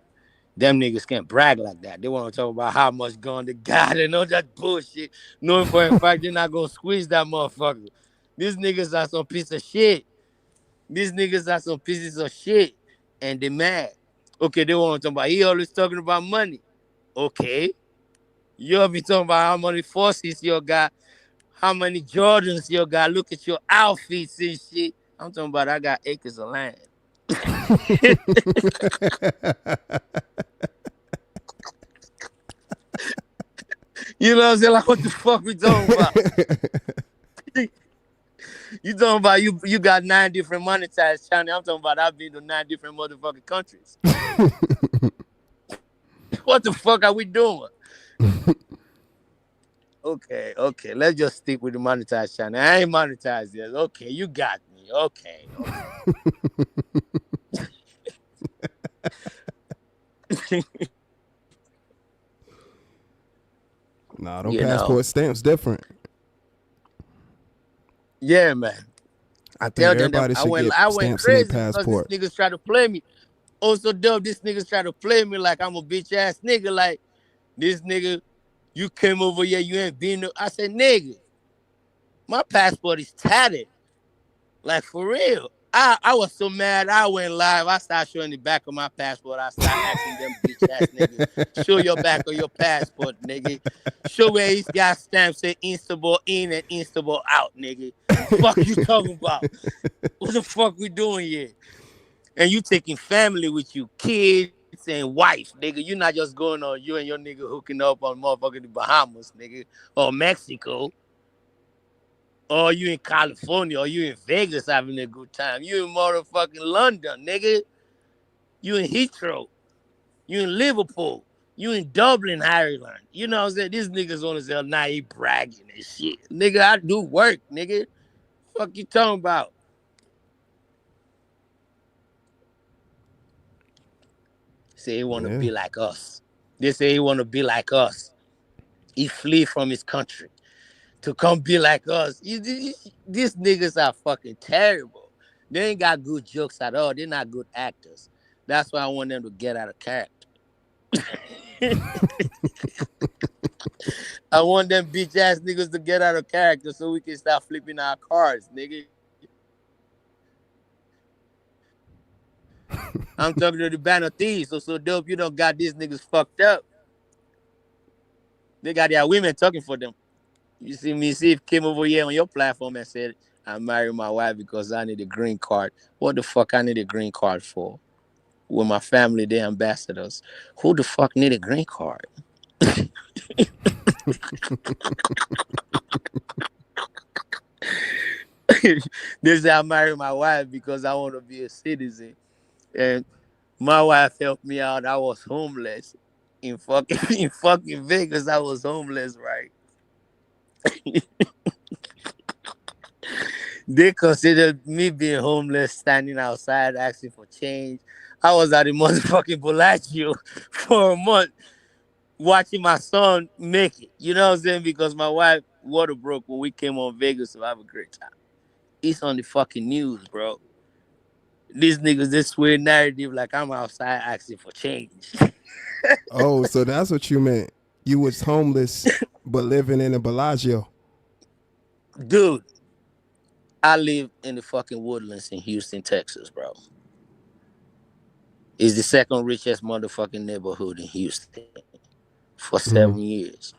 Them niggas can't brag like that. They want to talk about how much gun they got and all that bullshit. Knowing for a fact they're not going to squeeze that motherfucker. These niggas are some piece of shit. These niggas are some pieces of shit. And they mad. Okay, they want to talk about, he always talking about money. Okay. You'll be talking about how many forces you got, how many Jordans you got. Look at your outfits and shit. I'm talking about I got acres of land. You know what I'm saying? Like, what the fuck we talking about? You talking about you got 9 different monetized channels. I'm talking about I've been to 9 different motherfucking countries. What the fuck are we doing? Okay, let's just stick with the monetized channel. I ain't monetized yet. Okay, you got me. Okay. Nah, them You know. passport stamps different. Yeah, man. I think Tell them that everybody should get I went stamps in their crazy because these passport. niggas try to play me. Also dope, this niggas try to play me like I'm a bitch ass nigga. Like, this nigga, you came over here, you ain't been no. I said, nigga, My passport is tatted. Like for real. I was so mad. I went live. I started showing the back of my passport. I started asking them bitch ass niggas, show your back of your passport, nigga. Show where he's got stamps say Instable in and Instable out, nigga. Fuck you talking about? What the fuck we doing here? And you taking family with you, kids and wife, nigga. You not just going on you and your nigga hooking up on motherfucking the Bahamas, nigga, or Mexico. Or you in California, or you in Vegas having a good time. You in motherfucking London, nigga. You in Heathrow. You in Liverpool. You in Dublin, Ireland. You know what I'm saying? These niggas on his nah, he bragging and shit. Nigga, I do work, nigga. Fuck you talking about? Say he wanna Yeah. be like us. They say he wanna be like us. He flee from his country to come be like us. These niggas are fucking terrible. They ain't got good jokes at all. They're not good actors. That's why I want them to get out of character. I want them bitch ass niggas to get out of character so we can start flipping our cards, nigga. I'm talking to the band of thieves. So dope, you don't got these niggas fucked up. They got their women talking for them. You see me, see if came over here on your platform and said, I married my wife because I need a green card. What the fuck I need a green card for? With my family, they ambassadors. Who the fuck need a green card? They say I married my wife because I want to be a citizen. And my wife helped me out. I was homeless. In fucking in fucking Vegas, I was homeless, right? They considered me being homeless, standing outside asking for change. I was at the motherfucking Bellagio for a month watching my son make it. You know what I'm saying? Because my wife water broke when we came on Vegas to have a great time. It's on the fucking news, bro. These niggas, this weird narrative like I'm outside asking for change. Oh, so that's what you meant. You was homeless but living in a Bellagio. Dude, I live in the fucking woodlands in Houston, Texas, bro. It's the second richest motherfucking neighborhood in Houston for 7 Mm-hmm. years.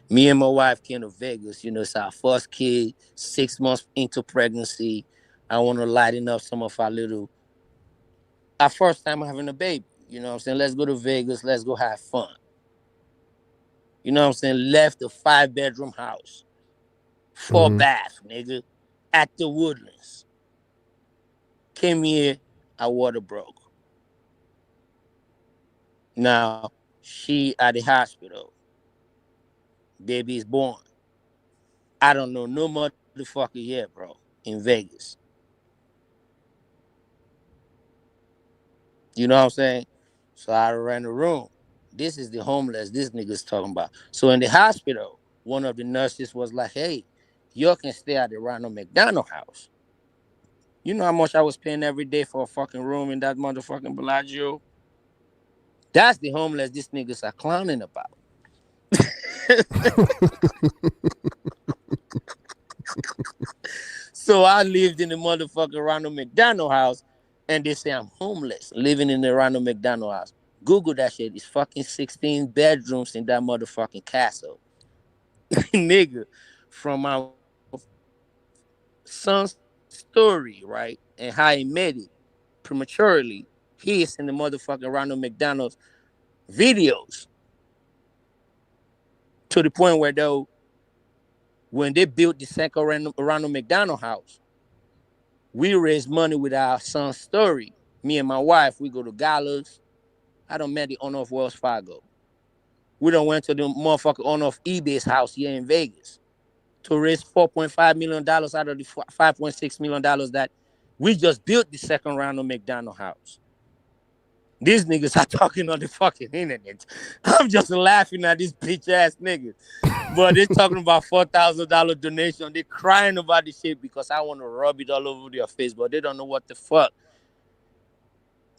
Me and my wife came to Vegas. You know, it's our first kid, 6 months into pregnancy. I want to lighten up some of our first time having a baby. You know what I'm saying? Let's go to Vegas. Let's go have fun. You know what I'm saying? Left a 5 bedroom house, four Mm-hmm. bath, nigga, at the Woodlands. Came here, our water broke. Now, she at the hospital. Baby is born. I don't know no motherfucker yet, bro, in Vegas. You know what I'm saying? So I ran the room. This is the homeless this nigga's talking about. So in the hospital, one of the nurses was like, hey, you can stay at the Ronald McDonald house. You know how much I was paying every day for a fucking room in that motherfucking Bellagio? That's the homeless these niggas are clowning about. So I lived in the motherfucking Ronald McDonald house, and they say I'm homeless, living in the Ronald McDonald house. Google that shit. It's fucking 16 bedrooms in that motherfucking castle. Nigga, from my son's story, right? And how he made it prematurely. He is in the motherfucking Ronald McDonald's videos to the point where though when they built the second Ronald McDonald house, we raised money with our son's story. Me and my wife, we go to galas. I don't met the owner of Wells Fargo. We don't went to the motherfucker owner of eBay's house here in Vegas to raise $4.5 million out of the $5.6 million that we just built the second round of McDonald house. These niggas are talking on the fucking internet. I'm just laughing at these bitch ass niggas. But they're talking about $4,000 donation. They're crying about this shit because I want to rub it all over their face, but they don't know what the fuck.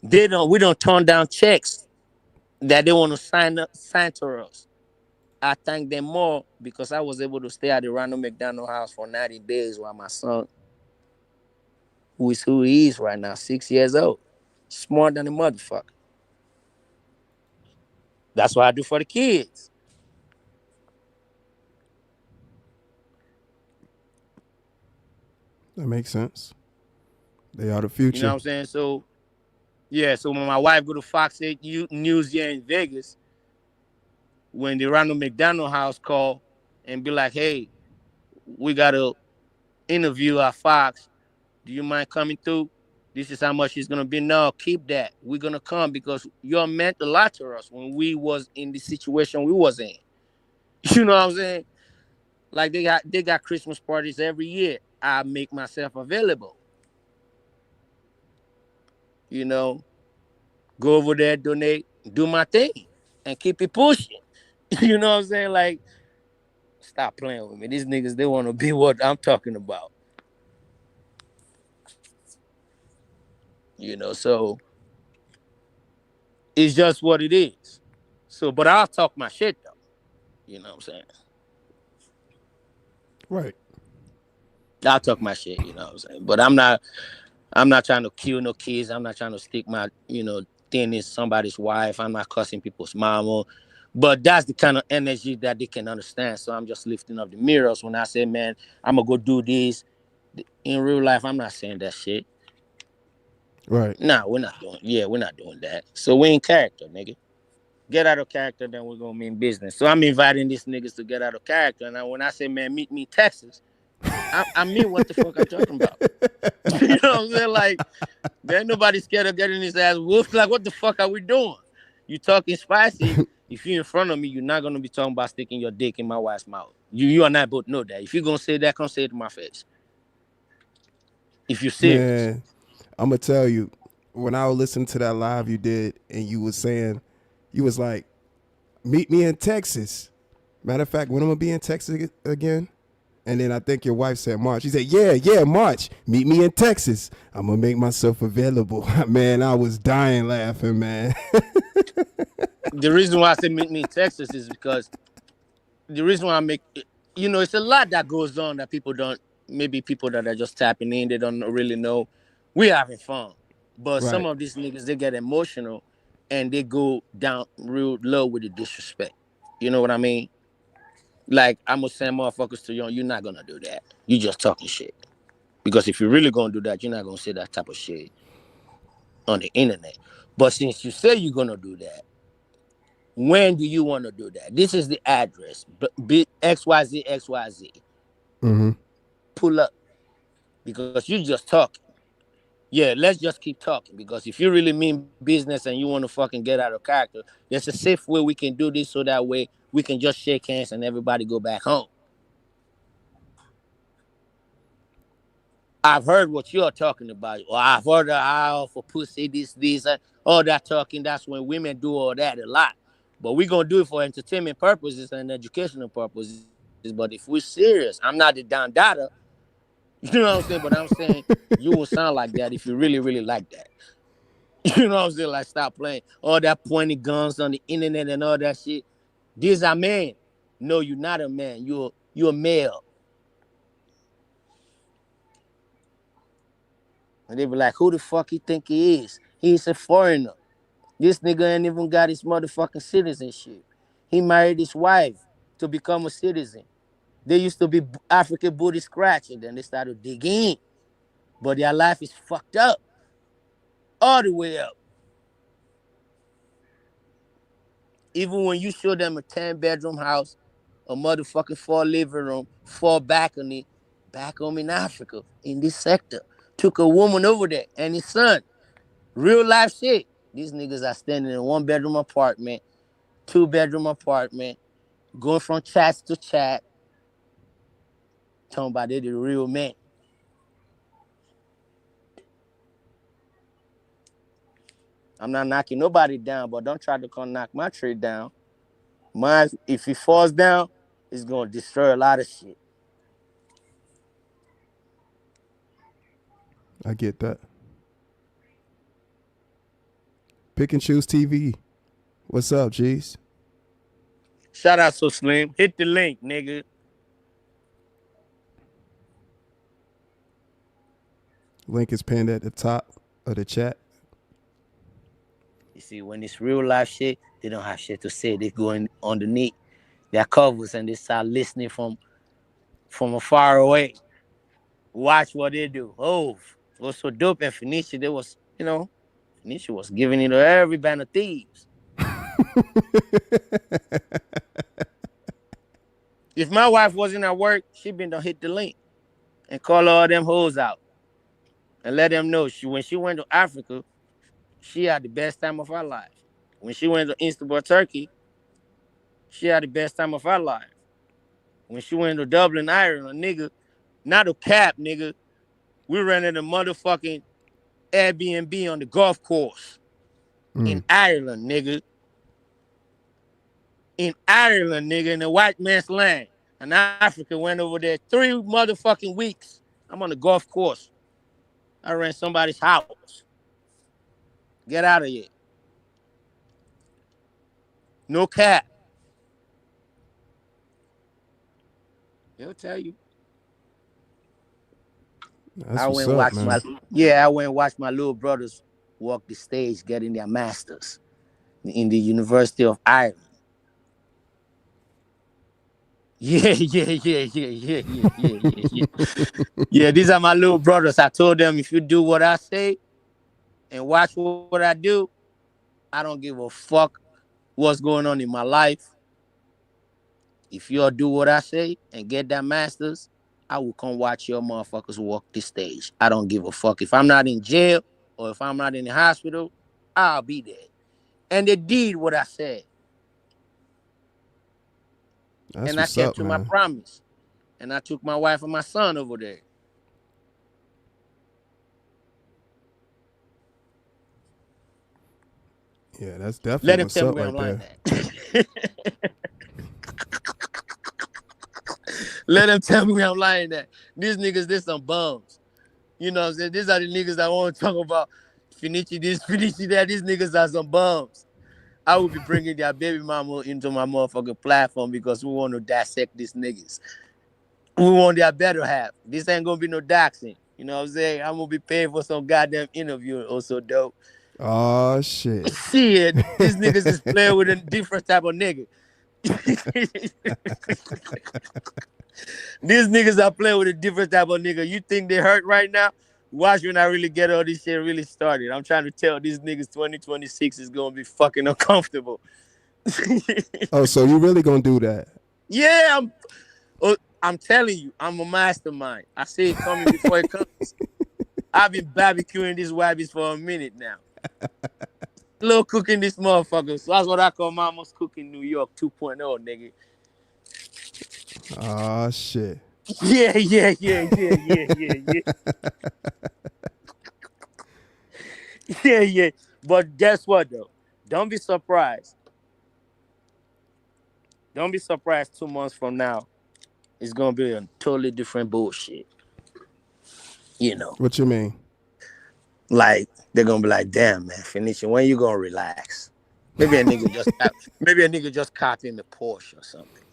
We don't turn down checks that they want to sign to us. I thank them more because I was able to stay at the Ronald McDonald House for 90 days while my son, who he is right now, 6 years old, smart than a motherfucker. That's what I do for the kids. That makes sense. They are the You know what future. I'm saying? So yeah, so when my wife go to Fox 8 News here in Vegas, when the Ronald McDonald House call and be like, hey, we got to interview at Fox. Do you mind coming through? This is how much it's gonna be. No, keep that. We're gonna come because you're meant a lot to us when we was in the situation we was in. You know what I'm saying? Like they got Christmas parties every year. I make myself available. You know, go over there, donate, do my thing, and keep it pushing. You know what I'm saying? Like, stop playing with me. These niggas, they want to be what I'm talking about. So it's just what it is. So, but I'll talk my shit though. You know what I'm saying? Right. I'll talk my shit. You know what I'm saying? But I'm not trying to kill no kids. I'm not trying to stick my thing in somebody's wife. I'm not cussing people's mama. But that's the kind of energy that they can understand. So I'm just lifting up the mirrors when I say, man, I'm gonna go do this. In real life, I'm not saying that shit. Right. Nah, we're not doing that. So we in character, nigga. Get out of character, then we're gonna mean business. So I'm inviting these niggas to get out of character. Now when I say, man, meet me in Texas, I mean what the fuck I'm talking about. You know what I'm saying? Like, there ain't nobody scared of getting his ass whooped. Like, what the fuck are we doing? You talking spicy. If you're in front of me, you're not gonna be talking about sticking your dick in my wife's mouth. You and I both know that. If you're gonna say that, come say it to my face. If you're serious. Man, I'm gonna tell you, when I was listening to that live you did, and you was saying, you was like, meet me in Texas. Matter of fact, when I'm gonna be in Texas again? And then I think your wife said March. She said, yeah, March. Meet me in Texas. I'm gonna make myself available. Man, I was dying laughing, man. The reason why I say meet me in Texas is because the reason why I make it's a lot that goes on that people don't, maybe people that are just tapping in, they don't really know. We're having fun. But some Right. of these niggas, they get emotional and they go down real low with the disrespect. You know what I mean? Like, I'm gonna send motherfuckers to you, you're not gonna do that. You just talking shit. Because if you're really gonna do that, you're not gonna say that type of shit on the internet. But since you say you're gonna do that, when do you want to do that? This is the address. XYZ XYZ. Mm-hmm. Pull up because you just talking. Yeah, let's just keep talking because if you really mean business and you want to fucking get out of character, there's a safe way we can do this so that way we can just shake hands and everybody go back home. I've heard what you're talking about. Or I've heard for pussy, this, and all that talking. That's when women do all that a lot. But we're going to do it for entertainment purposes and educational purposes. But if we're serious, I'm not the Don Dada. You know what I'm saying? But I'm saying you will sound like that if you really, really like that. You know what I'm saying? Like, stop playing all that pointing guns on the internet and all that shit. These are men. No, you're not a man. You're a male. And they be like, who the fuck he think he is? He's a foreigner. This nigga ain't even got his motherfucking citizenship. He married his wife to become a citizen. They used to be African booty scratching, then they started digging in. But their life is fucked up. All the way up. Even when you show them a 10-bedroom house, a motherfucking 4 living room, 4 balcony, back home in Africa, in this sector. Took a woman over there and his son. Real life shit. These niggas are standing in a 1-bedroom apartment, 2-bedroom apartment, going from chat to chat, talking about they the real men. I'm not knocking nobody down, but don't try to come knock my tree down. Mine, if it falls down, it's gonna destroy a lot of shit. I get that. Pick and choose TV. What's up, G's? Shout out So Slim. Hit the link, nigga. Link is pinned at the top of the chat. You see, when it's real life shit, they don't have shit to say. They go in underneath their covers and they start listening from afar away. Watch what they do. Oh, it was so dope. And Felicia, they was, Felicia was giving it to every band of thieves. If my wife wasn't at work, she been to hit the link and call all them hoes out and let them know when she went to Africa, she had the best time of her life. When she went to Istanbul, Turkey, she had the best time of her life. When she went to Dublin, Ireland, nigga, not a cap, nigga. We rented a motherfucking Airbnb on the golf course in Ireland, nigga. In Ireland, nigga, in the white man's land. And Africa went over there 3 motherfucking weeks. I'm on the golf course. I ran somebody's house. Get out of here. No cap. He'll tell you. That's what's up, man. I went and watched my little brothers walk the stage getting their masters in the University of Ireland. Yeah. Yeah, these are my little brothers. I told them, if you do what I say and watch what I do, I don't give a fuck what's going on in my life. If y'all do what I say and get that masters, I will come watch your motherfuckers walk the stage. I don't give a fuck. If I'm not in jail or if I'm not in the hospital, I'll be there. And they did what I said. That's and I what's kept up, to man. my promise. And I took my wife and my son over there. Yeah, that's definitely Let him what's tell me up where right I'm lying there. at. Let him tell me where I'm lying at. These niggas, they some bums. You know what I'm saying? These are the niggas that want to talk about Finichi this, Finichi that. These niggas are some bums. I will be bringing their baby mama into my motherfucking platform because we want to dissect these niggas. We want their better half. This ain't gonna be no doxing. You know what I'm saying? I'm gonna be paying for some goddamn interview also dope. Oh shit. Shit, these niggas is playing with a different type of nigga. These niggas are playing with a different type of nigga. You think they hurt right now? Watch when I really get all this shit really started. I'm trying to tell these niggas 2026 is gonna be fucking uncomfortable. Oh, so you really gonna do that? Yeah, I'm telling you, I'm a mastermind. I see it coming before it comes. I've been barbecuing these wabbies for a minute now. Little cooking this motherfucker. So that's what I call Mama's Cooking New York 2.0, nigga. Oh shit. Yeah. Yeah. But guess what though? Don't be surprised. Don't be surprised 2 months from now. It's gonna be a totally different bullshit. You know. What you mean? Like they're gonna be like, damn man, Phoenicia, when you gonna relax? Maybe a nigga just copying the Porsche or something.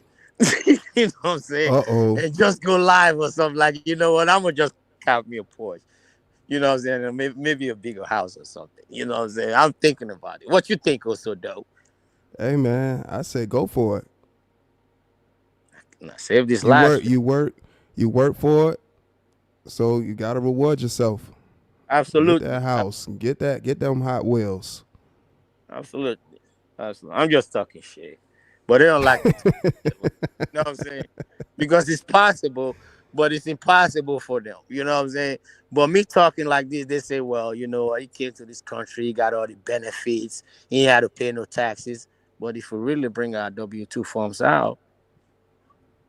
You know what I'm saying? Uh-oh. And just go live or something like, you know what? I'm gonna just cop me a Porsche. You know what I'm saying? And maybe a bigger house or something. You know what I'm saying? I'm thinking about it. What you think was so dope? Hey man, I say go for it. Now, save this You life. work for it. So you gotta reward yourself. Get Absolutely. that house. Get them Hot Wheels. Absolutely. I'm just talking shit. But they don't like me. You know what I'm saying? Because it's possible, but it's impossible for them. You know what I'm saying? But me talking like this, they say, well, you know, he came to this country, he got all the benefits, he ain't had to pay no taxes. But if we really bring our W-2 forms out,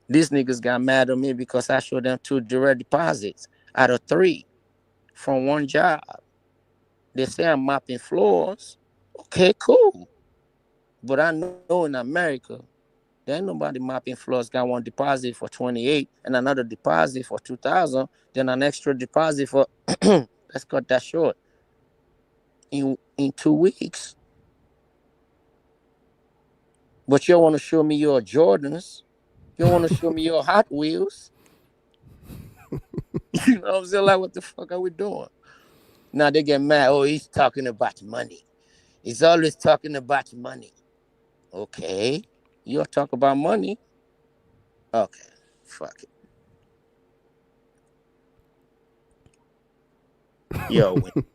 these niggas got mad at me because I showed them 2 direct deposits out of 3 from one job. They say I'm mopping floors. Okay, cool. But I know in America, there ain't nobody mopping floors got 1 deposit for 28 and another deposit for 2,000, then an extra deposit for let's cut that short. In 2 weeks. But you don't want to show me your Jordans. You don't want to show me your Hot Wheels. You know what I'm saying? Like, what the fuck are we doing? Now they get mad. Oh, he's talking about money. He's always talking about money. Okay. You'll talk about money. Okay. Fuck it. Yo, win.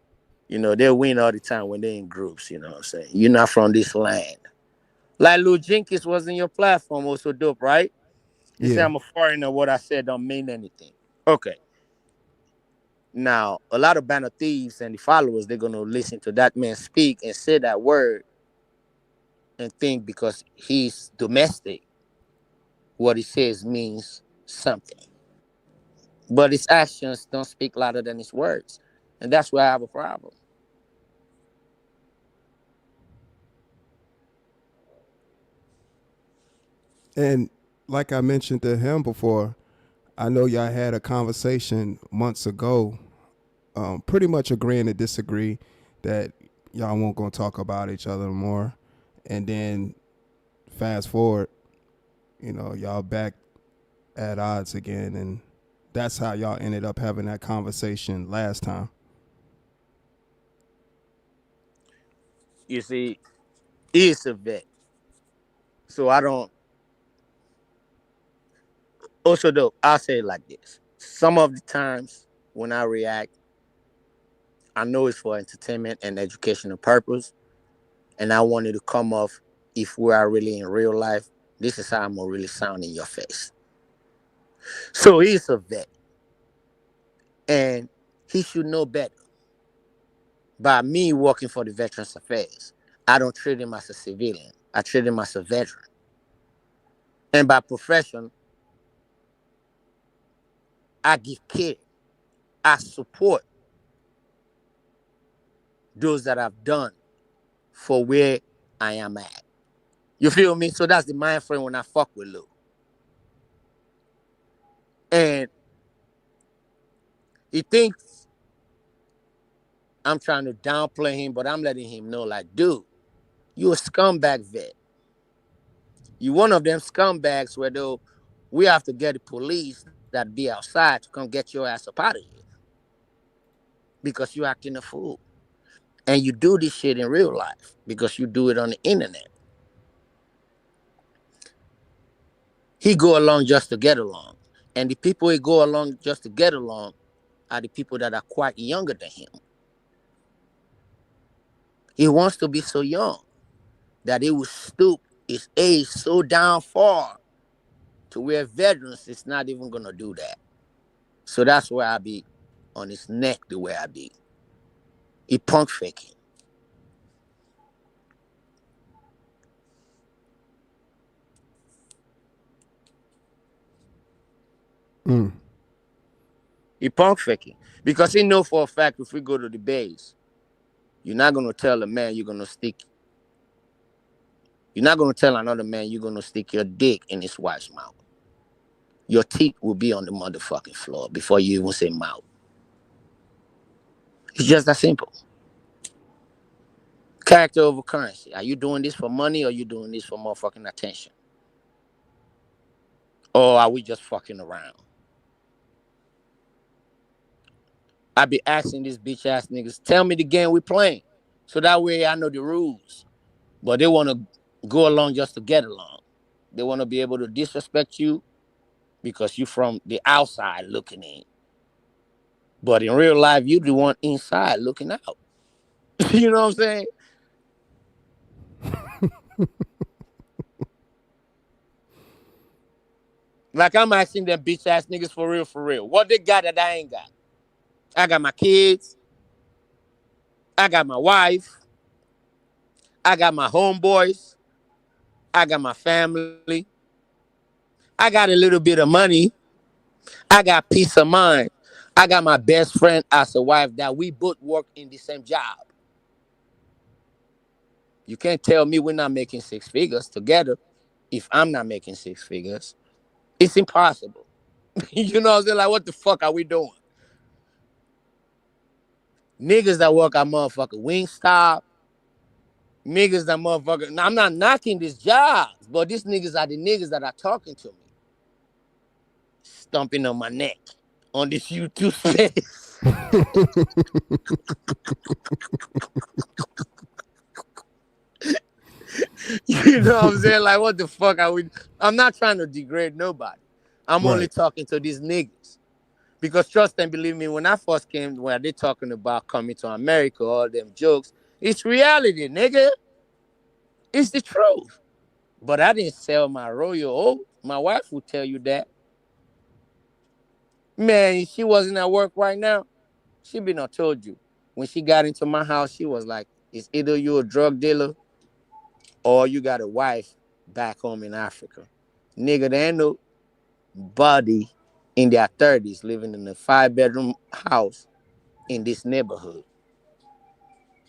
You know, they win all the time when they're in groups, you know what I'm saying? You're not from this land. Like Lil Jenkins was in your platform, also dope, right? He said Yeah. I'm a foreigner, what I said don't mean anything. Okay. Now, a lot of Band of Thieves and the followers, they're gonna listen to that man speak and say that word and think because he's domestic, what he says means something. But his actions don't speak louder than his words. And that's where I have a problem. And like I mentioned to him before, I know y'all had a conversation months ago, pretty much agreeing to disagree that y'all won't gonna talk about each other more. And then fast forward, y'all back at odds again, and that's how y'all ended up having that conversation last time. You see, he is a vet. So I don't also though, I'll say it like this. Some of the times when I react, I know it's for entertainment and educational purpose. And I wanted to come off if we are really in real life. This is how I'm gonna really sound in your face. So he's a vet. And he should know better. By me working for the Veterans Affairs, I don't treat him as a civilian. I treat him as a veteran. And by profession, I give care. I support those that have done for where I am at. You feel me? So that's the mind frame when I fuck with Lou. And he thinks I'm trying to downplay him, but I'm letting him know, like, dude, you a scumbag vet. You one of them scumbags where though we have to get the police that be outside to come get your ass up out of here because you acting a fool. And you do this shit in real life because you do it on the internet. He go along just to get along. And the people he go along just to get along are the people that are quite younger than him. He wants to be so young that he will stoop his age so down far to where veterans is not even gonna do that. So that's where I be on his neck the way I be. He punk faking. Mm. He punk faking. Because he know for a fact if we go to the base, you're not gonna tell a man you're not gonna tell another man you're gonna stick your dick in his wife's mouth. Your teeth will be on the motherfucking floor before you even say mouth. It's just that simple. Character over currency. Are you doing this for money or are you doing this for motherfucking attention? Or are we just fucking around? I be asking these bitch ass niggas, tell me the game we playing. So that way I know the rules. But they want to go along just to get along. They want to be able to disrespect you because you from the outside looking in. But in real life, you the one inside looking out. You know what I'm saying? Like I'm asking them bitch ass niggas for real, for real. What they got that I ain't got? I got my kids. I got my wife. I got my homeboys. I got my family. I got a little bit of money. I got peace of mind. I got my best friend as a wife that we both work in the same job. You can't tell me we're not making six figures together if I'm not making six figures. It's impossible. You know what I'm saying? Like, what the fuck are we doing? Niggas that work at motherfucking Wingstop, Niggas that motherfucker. Now, I'm not knocking these jobs, but these niggas are the niggas that are talking to me, stomping on my neck on this YouTube space. You know what I'm saying? Like, what the fuck are we? I'm not trying to degrade nobody. I'm only Right. talking to these niggas. Because trust and believe me, when I first came, when they talking about coming to America, all them jokes, it's reality, nigga. It's the truth. But I didn't sell my royal oath. My wife will tell you that. Man, if she wasn't at work right now, she been not told you. When she got into my house, she was like, it's either you a drug dealer or you got a wife back home in Africa. Nigga, there ain't no body in their 30s living in a 5-bedroom house in this neighborhood.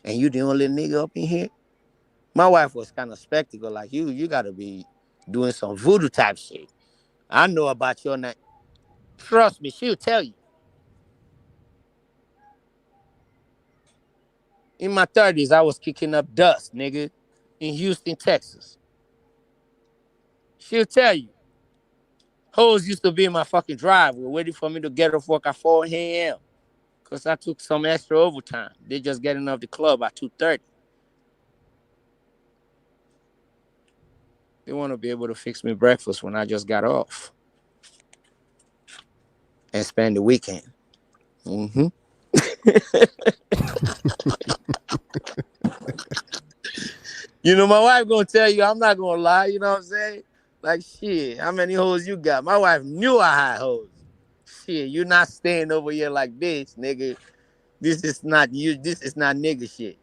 And you the only nigga up in here? My wife was kind of skeptical, like you gotta be doing some voodoo type shit. I know about your name. Trust me, she'll tell you. In my 30s, I was kicking up dust, nigga, in Houston, Texas. She'll tell you. Hoes used to be in my fucking driveway waiting for me to get off work at 4 a.m. Because I took some extra overtime. They just getting off the club at 2:30. They want to be able to fix me breakfast when I just got off and spend the weekend. Mm-hmm. You know, my wife gonna tell you, I'm not gonna lie, you know what I'm saying? Like, shit, how many hoes you got? My wife knew I had hoes. Shit, you not staying over here like this, nigga. This is not you. This is not nigga shit.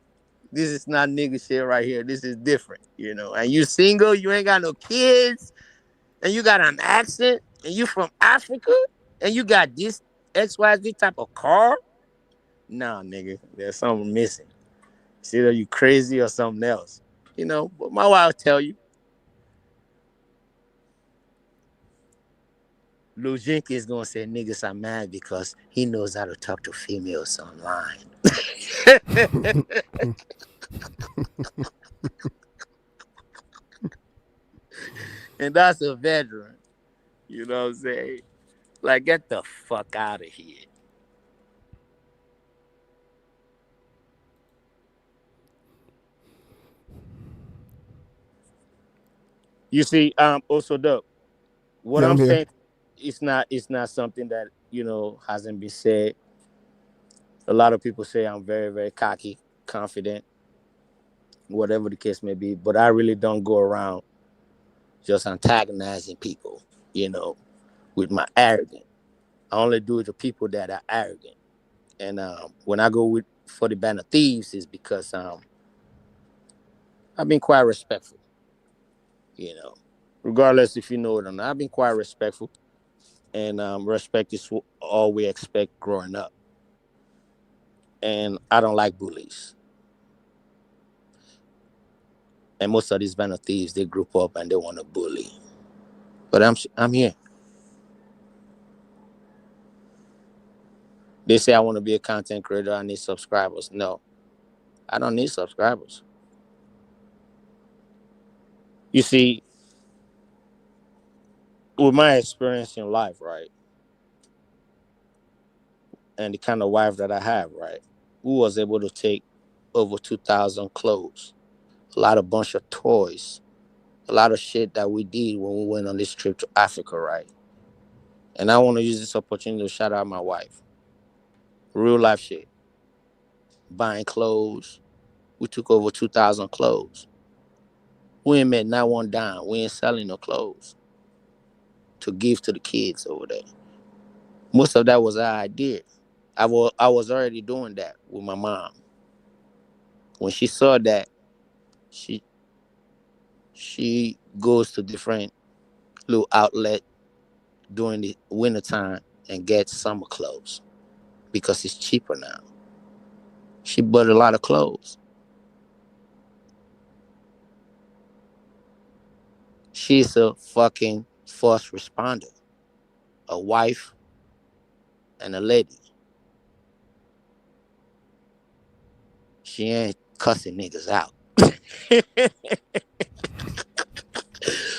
This is not nigga shit right here. This is different, you know. And you single, you ain't got no kids, and you got an accent, and you from Africa, and you got this XYZ type of car. Nah, nigga, there's something missing. It's either you crazy or something else. You know, but my wife tell you, Lil Jenkins gonna say niggas are mad because he knows how to talk to females online. And that's a veteran. You know what I'm saying? Like, get the fuck out of here. You see, also dope. What Yeah, I'm I'm here. saying, it's not something that, hasn't been said. A lot of people say I'm very, very cocky, confident, whatever the case may be. But I really don't go around just antagonizing people, you know, with my arrogance. I only do it to people that are arrogant. And when I go with for the band of thieves is because I've been quite respectful, you know, regardless if you know it or not. I've been quite respectful, and respect is all we expect growing up. And I don't like bullies. And most of these band of thieves, they group up and they want to bully. But I'm here. They say I want to be a content creator. I need subscribers. No, I don't need subscribers. You see, with my experience in life, right, and the kind of wife that I have, right, who was able to take over 2,000 clothes, a lot of bunch of toys, a lot of shit that we did when we went on this trip to Africa, right? And I want to use this opportunity to shout out my wife. Real life shit. Buying clothes. We took over 2,000 clothes. We ain't made not one dime. We ain't selling no clothes to give to the kids over there. Most of that was our idea. I was already doing that with my mom. When she saw that, she she goes to different little outlet during the wintertime and gets summer clothes because it's cheaper now. She bought a lot of clothes. She's a fucking first responder, a wife and a lady. She ain't cussing niggas out.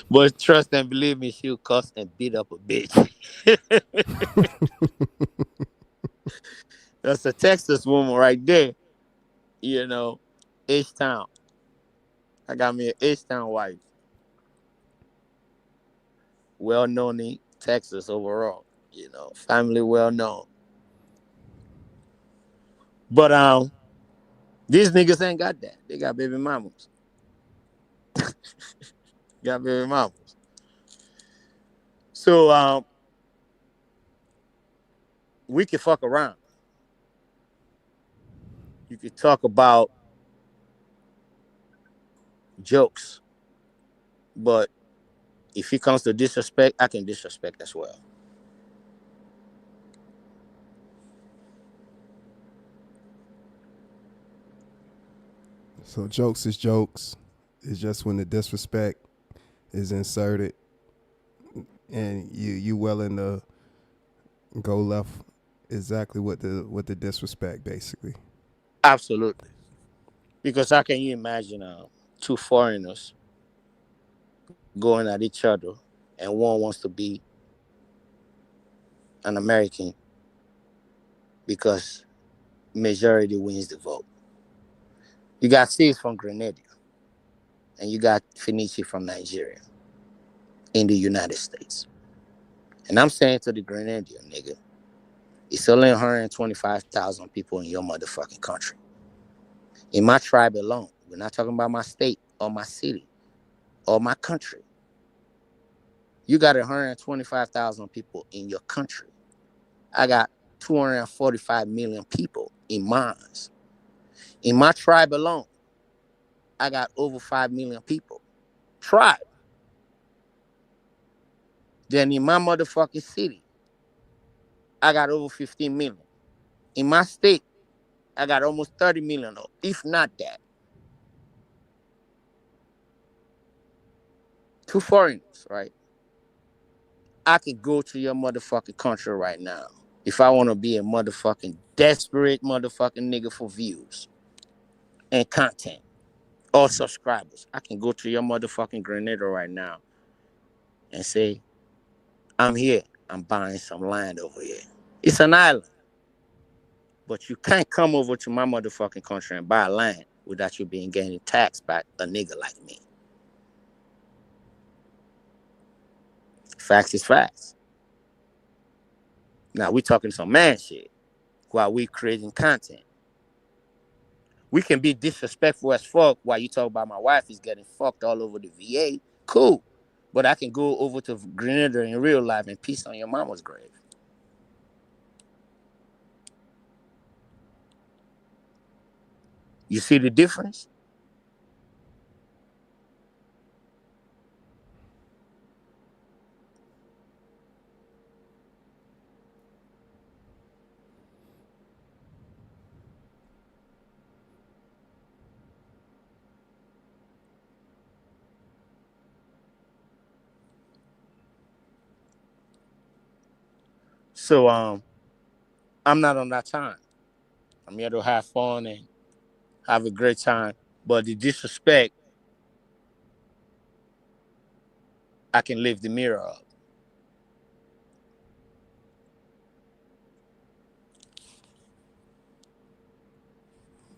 But trust and believe me, she'll cuss and beat up a bitch. That's a Texas woman right there. You know, H Town. I got me an H Town wife, well known in Texas overall. You know, family well known. But these niggas ain't got that. They got baby mamas. Got baby mamas. So we can fuck around. You could talk about jokes, but if it comes to disrespect, I can disrespect as well. So jokes is jokes. It's just when the disrespect is inserted and you willing to go left exactly what the disrespect basically. Absolutely. Because how can you imagine two foreigners going at each other and one wants to be an American because majority wins the vote? You got Steve from Grenada and you got Finichi from Nigeria in the United States. And I'm saying to the Grenadian nigga, it's only 125,000 people in your motherfucking country. In my tribe alone, we're not talking about my state or my city or my country. You got 125,000 people in your country. I got 245 million people in mine. In my tribe alone, I got over 5 million people. Tribe. Then in my motherfucking city, I got over 15 million. In my state, I got almost 30 million, if not that. Two foreigners, right? I could go to your motherfucking country right now if I want to be a motherfucking desperate motherfucking nigga for views and content or subscribers. I can go to your motherfucking Grenada right now and say, I'm here. I'm buying some land over here. It's an island. But you can't come over to my motherfucking country and buy land without you being getting taxed by a nigga like me. Facts is facts. Now we talking some man shit while we creating content. We can be disrespectful as fuck while you talk about my wife is getting fucked all over the VA. Cool. But I can go over to Grenada in real life and piss on your mama's grave. You see the difference? So I'm not on that time. I'm here to have fun and have a great time. But the disrespect, I can lift the mirror up.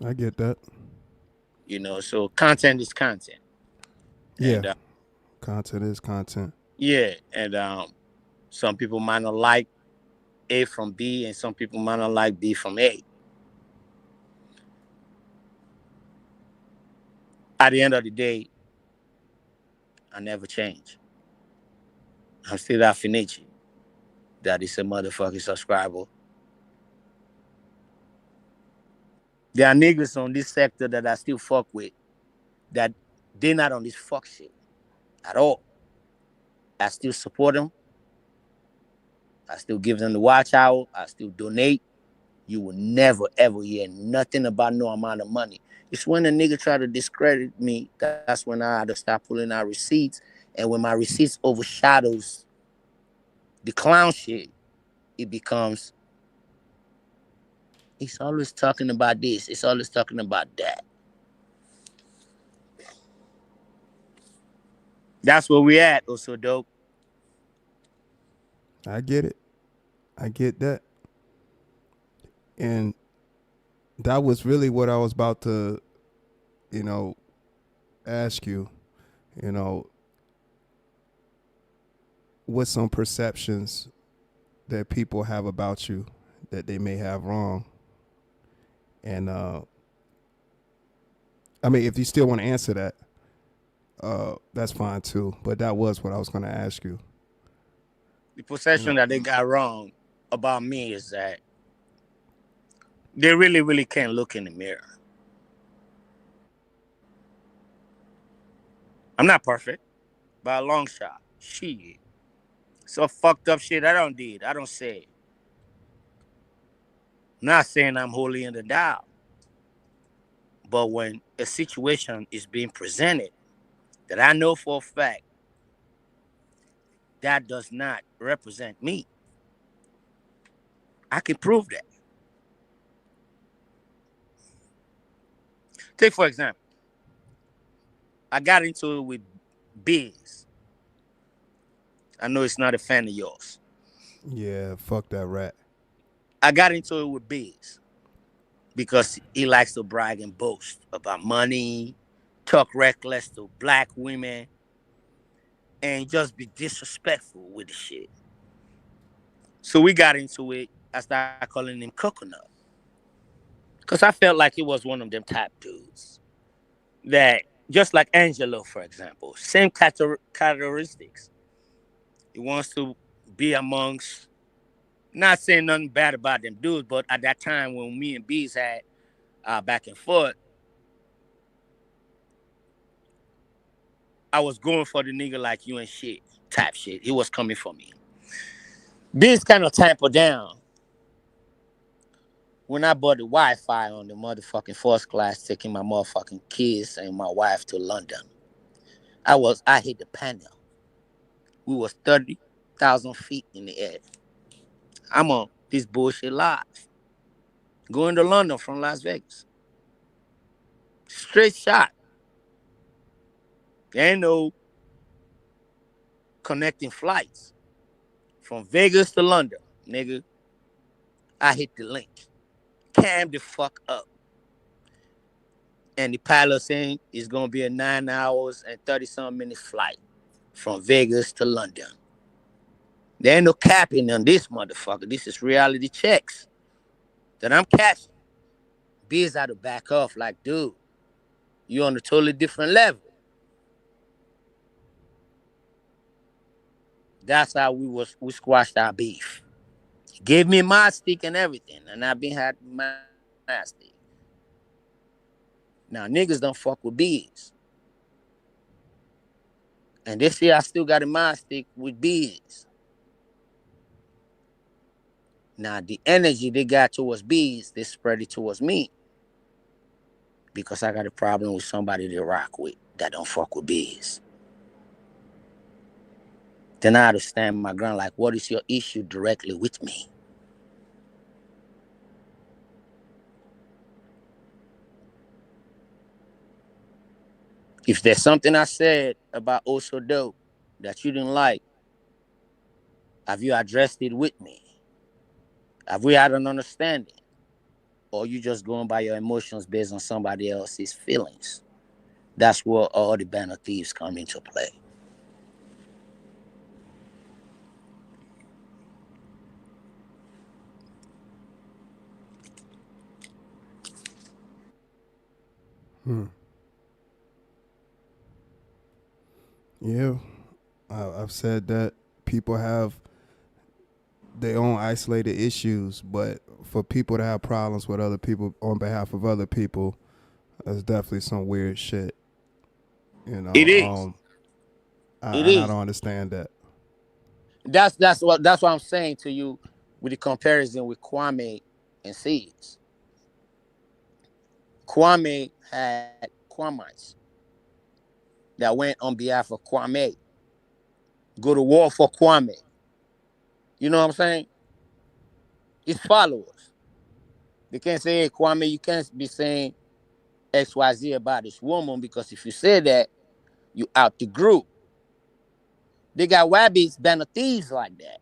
I get that. You know, so content is content. Yeah. And Content is content. yeah, and some people might not like A from B, and some people might not like B from A. At the end of the day, I never change. I'm still that Finichi. That is a motherfucking subscriber. There are niggas on this sector that I still fuck with that they're not on this fuck shit at all. I still support them. I still give them the watch out. I still donate. You will never ever hear nothing about no amount of money. It's when a nigga try to discredit me, that's when I had to start pulling out receipts. And when my receipts overshadows the clown shit, it becomes, it's always talking about this. It's always talking about that. That's where we at, also dope. I get it. I get that. And that was really what I was about to, you know, ask you, you know, what some perceptions that people have about you that they may have wrong. And I mean, if you still want to answer that, that's fine too. But that was what I was going to ask you. The You perception know, that they got wrong about me is that they really, really can't look in the mirror. I'm not perfect by a long shot. Shit. So fucked up shit I don't did. I don't say. Not saying I'm holy in the dial. But when a situation is being presented that I know for a fact that does not represent me, I can prove that. Take for example, I got into it with Biz. I know it's not a fan of yours. yeah, fuck that rat. I got into it with Biz because he likes to brag and boast about money, talk reckless to black women, and just be disrespectful with the shit. So we got into it. I started calling him Coconut because I felt like he was one of them type dudes that, just like Angelo, for example, same characteristics. He wants to be amongst, not saying nothing bad about them dudes, but at that time when me and Bees had back and forth, I was going for the nigga like you and shit type shit. He was coming for me. Bees kind of tampered down when I bought the Wi-Fi on the motherfucking first class, taking my motherfucking kids and my wife to London. I hit the panel. We was 30,000 feet in the air. I'm on this bullshit live. Going to London from Las Vegas. Straight shot. There ain't no connecting flights. From Vegas to London, nigga. I hit the link. Cam the fuck up. And the pilot saying it's gonna be a 9 hours and 30-some minutes flight from Vegas to London. There ain't no capping on this motherfucker. This is reality checks that I'm catching. Biz out to back off like, dude, you on a totally different level. That's how we squashed our beef. Gave me my stick and everything, and I've been had my stick. Now niggas don't fuck with Biz. And this year I still got a my stick with Biz. Now the energy they got towards Biz, they spread it towards me. Because I got a problem with somebody they rock with that don't fuck with Biz. Then I had to stand my ground like, what is your issue directly with me? If there's something I said about Also Dope that you didn't like, have you addressed it with me? Have we had an understanding? Or you just going by your emotions based on somebody else's feelings? That's where all the Band of Thieves come into play. Yeah, I've said that people have their own isolated issues, but for people to have problems with other people on behalf of other people, that's definitely some weird shit. You know, It is. It and I is. don't understand that. That's what I'm saying to you with the comparison with Kwame and Seeds. Kwame had Kwamites that went on behalf of Kwame, go to war for Kwame. You know what I'm saying? His followers. They can't say, hey, Kwame, you can't be saying XYZ about this woman because if you say that, you out the group. They got rabbits, band of thieves like that.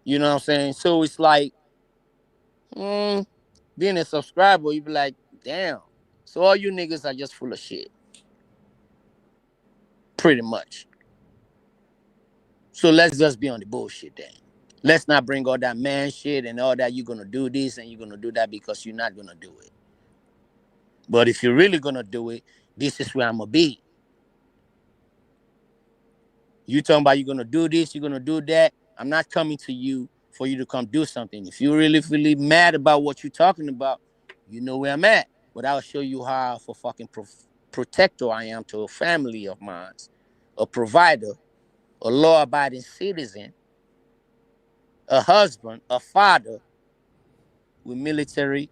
You know what I'm saying? So it's like, being a subscriber, you be like, damn. So all you niggas are just full of shit. Pretty much. So let's just be on the bullshit then. Let's not bring all that man shit and all that. You're gonna do this and you're gonna do that because you're not gonna do it. But if you're really gonna do it, this is where I'm gonna be. You talking about you're gonna do this, you're gonna do that. I'm not coming to you for you to come do something. If you're really mad about what you're talking about, you know where I'm at. But I'll show you how for fucking protector I am to a family of mine, a provider, a law-abiding citizen, a husband, a father with military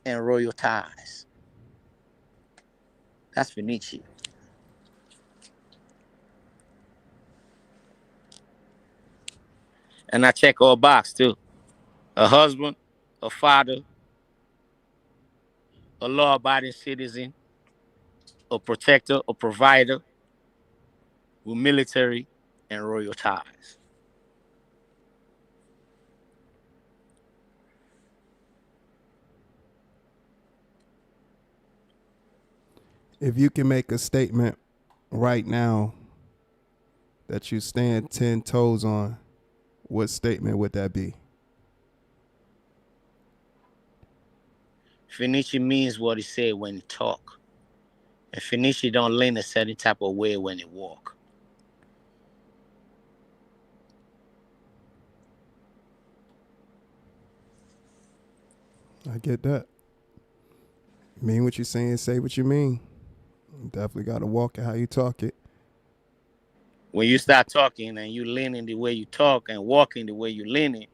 and royal ties. That's Finichi. And I check all box too. A husband, a father, a law-abiding citizen, a protector, a provider with military and royal ties. If you can make a statement right now that you stand 10 toes on, what statement would that be? Finichi means what he said when he talk. And Finichi don't lean a certain type of way when he walk. I get that. Mean what you're saying, say what you mean. You definitely got to walk it how you talk it. When you start talking and you leaning the way you talk and walking the way you leaning,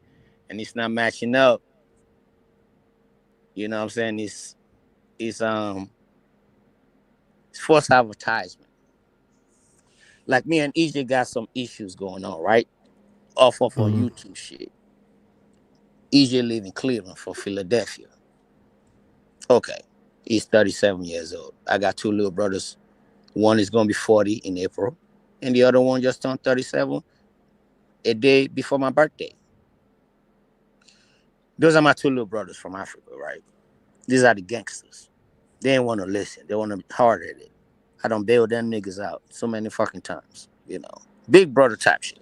and it's not matching up, you know what I'm saying? It's false advertisement. Like me and EJ got some issues going on, right? Off of our YouTube shit. EJ live in Cleveland from Philadelphia. Okay. He's 37 years old. I got two little brothers. One is gonna be 40 in April, and the other one just turned 37 a day before my birthday. Those are my two little brothers from Africa, right? These are the gangsters. They ain't want to listen. They want to be hard at it. I done bailed them niggas out so many fucking times, you know. Big brother type shit.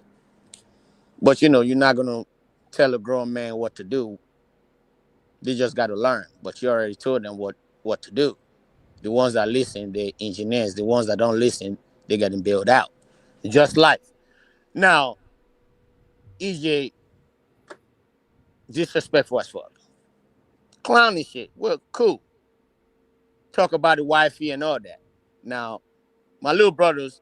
But, you know, you're not going to tell a grown man what to do. They just got to learn. But you already told them what to do. The ones that listen, they're engineers. The ones that don't listen, they getting bailed out. Just life. Now, EJ, disrespectful as fuck. Clowny shit. Well, cool. Talk about the wifey and all that. Now, my little brothers,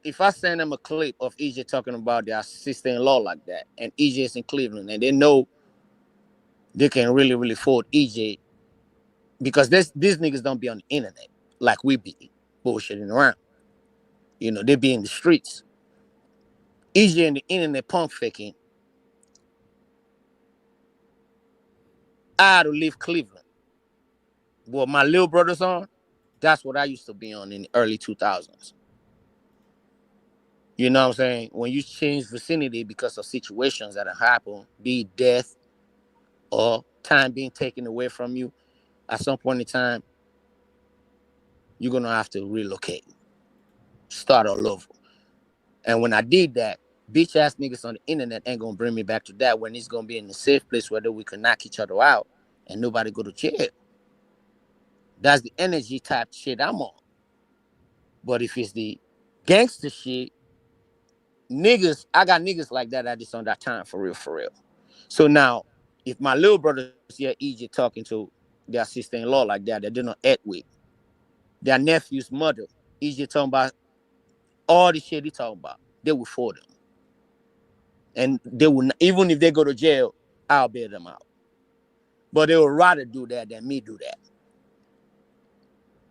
if I send them a clip of EJ talking about their sister-in-law like that, and EJ is in Cleveland, and they know they can really afford EJ, because these niggas don't be on the internet like we be bullshitting around. You know, they be in the streets. EJ in the internet punk faking. I had to leave Cleveland. What my little brothers on, that's what I used to be on in the early 2000s. You know what I'm saying? When you change vicinity because of situations that have happened, be it death or time being taken away from you, at some point in time, you're going to have to relocate, start all over. And when I did that, bitch ass niggas on the internet ain't going to bring me back to that when it's going to be in a safe place where we can knock each other out and nobody go to jail. That's the energy type shit I'm on. But if it's the gangster shit, niggas, I got niggas like that at this on that time for real. So now, if my little brothers hear EJ talking to their sister-in-law like that, they do not act with their nephew's mother, EJ talking about all the shit he talking about, they will for them. And they will, even if they go to jail, I'll bail them out. But they would rather do that than me do that.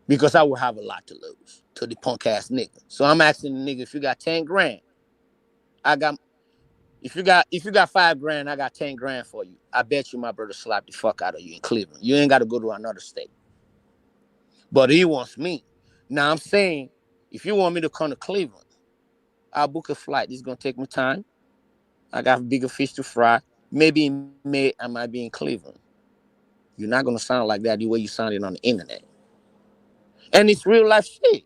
Because I will have a lot to lose to the punk ass nigga. So I'm asking the nigga, if you got 10 grand, if you got 5 grand, I got 10 grand for you. I bet you my brother slap the fuck out of you in Cleveland. You ain't got to go to another state. but he wants me. Now I'm saying, if you want me to come to Cleveland, I'll book a flight. It's gonna take me time. I got bigger fish to fry. Maybe in May I might be in Cleveland. You're not gonna sound like that the way you sounded on the internet. And it's real life shit.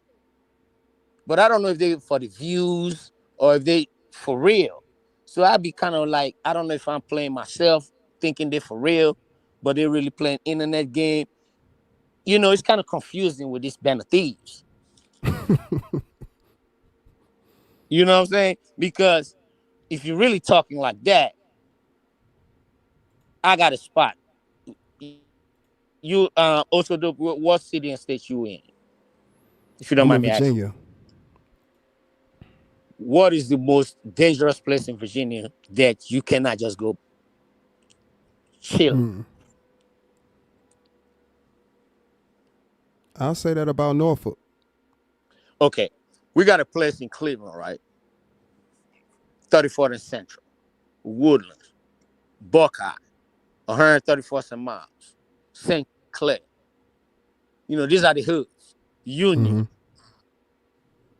But I don't know if they for the views or if they for real. So I'd be kind of like, I don't know if I'm playing myself, thinking they're for real, but they're really playing internet game. You know, it's kind of confusing with this band of thieves. You know what I'm saying? Because if you're really talking like that, I got a spot. You also what city and state you in? If you don't I'm mind in me asking. Virginia. What is the most dangerous place in Virginia that you cannot just go chill? I'll say that about Norfolk. Okay, we got a place in Cleveland, right? 34th and Central, Woodlands, Buckeye, 134 some miles, St. Clair. You know, these are the hoods. Union.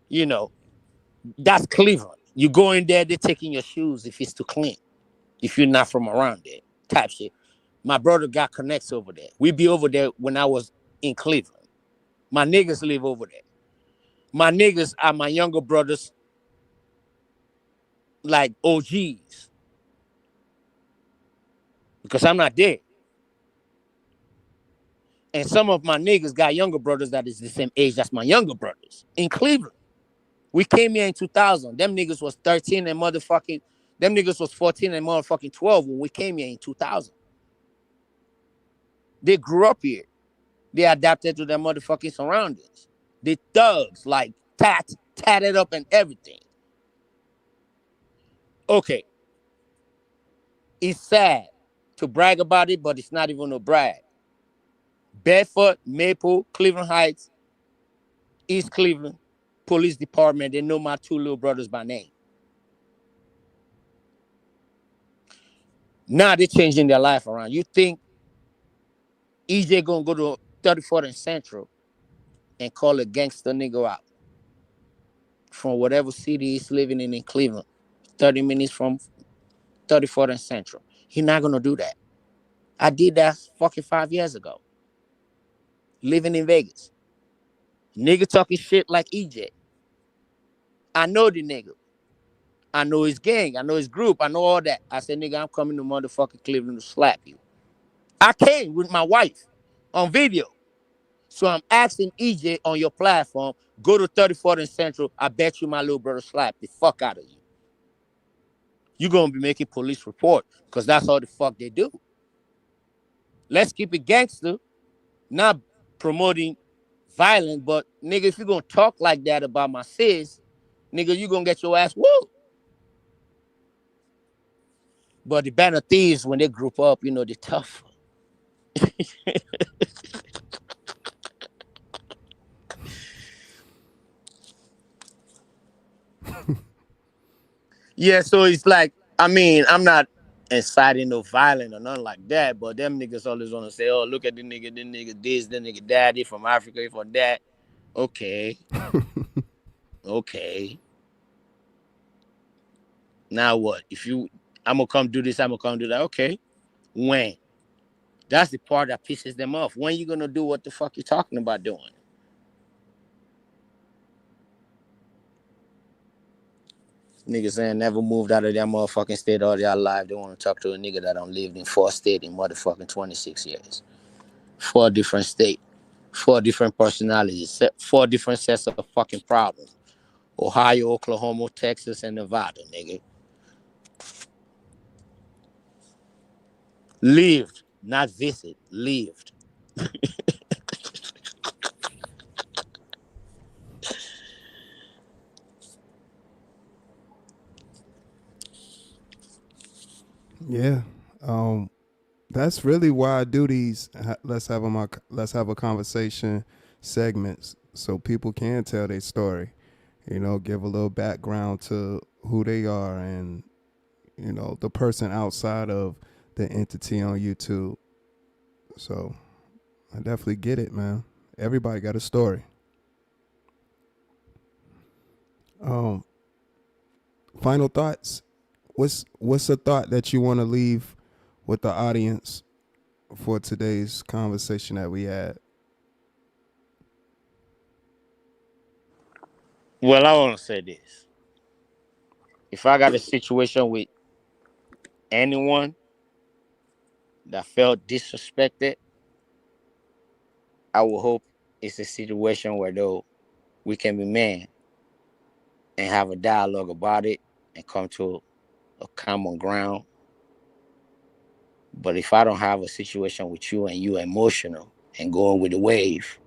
You know, that's Cleveland. You go in there, they're taking your shoes if it's too clean. If you're not from around there, type shit. My brother got connects over there. We be over there when I was in Cleveland. My niggas live over there. My niggas are my younger brothers, like OGs, because I'm not there. And some of my niggas got younger brothers that is the same age as my younger brothers in Cleveland. We came here in 2000. Them niggas was 13 and motherfucking, them niggas was 14 and motherfucking 12 when we came here in 2000. They grew up here. They adapted to their motherfucking surroundings. They thugs, like tatted up and everything. Okay, it's sad to brag about it, but it's not even a brag. Bedford, Maple, Cleveland Heights, East Cleveland Police Department, they know my two little brothers by name. Now they're changing their life around. You think EJ gonna go to 34th and Central and call a gangster nigga out from whatever city he's living in Cleveland, 30 minutes from 34th and Central? He's not gonna do that. I did that fucking 5 years ago, living in Vegas. Nigga talking shit like EJ. I know the nigga. I know his gang. I know his group. I know all that. I said, nigga, I'm coming to motherfucking Cleveland to slap you. I came with my wife on video. So I'm asking EJ on your platform, go to 34th and Central. I bet you my little brother slap the fuck out of you. You're going to be making police report because that's all the fuck they do. Let's keep it gangster, not promoting violence, but nigga, if you're going to talk like that about my sis, nigga, you're going to get your ass whooped. But the band of thieves, when they group up, you know, they're tough. Yeah, so it's like, I mean, I'm not inciting no violence or nothing like that, but them niggas always want to say, oh, look at the nigga this, the nigga that, they from Africa, they from that. Okay. Okay. Now what? I'm going to come do this, I'm going to come do that. Okay. When? That's the part that pisses them off. When you going to do what the fuck you talking about doing? Niggas ain't never moved out of their motherfucking state all their life. They want to talk to a nigga that don't live in 4 states in motherfucking 26 years. 4 different states. 4 different personalities. 4 different sets of fucking problems. Ohio, Oklahoma, Texas, and Nevada, nigga. Lived, not visit. Lived. Yeah. That's really why I do these let's have a conversation segments so people can tell their story. You know, give a little background to who they are and, you know, the person outside of the entity on YouTube. So I definitely get it, man. Everybody got a story. Um, Final thoughts. What's a thought that you want to leave with the audience for today's conversation that we had? Well, I want to say this. If I got a situation with anyone that felt disrespected, I will hope it's a situation where though we can be men and have a dialogue about it and come to a common ground. But if I don't have a situation with you and you emotional and going with the wave,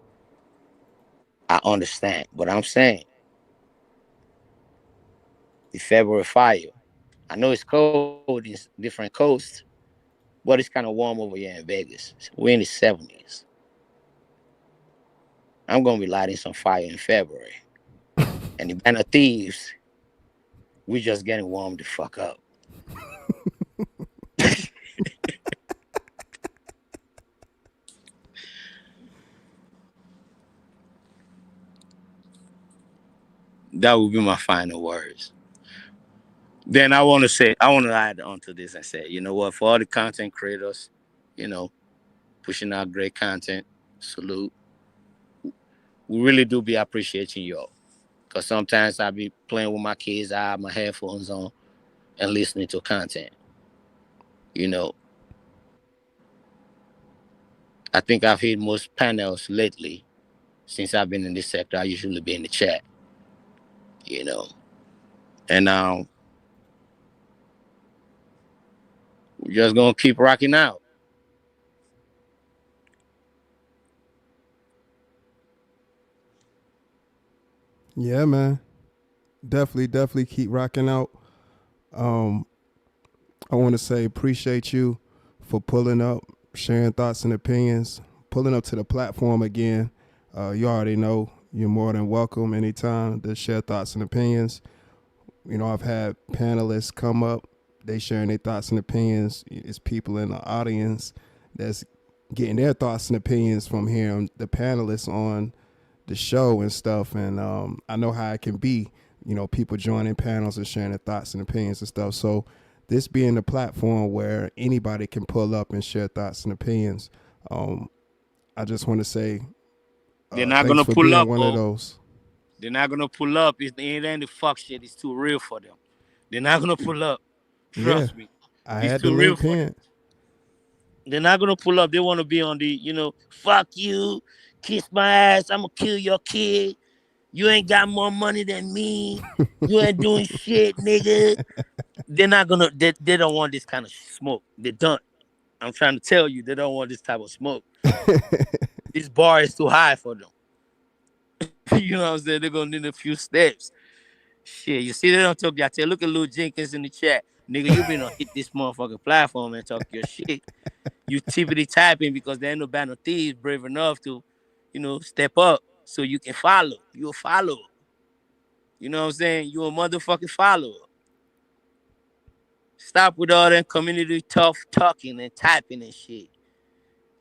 I understand. But I'm saying the February fire, I know it's cold in different coasts, but it's kind of warm over here in Vegas. We're in the 70s. I'm gonna be lighting some fire in February. And the band of thieves, we just getting warmed the fuck up. That would be my final words. Then I want to add on to this and say, you know what, for all the content creators, you know, pushing out great content, salute. We really do be appreciating y'all. Because sometimes I be playing with my kids, I have my headphones on and listening to content. You know, I think I've hit most panels lately since I've been in this sector. I usually be in the chat, you know. And we're just gonna keep rocking out. Yeah, man. Definitely keep rocking out. Um, I want to say appreciate you for pulling up, sharing thoughts and opinions, pulling up to the platform again. You already know you're more than welcome anytime to share thoughts and opinions. You know, I've had panelists come up, they sharing their thoughts and opinions. It's people in the audience that's getting their thoughts and opinions from hearing the panelists on the show and stuff. And I know how it can be, you know, people joining panels and sharing their thoughts and opinions and stuff. So this being the platform where anybody can pull up and share thoughts and opinions, I just want to say They're not thanks gonna for pull being up, one of oh. those. They're not gonna pull up. It ain't the fuck shit. It's too real for them. They're not gonna pull up. Yeah, Trust me. I It's had the too real link for them. pinned. They're not gonna pull up. They wanna be on the, fuck you, kiss my ass, I'm gonna kill your kid. You ain't got more money than me. You ain't doing shit, nigga. They're not gonna they don't want this kind of smoke. They don't. I'm trying to tell you, they don't want this type of smoke. This bar is too high for them. You know what I'm saying? They're gonna need a few steps. Shit, you see they don't talk y'all. Look at Lou Jenkins in the chat. Nigga, you been on hit this motherfucking platform and talk your shit. You typically typing because there ain't no band of thieves brave enough to, step up so you can follow. You a follower. You know what I'm saying? You a motherfucking follower. Stop with all that community tough talking and typing and shit.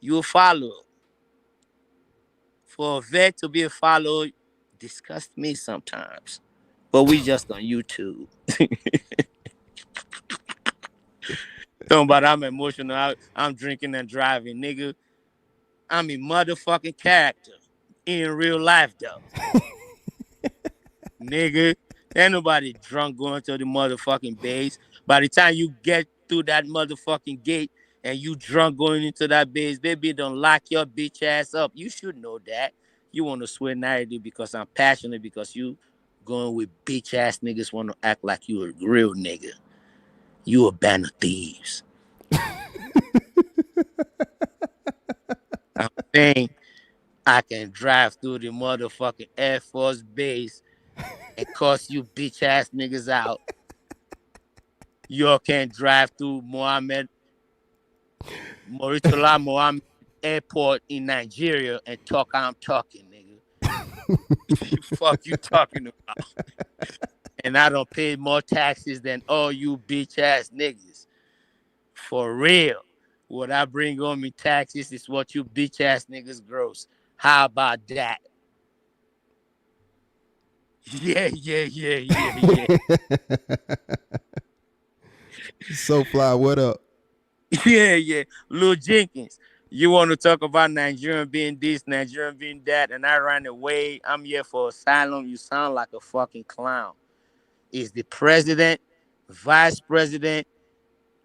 You a follower. For a vet to be a follower disgusts me sometimes. But we just on YouTube. Talking about I'm emotional. I'm drinking and driving, nigga. I'm a motherfucking character in real life, though. Nigga, ain't nobody drunk going to the motherfucking base. By the time you get through that motherfucking gate and you drunk going into that base, baby, don't lock your bitch ass up. You should know that. You want to swear narrative because I'm passionate because you going with bitch ass niggas want to act like you a real nigga. You a band of thieves. I'm saying I can drive through the motherfucking Air Force base and cuss you bitch ass niggas out. You can't drive through Murtala Mohammed Airport in Nigeria and talk I'm talking, nigga. Fuck you talking about? And I don't pay more taxes than all you bitch ass niggas. For real. What I bring on me taxes is what you bitch ass niggas gross. How about that? Yeah. So fly, what up? Yeah. Lil Jenkins, you want to talk about Nigerian being this, Nigerian being that, and I ran away. I'm here for asylum. You sound like a fucking clown. Is the president, vice president,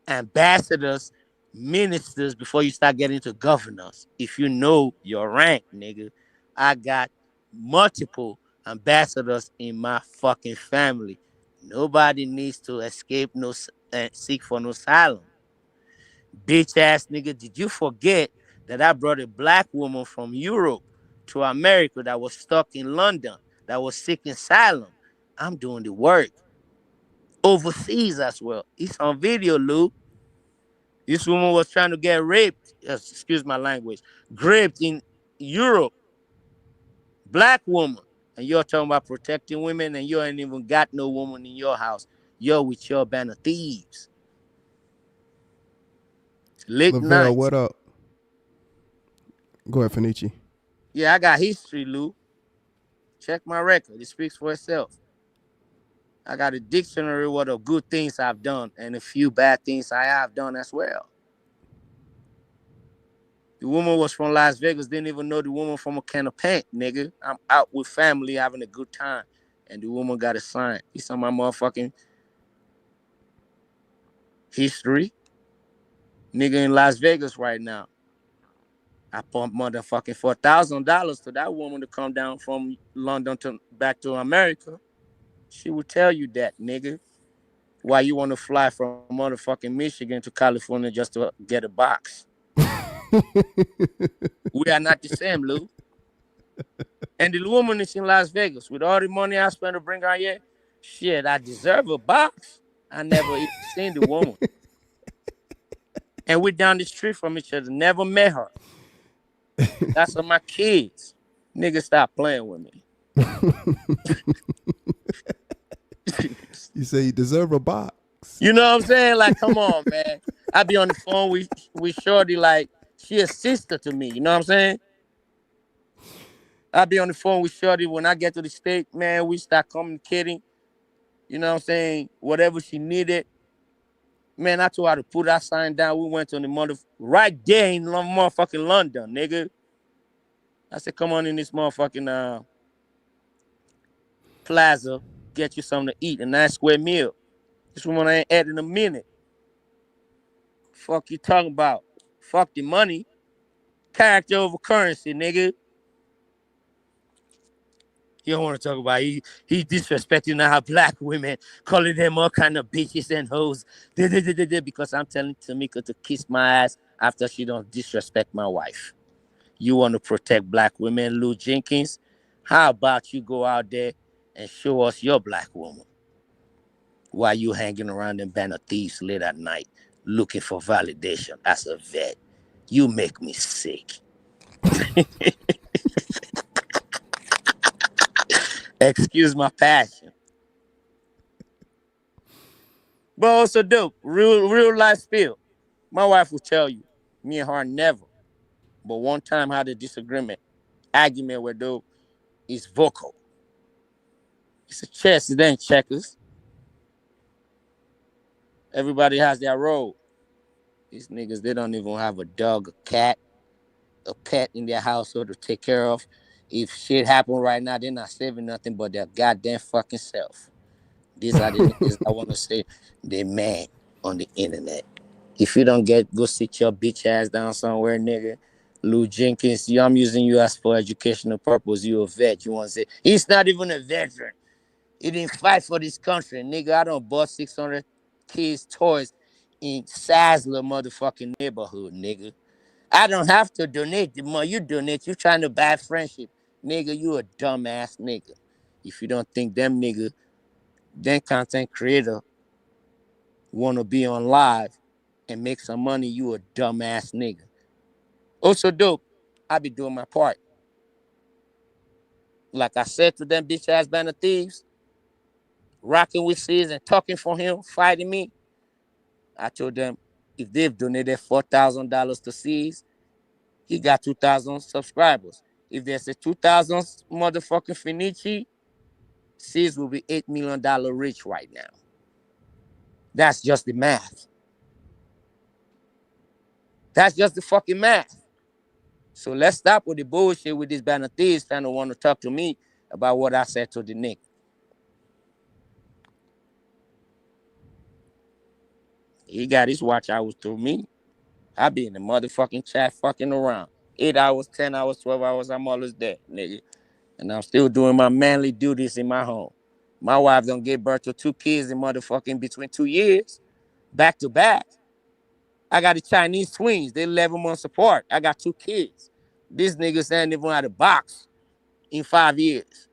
ambassadors, ministers before you start getting to governors. If you know your rank, nigga, I got multiple ambassadors in my fucking family. Nobody needs to escape no seek for no asylum. Bitch ass nigga, did you forget that I brought a black woman from Europe to America that was stuck in London, that was seeking asylum? I'm doing the work overseas as well. It's on video, Lou. This woman was trying to get raped, excuse my language, raped in Europe. Black woman. And you're talking about protecting women and you ain't even got no woman in your house. You're with your band of thieves. Late Lavelle, nights. what up? Go ahead, Finichi. Yeah, I got history, Lou. Check my record. It speaks for itself. I got a dictionary worth of good things I've done and a few bad things I have done as well. The woman was from Las Vegas, didn't even know the woman from a can of paint, nigga. I'm out with family having a good time. And the woman got a sign. It's on my motherfucking history. Nigga in Las Vegas right now. I pumped motherfucking $4,000 to that woman to come down from London to back to America. She would tell you that, nigga. Why you want to fly from motherfucking Michigan to California just to get a box? We are not the same, Lou. And the woman is in Las Vegas. With all the money I spent to bring her here, shit, I deserve a box. I never even seen the woman. And we're down the street from each other. Never met her. That's for my kids. Nigga, stop playing with me. You say you deserve a box. You know what I'm saying? Like, come on, man. I be on the phone with Shorty like she a sister to me. You know what I'm saying? I be on the phone with Shorty when I get to the state, man. We start communicating. You know what I'm saying? Whatever she needed. Man, I told her to put that sign down. We went to the right there in motherfucking London, nigga. I said, come on in this motherfucking plaza, get you something to eat, a nice square meal. This woman ain't had in a minute. Fuck you talking about? Fuck the money. Character over currency, nigga. You don't want to talk about he disrespecting our black women, calling them all kind of bitches and hoes. Because I'm telling Tamika to kiss my ass after she don't disrespect my wife. You want to protect black women, Lou Jenkins? How about you go out there and show us your black woman while you hanging around them band of thieves late at night looking for validation as a vet? You make me sick. Excuse my passion. But also dope. Real life spill. My wife will tell you, me and her never. But one time had a disagreement, argument where dope is vocal. It's a chess, it ain't checkers. Everybody has their role. These niggas, they don't even have a dog, a cat, a pet in their household to take care of. If shit happen right now, they're not saving nothing but their goddamn fucking self. These are the niggas I want to say they mad on the internet. If you don't go sit your bitch ass down somewhere, nigga. Lou Jenkins, I'm using you as for educational purpose. You a vet. You want to say, he's not even a veteran. He didn't fight for this country. Nigga, I don't bought 600 kids' toys in Sazler motherfucking neighborhood, nigga. I don't have to donate the more you donate. You trying to buy friendship. Nigga, you a dumbass nigga. If you don't think them nigga, them content creator want to be on live and make some money, you a dumbass nigga. Also dope, I be doing my part. Like I said to them bitch ass band of thieves, rocking with Cs and talking for him, fighting me. I told them if they've donated $4,000 to C's, he got 2,000 subscribers. If there's a 2000 motherfucking Finichi, Sis will be $8 million rich right now. That's just the math. That's just the fucking math. So let's stop with the bullshit with this band of thieves trying to want to talk to me about what I said to the nigga. He got his watch hours through me. I be in the motherfucking chat fucking around. 8 hours, 10 hours, 12 hours, I'm always there, nigga. And I'm still doing my manly duties in my home. My wife don't give birth to 2 kids in motherfucking between 2 years, back to back. I got the Chinese twins. They 11 months apart. I got 2 kids. These niggas ain't even out of box in 5 years.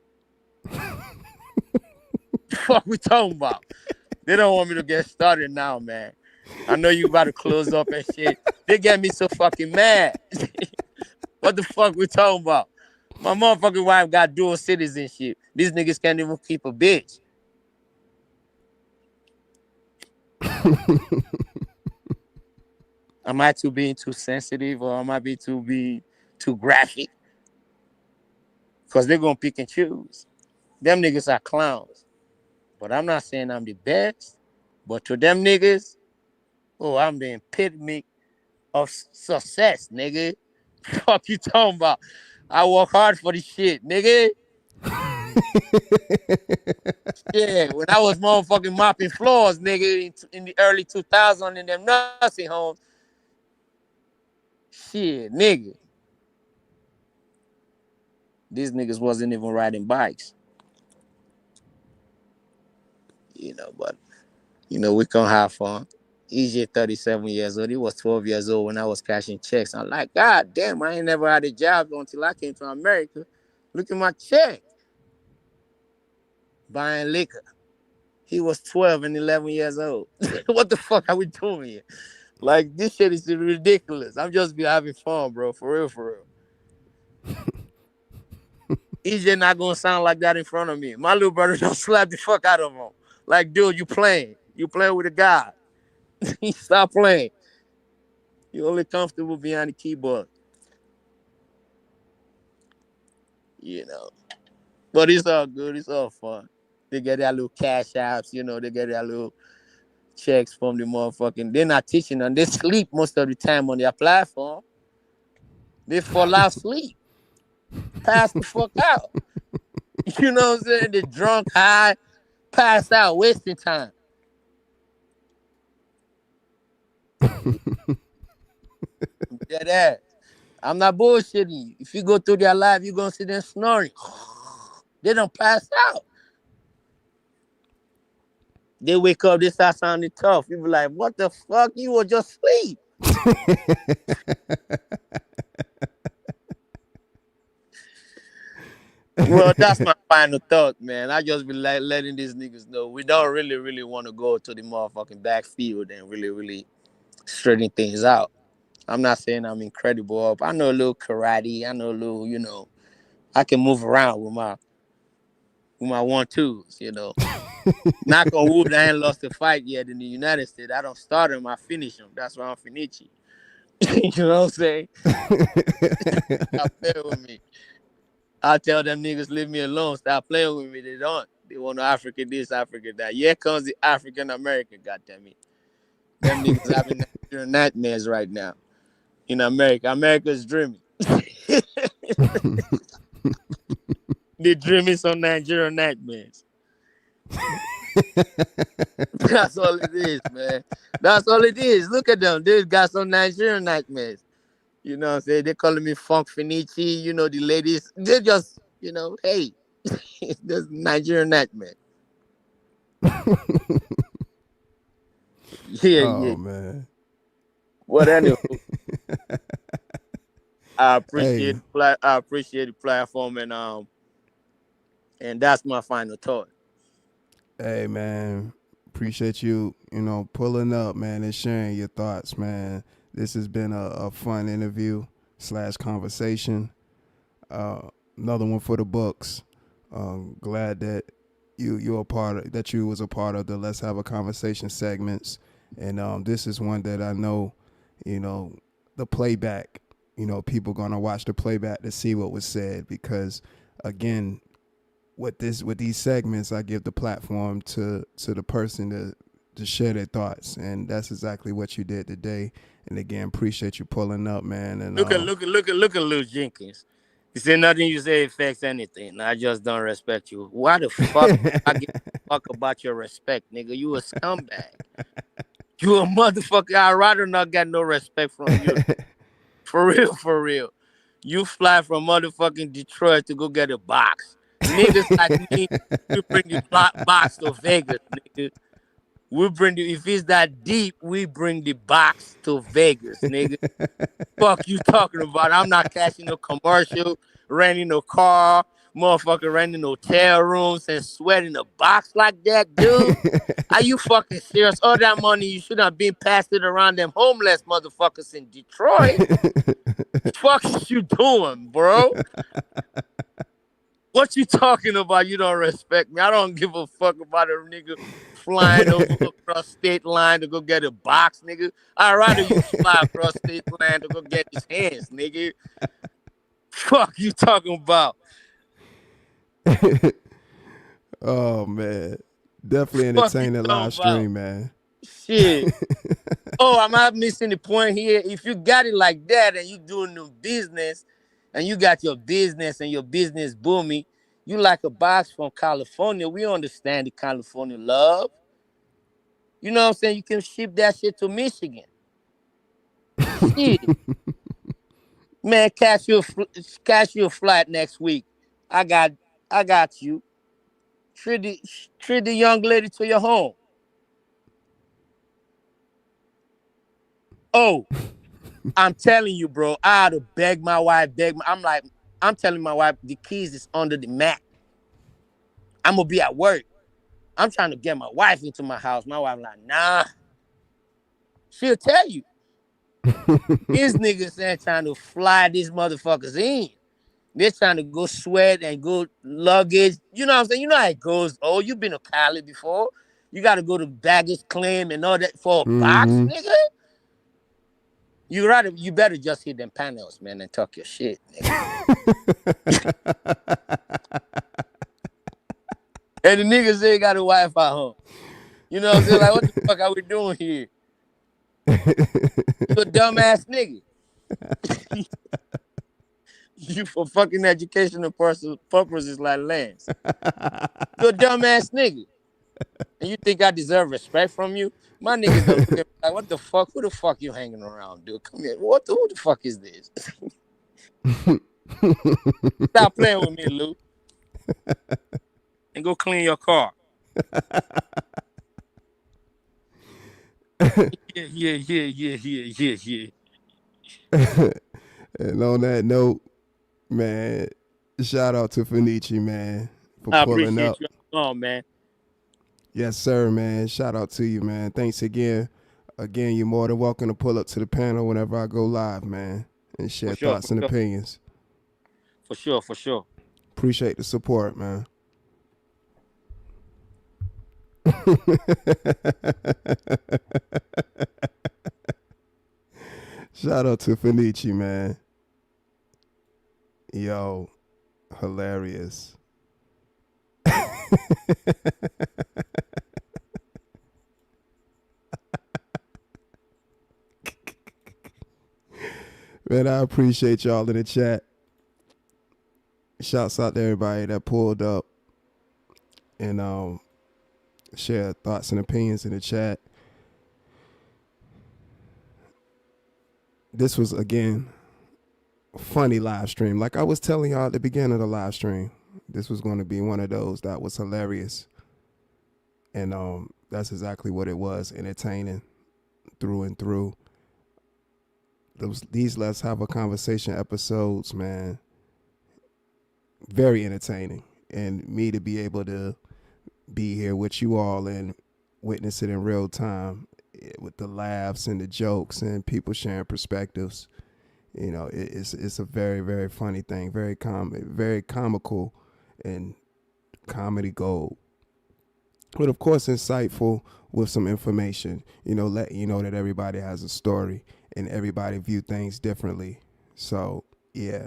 Fuck we talking about? They don't want me to get started now, man. I know you about to close up and shit. They get me so fucking mad. What the fuck we talking about? My motherfucking wife got dual citizenship. These niggas can't even keep a bitch. Am I being too sensitive or am I being too graphic? Because they're going to pick and choose. Them niggas are clowns. But I'm not saying I'm the best. But to them niggas, oh, I'm the epitome of success, nigga. Fuck you talking about? I work hard for this shit, nigga. Yeah, when I was motherfucking mopping floors, nigga, in the early 2000s in them nursing homes. Shit, nigga. These niggas wasn't even riding bikes. But, we can have fun. EJ 37 years old. He was 12 years old when I was cashing checks. I'm like, God damn, I ain't never had a job until I came to America. Look at my check. Buying liquor. He was 12 and 11 years old. What the fuck are we doing here? Like, this shit is ridiculous. I'm just be having fun, bro. For real, for real. EJ not gonna sound like that in front of me. My little brother don't slap the fuck out of him. Like, dude, you playing. You playing with a guy. Stop playing. You're only comfortable behind the keyboard. But it's all good. It's all fun. They get their little cash apps, they get their little checks from the motherfucking. They're not teaching them. They sleep most of the time on their platform. They fall out asleep. Pass the fuck out. You know what I'm saying? They're drunk, high, pass out, wasting time. Dead ass. I'm not bullshitting you. If you go through their life, you're going to see them snoring. They don't pass out. They wake up, they start sounding tough. You be like, what the fuck? You were just asleep. Well, that's my final thought, man. I just be like letting these niggas know we don't really, really want to go to the motherfucking backfield and really, really straighten things out. I'm not saying I'm incredible up. I know a little karate. I know a little, I can move around with my 1-2s, Knock on wood, I ain't lost a fight yet in the United States. I don't start them, I finish them. That's why I'm Finichi. You know what I'm saying? Stop playing with me. I tell them niggas, leave me alone. Stop playing with me. They don't. They want to Africa this, Africa that. Here comes the African American, goddammit. Them niggas having Nigerian nightmares right now. In America. America's dreaming. They're dreaming some Nigerian nightmares. That's all it is, man. That's all it is. Look at them. They got some Nigerian nightmares. You know what I'm saying? They calling me Funk Finichi. The ladies. They just, hey, there's Nigerian nightmare. Yeah, Oh yeah. man. Well, anyway, I Hey, appreciate the platform and that's my final thought. hey man. Appreciate you, pulling up, man, and sharing your thoughts, man. This has been a fun interview / conversation. Another one for the books. Glad that you're a part of that. You was a part of the Let's Have a Conversation segments, and this is one that I know, the playback people gonna watch the playback to see what was said, because again, with these segments, I give the platform to the person to share their thoughts, and that's exactly what you did today. And again, appreciate you pulling up, man. And Look at Lil Jenkins. You say nothing you say affects anything. I just don't respect you. Why the fuck I give a fuck about your respect, nigga? You a scumbag. You a motherfucker. I'd rather not get no respect from you. For real, for real. You fly from motherfucking Detroit to go get a box. Niggas like me, we bring the box to Vegas, nigga. We bring the, if it's that deep, we bring the box to Vegas, nigga. Fuck you talking about? I'm not catching no commercial, renting no car, motherfucker renting hotel rooms and sweating a box like that, dude. Are you fucking serious? All that money you should have been passed it around them homeless motherfuckers in Detroit. Fuck is you doing, bro? What you talking about? You don't respect me. I don't give a fuck about a nigga flying over across state line to go get a box, nigga. I'd rather you fly across state line to go get his hands, nigga. Fuck you talking about? Oh man, definitely entertaining live stream, man. Shit. Oh, am I missing the point here? If you got it like that and you doing the business and you got your business and your business booming, you like a box from California. We understand the California love. You know what I'm saying? You can ship that shit to Michigan. Shit. Man, catch your flight next week. I got you. Treat the young lady to your home. Oh, I'm telling you, bro. I had to beg my wife, I'm telling my wife the keys is under the mat. I'm gonna be at work. I'm trying to get my wife into my house. My wife like, nah. She'll tell you. These niggas ain't trying to fly these motherfuckers in. They're trying to go sweat and go luggage. You know what I'm saying? You know how it goes. Oh, you've been a pilot before. You got to go to baggage claim and all that for a box, nigga. You better just hit them panels, man, and talk your shit, nigga. And the niggas ain't got a Wi-Fi home. You know what I'm saying? Like, what the fuck are we doing here? You a dumbass nigga. You for fucking educational purposes like Lance. You a dumbass nigga. And you think I deserve respect from you? My niggas don't look at me like, what the fuck? Who the fuck you hanging around, dude? Come here. Who the fuck is this? Stop playing with me, Lou. And go clean your car. Yeah. And on that note, man, shout out to Fenici, man, for I pulling appreciate up. you. Oh, man. Yes, sir, man. Shout out to you, man. Thanks again. Again, you're more than welcome to pull up to the panel whenever I go live, man, and share thoughts and opinions. For sure. Appreciate the support, man. Shout out to Fenici, man. Yo, hilarious. Man, I appreciate y'all in the chat. Shouts out to everybody that pulled up and share thoughts and opinions in the chat. This was, again, funny live stream. Like I was telling y'all at the beginning of the live stream, this was going to be one of those that was hilarious. And that's exactly what it was, entertaining through and through. These Let's Have a Conversation episodes, man, very entertaining. And me to be able to be here with you all and witness it in real time with the laughs and the jokes and people sharing perspectives, you know, it's a very, very funny thing, very comical and comedy gold. But of course, insightful with some information, you know, letting you know that everybody has a story and everybody view things differently. So yeah,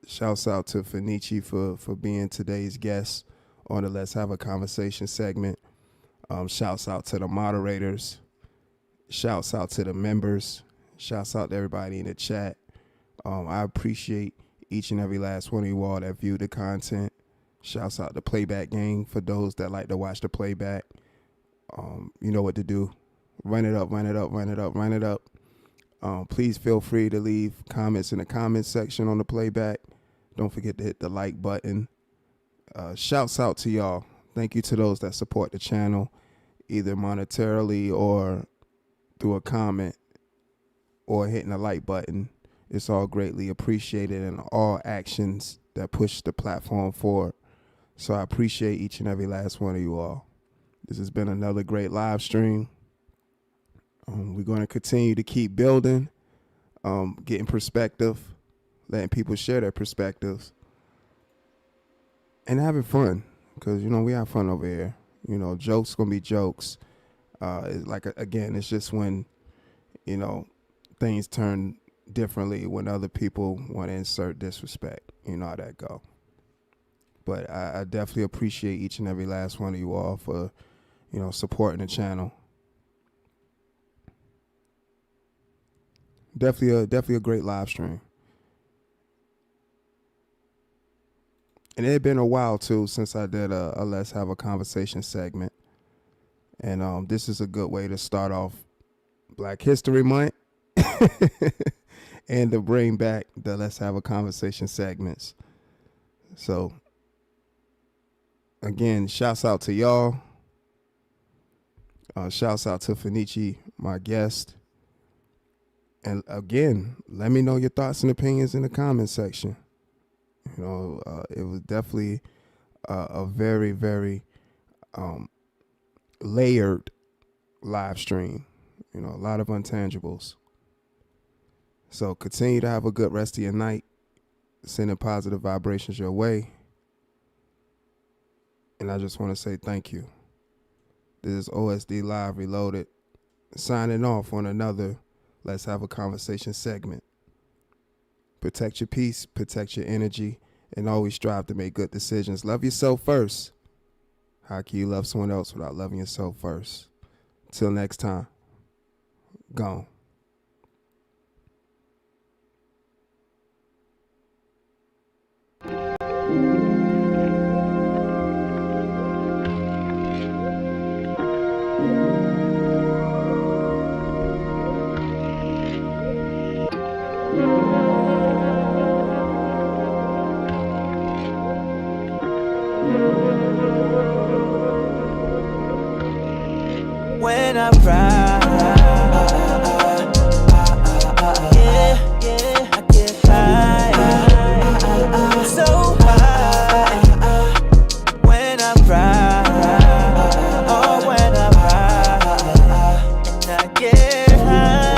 shouts out to Fenichi for being today's guest on the Let's Have a Conversation segment. Shouts out to the moderators. Shouts out to the members. Shouts out to everybody in the chat. I appreciate each and every last one of you all that viewed the content. Shouts out to Playback Gang for those that like to watch the playback. You know what to do. Run it up, run it up, run it up, run it up. Please feel free to leave comments in the comments section on the playback. Don't forget to hit the like button. Shouts out to y'all. Thank you to those that support the channel, either monetarily or through a comment or hitting the like button. It's all greatly appreciated, and all actions that push the platform forward. So I appreciate each and every last one of you all. This has been another great live stream. We're going to continue to keep building, getting perspective, letting people share their perspectives, and having fun, because, you know, we have fun over here. You know, jokes going to be jokes. Again, it's just when, you know, things turn differently, when other people want to insert disrespect. You know how that go. But I definitely appreciate each and every last one of you all for, you know, supporting the channel. Definitely a great live stream. And it had been a while too since I did a Let's Have a Conversation segment. And this is a good way to start off Black History Month and to bring back the Let's Have a Conversation segments. So again, shouts out to y'all. Shouts out to Fenichi, my guest. And again, let me know your thoughts and opinions in the comment section. You know, it was definitely a very, very layered live stream. You know, a lot of intangibles. So continue to have a good rest of your night. Sending positive vibrations your way. And I just want to say thank you. This is OSD Live Reloaded, signing off on another Let's Have a Conversation segment. Protect your peace, protect your energy, and always strive to make good decisions. Love yourself first. How can you love someone else without loving yourself first? Till next time, gone. When I ride, yeah, I get high, so high. When I ride, oh, when I ride, and I get high.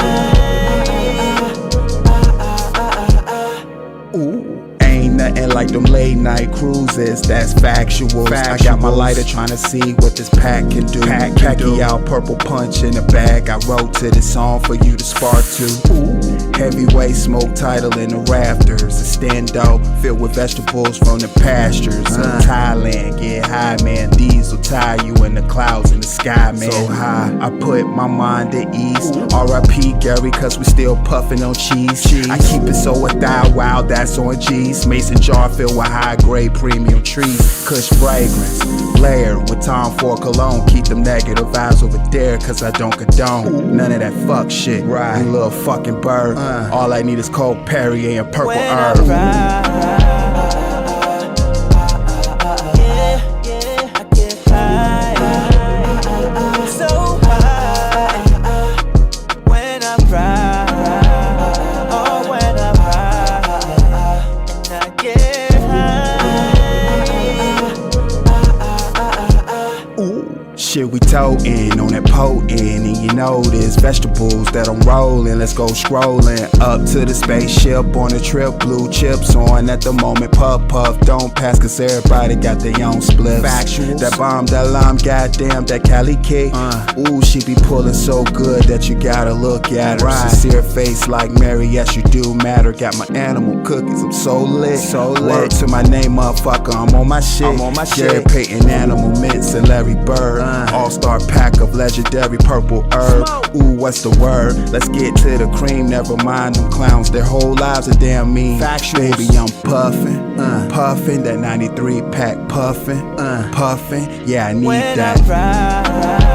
Ooh, ain't nothing like them late night cruises, that's factual. I got my lighter trying to see what this pack can do. Khaki out, purple punch in the bag. I wrote to this song for you to spark to. Ooh, heavyweight smoke title in the rafters. A stendo filled with vegetables from the pastures of Thailand. Get high, man, these will tie you in the clouds in the sky, man. So high, I put my mind at ease. R.I.P. Gary, cause we still puffin' on cheese. I keep it so a thou wow, that's on G's. Mason jar filled with high grade premium trees. Kush fragrance, layered with Tom Ford cologne. Keep them negative vibes over there, cause I don't condone none of that fuck shit. Right, you little fucking bird. All I need is cold Perrier and purple herb. Shit, we totin' on that potent, and you know there's vegetables that I'm rolling. Let's go scrolling up to the spaceship on a trip. Blue chips on at the moment. Puff puff, don't pass, cause everybody got their own spliffs. Factuals. That bomb, that lime, goddamn, that Cali cake. Ooh, she be pulling so good that you gotta look at her. Right. Sincere face like Mary, yes you do matter. Got my animal cookies, I'm so lit. So lit. Word to my name, motherfucker, I'm on my shit. I'm on my Gary shit. Payton, Animal Mints, and Larry Bird. All-star pack of legendary purple herb. Ooh, what's the word? Let's get to the cream, never mind them clowns. Their whole lives are damn mean. Factuals. Baby, I'm puffin', puffin', that 93 pack puffin', puffin'. Yeah, I need when that. I ride.